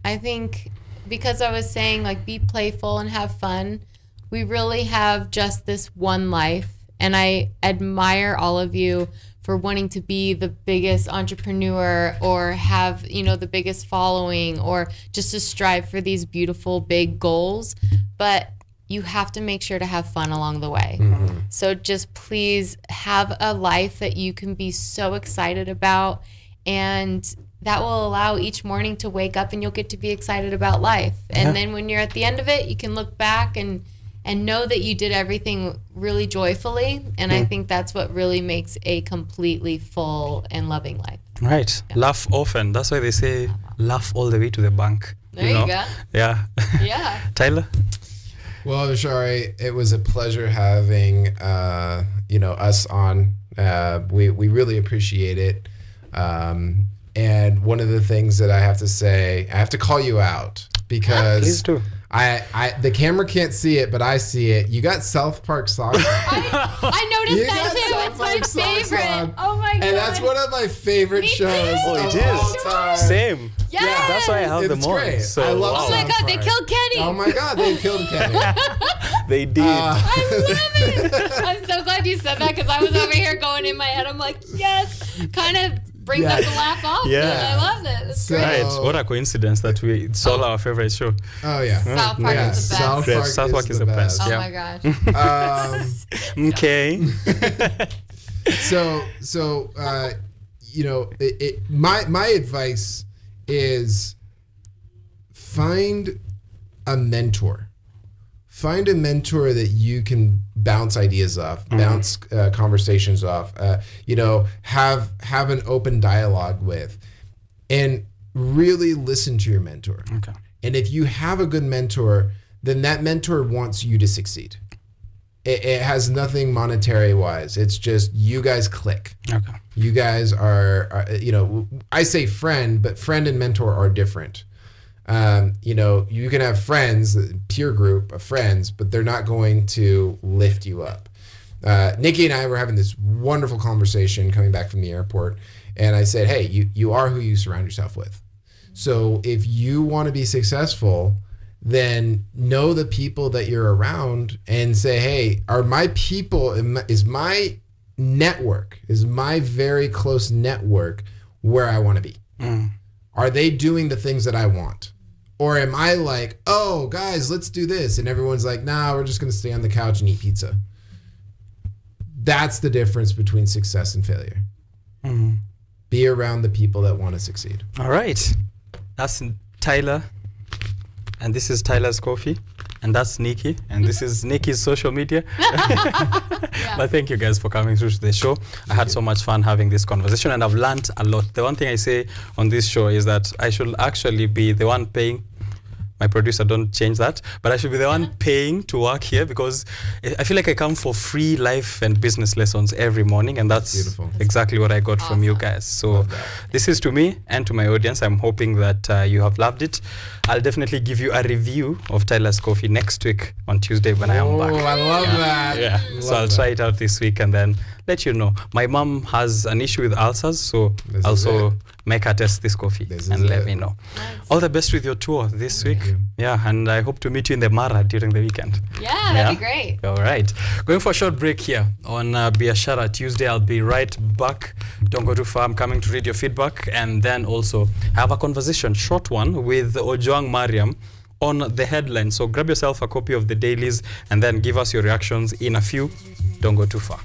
Speaker 4: I think because I was saying like be playful and have fun, we really have just this one life, and I admire all of you for wanting to be the biggest entrepreneur or have the biggest following or just to strive for these beautiful big goals, but you have to make sure to have fun along the way. So just please have a life that you can be so excited about, and that will allow each morning to wake up and you'll get to be excited about life. And then when you're at the end of it, you can look back and know that you did everything really joyfully. And I think that's what really makes a completely full and loving life.
Speaker 1: Right. Yeah. Laugh often. That's why they say laugh all the way to the bank.
Speaker 4: There you go.
Speaker 1: Yeah.
Speaker 4: Yeah.
Speaker 1: Tyler?
Speaker 6: Well, Biashara, it was a pleasure having us on. We really appreciate it. And one of the things that I have to say, I have to call you out because
Speaker 1: please do.
Speaker 6: The camera can't see it, but I see it. You got South Park socks.
Speaker 4: I noticed that too. It's my favorite. Oh my god!
Speaker 6: And that's one of my favorite shows.
Speaker 1: Oh, it is. Same.
Speaker 4: Yes.
Speaker 1: Yeah, that's why I have them on.
Speaker 6: Great.
Speaker 1: So,
Speaker 6: I love
Speaker 4: oh my god, they killed Kenny.
Speaker 6: Oh my god, they killed Kenny.
Speaker 1: They did.
Speaker 4: I love it. I'm so glad you said that because I was over here going in my head. I'm like, yes, kind of brings up the laugh off.
Speaker 1: Yeah.
Speaker 4: I love it. It's great.
Speaker 1: Right. What a coincidence that it's all our favorite show.
Speaker 6: Oh yeah.
Speaker 4: South Park is the best.
Speaker 6: South Park
Speaker 1: is the best.
Speaker 4: Oh
Speaker 1: yeah.
Speaker 4: my gosh.
Speaker 1: Okay.
Speaker 6: So my advice is find a mentor. Find a mentor that you can bounce ideas off, bounce conversations off, have an open dialogue with, and really listen to your mentor.
Speaker 1: Okay.
Speaker 6: And if you have a good mentor, then that mentor wants you to succeed. It has nothing monetary wise. It's just you guys click.
Speaker 1: Okay.
Speaker 6: You guys are I say friend, but friend and mentor are different. You can have friends, peer group of friends, but they're not going to lift you up. Nikki and I were having this wonderful conversation coming back from the airport, and I said, hey, you are who you surround yourself with. So if you want to be successful, then know the people that you're around and say, hey, are my people, is my network, is my very close network where I want to be? Are they doing the things that I want? Or am I like, oh, guys, let's do this. And everyone's like, nah, we're just going to stay on the couch and eat pizza. That's the difference between success and failure. Be around the people that want to succeed.
Speaker 1: All right. That's Tyler. And this is Tyler's coffee. And that's Nikki. And this is Nikki's social media. But thank you guys for coming through to the show. I had so much fun having this conversation, and I've learned a lot. The one thing I say on this show is that I should actually be the one paying My producer, don't change that. But I should be the one paying to work here, because I feel like I come for free life and business lessons every morning, and that's
Speaker 6: beautiful.
Speaker 1: Exactly what I got from you guys. So this is to me and to my audience. I'm hoping that you have loved it. I'll definitely give you a review of Tyler's Coffee next week on Tuesday when I am back.
Speaker 6: Oh, I love that.
Speaker 1: Yeah. So I'll try it out this week and then let you know. My mom has an issue with ulcers, so also make her test this coffee and let me know. Nice. All the best with your tour this week. Yeah, and I hope to meet you in the Mara during the weekend.
Speaker 4: Yeah, that'd be great.
Speaker 1: All right. Going for a short break here on Biashara Tuesday. I'll be right back. Don't go too far. I'm coming to read your feedback and then also have a conversation, short one, with Ojwang Mariam on the headline. So grab yourself a copy of the dailies and then give us your reactions in a few. Don't go too far.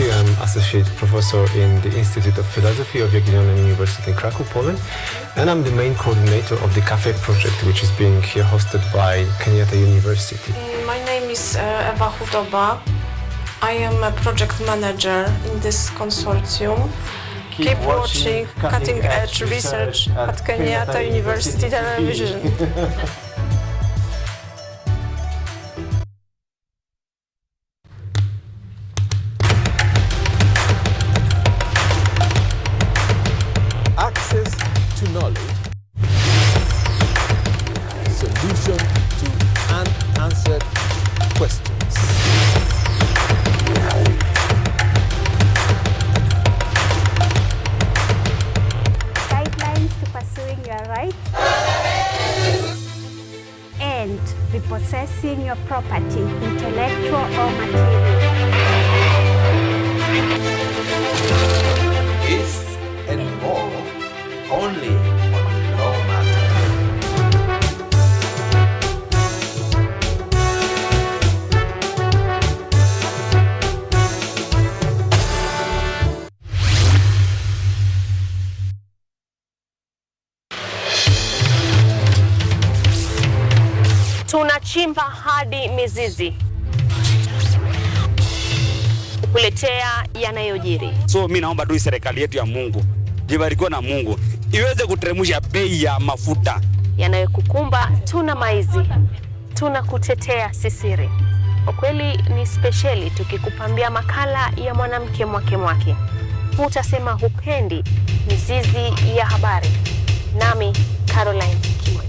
Speaker 14: I'm Associate Professor in the Institute of Philosophy of Jagiellonian University in Krakow, Poland, and I'm the main coordinator of the Cafe project, which is being here hosted by Kenyatta University.
Speaker 15: My name is Ewa Hutoba. I am a project manager in this consortium. Keep watching cutting-edge research at Kenyatta University Television.
Speaker 7: Access to knowledge, solution to unanswered questions.
Speaker 17: Guidelines to pursuing your rights and repossessing your property, intellectual or material.
Speaker 23: This and more only on Law Matters.
Speaker 8: Tunachimba hadi mizizi kukuletea yanayojiri.
Speaker 20: So mimi naomba tu serikali yetu ya Mungu, jibarikiwe na Mungu, iweze kuteremsha bei ya mafuta.
Speaker 8: Yanayokukumba tuna maizi, tuna kutetea sisiri. Ukweli ni speciali tukikupambia makala ya mwanamke mwake. Utasema hupendi mizizi ya habari. Nami Caroline Kimoi.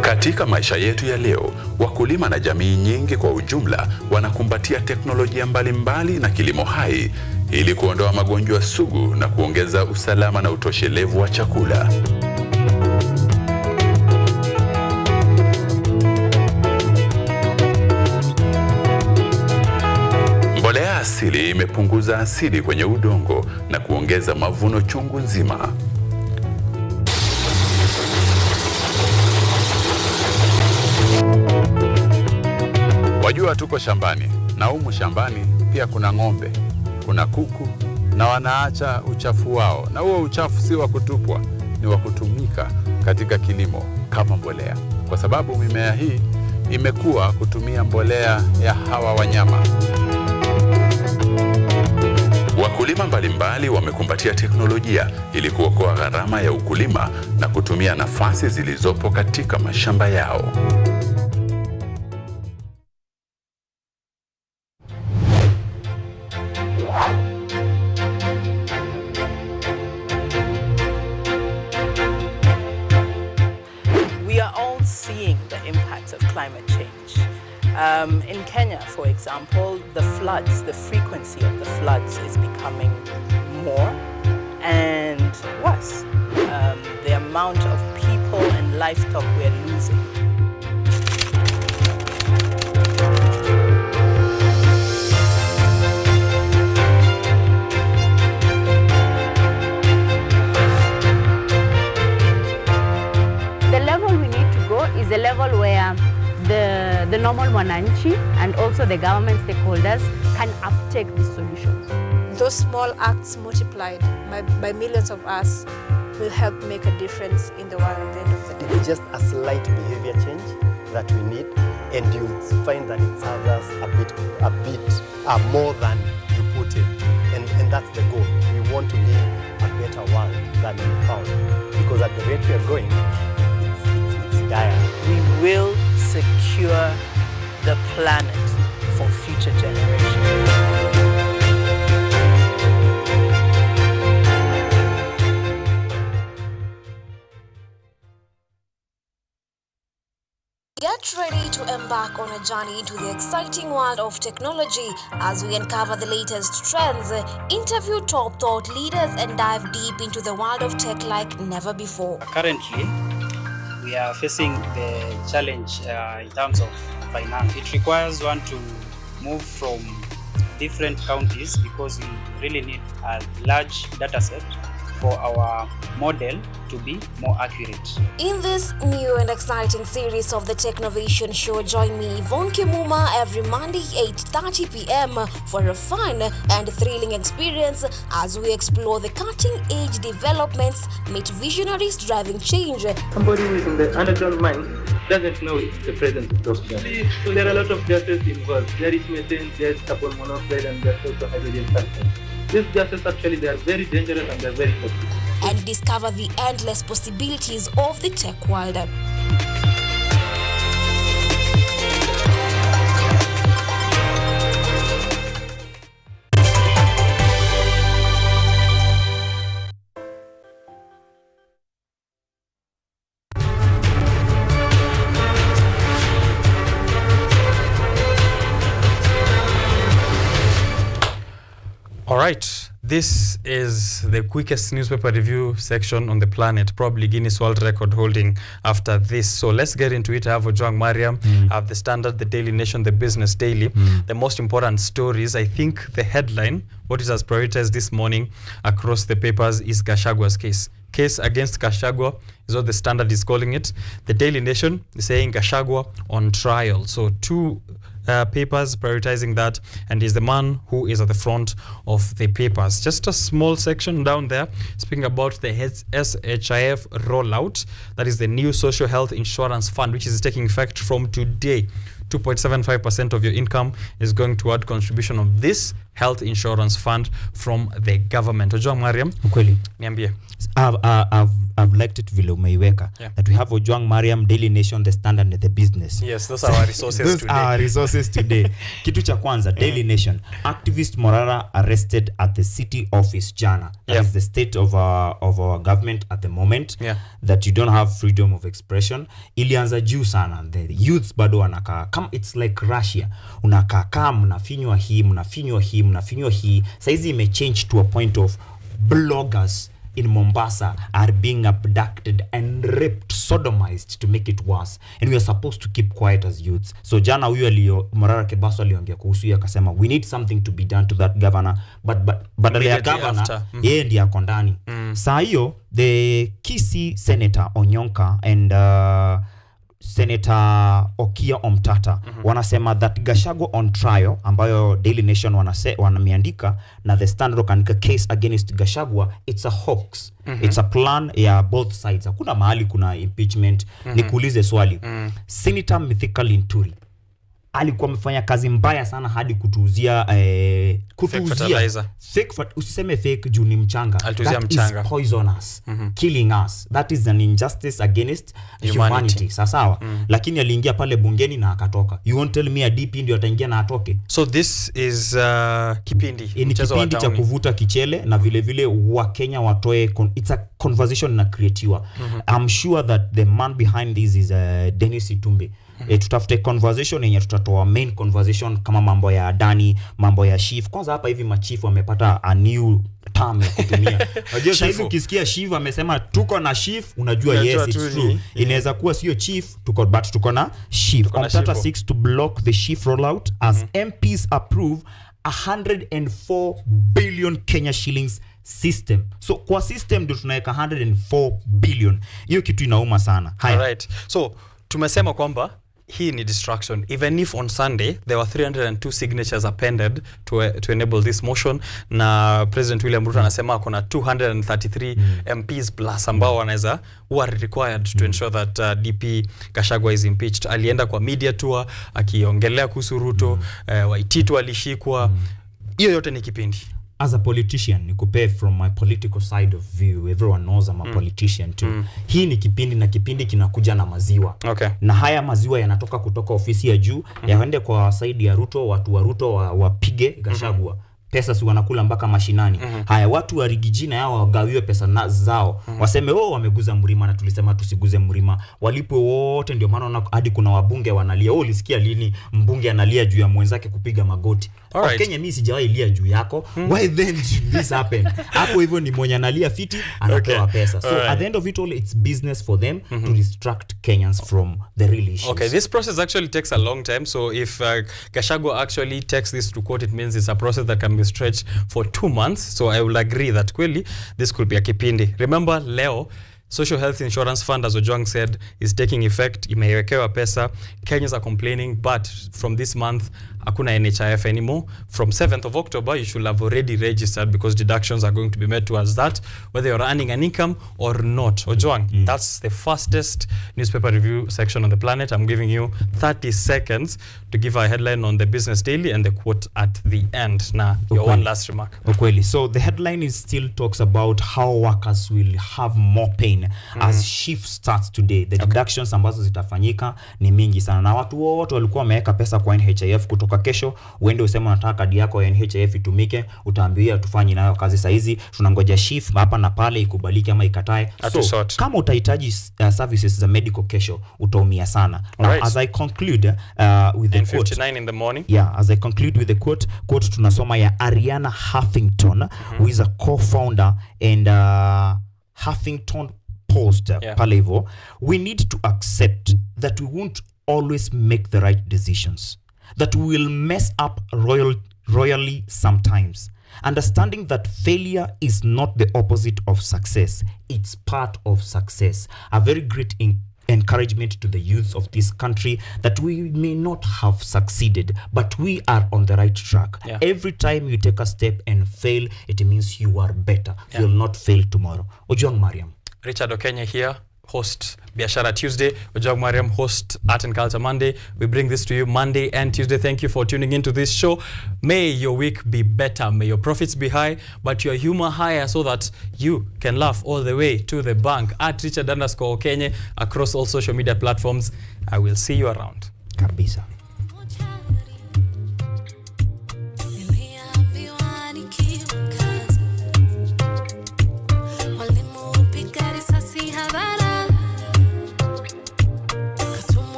Speaker 5: Katika maisha yetu ya leo, wakulima na jamii nyingi kwa ujumla wanakumbatia teknolojia mbalimbali na kilimo hai ili kuondoa magonjwa sugu na kuongeza usalama na utoshelevu wa chakula. Mbolea asili imepunguza asidi kwenye udongo na kuongeza mavuno chungu nzima. Wajua tuko shambani, na humu shambani pia kuna ng'ombe, kuna kuku, na wanaacha uchafu wao. Na huo uchafu si wa kutupwa, ni wa kutumika katika kilimo kama mbolea. Kwa sababu mimea hii imekuwa kutumia mbolea ya hawa wanyama. Wakulima mbalimbali wamekumbatia teknolojia ili kuokoa gharama ya ukulima na kutumia nafasi zilizopo katika mashamba yao.
Speaker 16: We are all seeing the impacts of climate change. In Kenya, for example, the floods, the frequency of the floods is becoming more and worse. The amount of people and livestock we're losing.
Speaker 17: The level we need to go is the level where the normal mwananchi and also the government stakeholders can uptake these solutions.
Speaker 15: Those small acts multiplied by millions of us will help make a difference in the world at the end of the day.
Speaker 18: It's just a slight behavior change that we need, and you find that it serves us a bit more than you put in. And that's the goal. We want to live a better world than we found. Because at the rate we are going, it's dire.
Speaker 16: We will secure the planet for future generations.
Speaker 9: Get ready to embark on a journey into the exciting world of technology as we uncover the latest trends, interview top thought leaders, and dive deep into the world of tech like never before.
Speaker 11: Currently, we are facing the challenge in terms of finance. It requires one to move from different counties because we really need a large data set for our model to be more accurate.
Speaker 9: In this new and exciting series of the Technovation Show, join me, Yvonne Kimuma, every Monday 8:30 p.m. for a fun and thrilling experience as we explore the cutting-edge developments, meet visionaries driving change.
Speaker 12: Somebody who is in the underground mine doesn't know the presence of those gases. So there are a lot of gases involved. There is methane, there is carbon monoxide, and there's also hydrogen sulfide. These gases actually, they are very dangerous and they are very toxic.
Speaker 9: And discover the endless possibilities of the tech world.
Speaker 1: All right, this is the quickest newspaper review section on the planet, probably Guinness World Record holding after this. So let's get into it. I have Ojwang Mariam, I have the Standard, the Daily Nation, the Business Daily. The most important stories, I think the headline, what is as prioritized this morning across the papers is Gachagwa's case. Case against Gachagua is what the Standard is calling it. The Daily Nation is saying Gachagua on trial. So two papers prioritizing that, and he's the man who is at the front of the papers. Just a small section down there speaking about the SHIF rollout. That is the new social health insurance fund, which is taking effect from today. 2.75% of your income is going toward contribution of this health insurance fund from the government. Ojwang Mariam,
Speaker 13: Ukweli.
Speaker 1: Niambie.
Speaker 13: I've liked it vile umeiweka, that we have Ojwang Mariam, Daily Nation, the Standard, and the Business.
Speaker 1: Yes, those are our resources
Speaker 13: those
Speaker 1: today.
Speaker 13: Are our resources today. Kitu cha kwanza, Daily Nation. Activist Morara arrested at the city office jana. That is the state of our government at the moment. That you don't have freedom of expression. Ilianza juu sana. The youths bado wanakaa. It's like Russia. Unakaa mnafinywa hii. Saizi imechange to a point of bloggers in Mombasa are being abducted and raped, sodomized to make it worse. And we are supposed to keep quiet as youths. So jana huyo Morara Kebaso aliongea kuhusu hiyo akasema we need something to be done to that governor, but badala ya governor yeye ndiye ako ndani. Saa hiyo the Kisii Senator Onyonka and Senator Okia Omtata wanasema that Gachagua on trial, ambayo Daily Nation wanameandika na the Standard kanika case against Gachagua, it's a hoax. It's a plan ya both sides. Hakuna mahali kuna impeachment. Nikuulize swali. Senator Mithika Linturi alikuwa amefanya kazi mbaya sana hadi kutuuzia usiseme fake juu ni mchanga. That is poisonous, killing us. That is an injustice against humanity. Sawa. Lakini aliingia pale bungeni na akatoka. You won't tell me a DP ndio ataingia na atoke.
Speaker 1: So this is kipindi.
Speaker 13: Ni kipindi cha kuvuta kichele na vile vile wa Kenya watoe. It's a conversation na creatiwa. I'm sure that the man behind this is Dennis Itumbe. Tutafute conversation yenye tutatoa main conversation kama mambo ya Dani, mambo ya chief. Kwanza hapa hivi machief wamepata a new term ya kutumia. Unajua sasa hivi ukisikia chief amesema tuko na chief, unajua yes it's true. Inaweza kuwa sio chief, tuko na chief. Chapter 6 to block the chief rollout as MPs approve 104 billion Kenya shillings system. So kwa system ndio tunaweka 104 billion. Hiyo kitu inauma sana.
Speaker 1: Alright. So tumesema kwamba hii ni distraction. Even if on Sunday there were 302 signatures appended to enable this motion, na President William Ruto anasema kuna 233 MPs plus ambao wanaweza who are required to ensure that DP Gachagua is impeached. Alienda kwa media tour akiongelea kuhusu Ruto, Waititu alishikwa. Hiyo yote ni kipindi.
Speaker 13: As a politician, nikupe from my political side of view, everyone knows I'm a politician too. Hii ni kipindi, na kipindi kinakuja na maziwa.
Speaker 1: Okay.
Speaker 13: Na haya maziwa yanatoka kutoka ofisi ya juu, yaende kwa side ya Ruto, watu wa Ruto wapige Gachagua. Pesa si wanakula mpaka mashinani. Haya watu wa Rigijina yao wagawiwe pesa zao. Waseme wameguza mlima na tulisema tusiguze mlima. Walipo wote, ndio maana hadi kuna wabunge wanalia. Ulisikia lini mbunge analia juu ya mwenzake kupiga magoti? Kenya mimi sijawahi lia juu yako. Why then should this happen? Hapo hivyo ni mwenye analia fiti anapewa pesa. So at the end of it all, it's business for them to distract Kenyans from the real issues.
Speaker 1: Okay, this process actually takes a long time. So if Gachagua actually takes this to court, it means it's a process that can be stretched for 2 months. So I will agree that kweli this could be a kipindi. Remember leo Social Health Insurance Fund, as Ojwang said, is taking effect. Imewekewa pesa. Kenyans are complaining, but from this month, hakuna NHIF anymore. From 7th of October, you should have already registered because deductions are going to be made towards that, whether you're earning an income or not. Ojwang, that's the fastest newspaper review section on the planet. I'm giving you 30 seconds to give a headline on the Business Daily and the quote at the end. Now, your one last remark.
Speaker 13: Okay, so the headline is still talks about how workers will have more pain as shift starts today. The deductions ambazo zitafanyika ni mingi sana, na watu wote walikuwa wameweka pesa kwa NHIF. Kutoka kesho uende useme unataka kadi yako ya NHIF itumike, utaambiwa tufanye nayo kazi saizi, tunangoja shift hapa na pale ikubaliki ama ikatae. So kama utahitaji services za medical kesho utaumia sana. Now as I conclude with the quote
Speaker 1: 59 in the morning.
Speaker 13: Yeah, as I conclude with the quote tunasoma ya Ariana Huffington, who is a co-founder and Huffington Post pale hivyo. We need to accept that we won't always make the right decisions, that we will mess up royally sometimes. Understanding that failure is not the opposite of success, it's part of success. A very great encouragement to the youth of this country that we may not have succeeded, but we are on the right track. Every time you take a step and fail, it means you are better. You will not fail tomorrow. Ojwang Mariam.
Speaker 1: Richard Okenye here, host Biashara Tuesday. Ojwang Mariam, host Art and Culture Monday. We bring this to you Monday and Tuesday. Thank you for tuning into this show. May your week be better. May your profits be high, but your humor higher, so that you can laugh all the way to the bank. At Richard_Okenye across all social media platforms. I will see you around.
Speaker 13: Kabisa.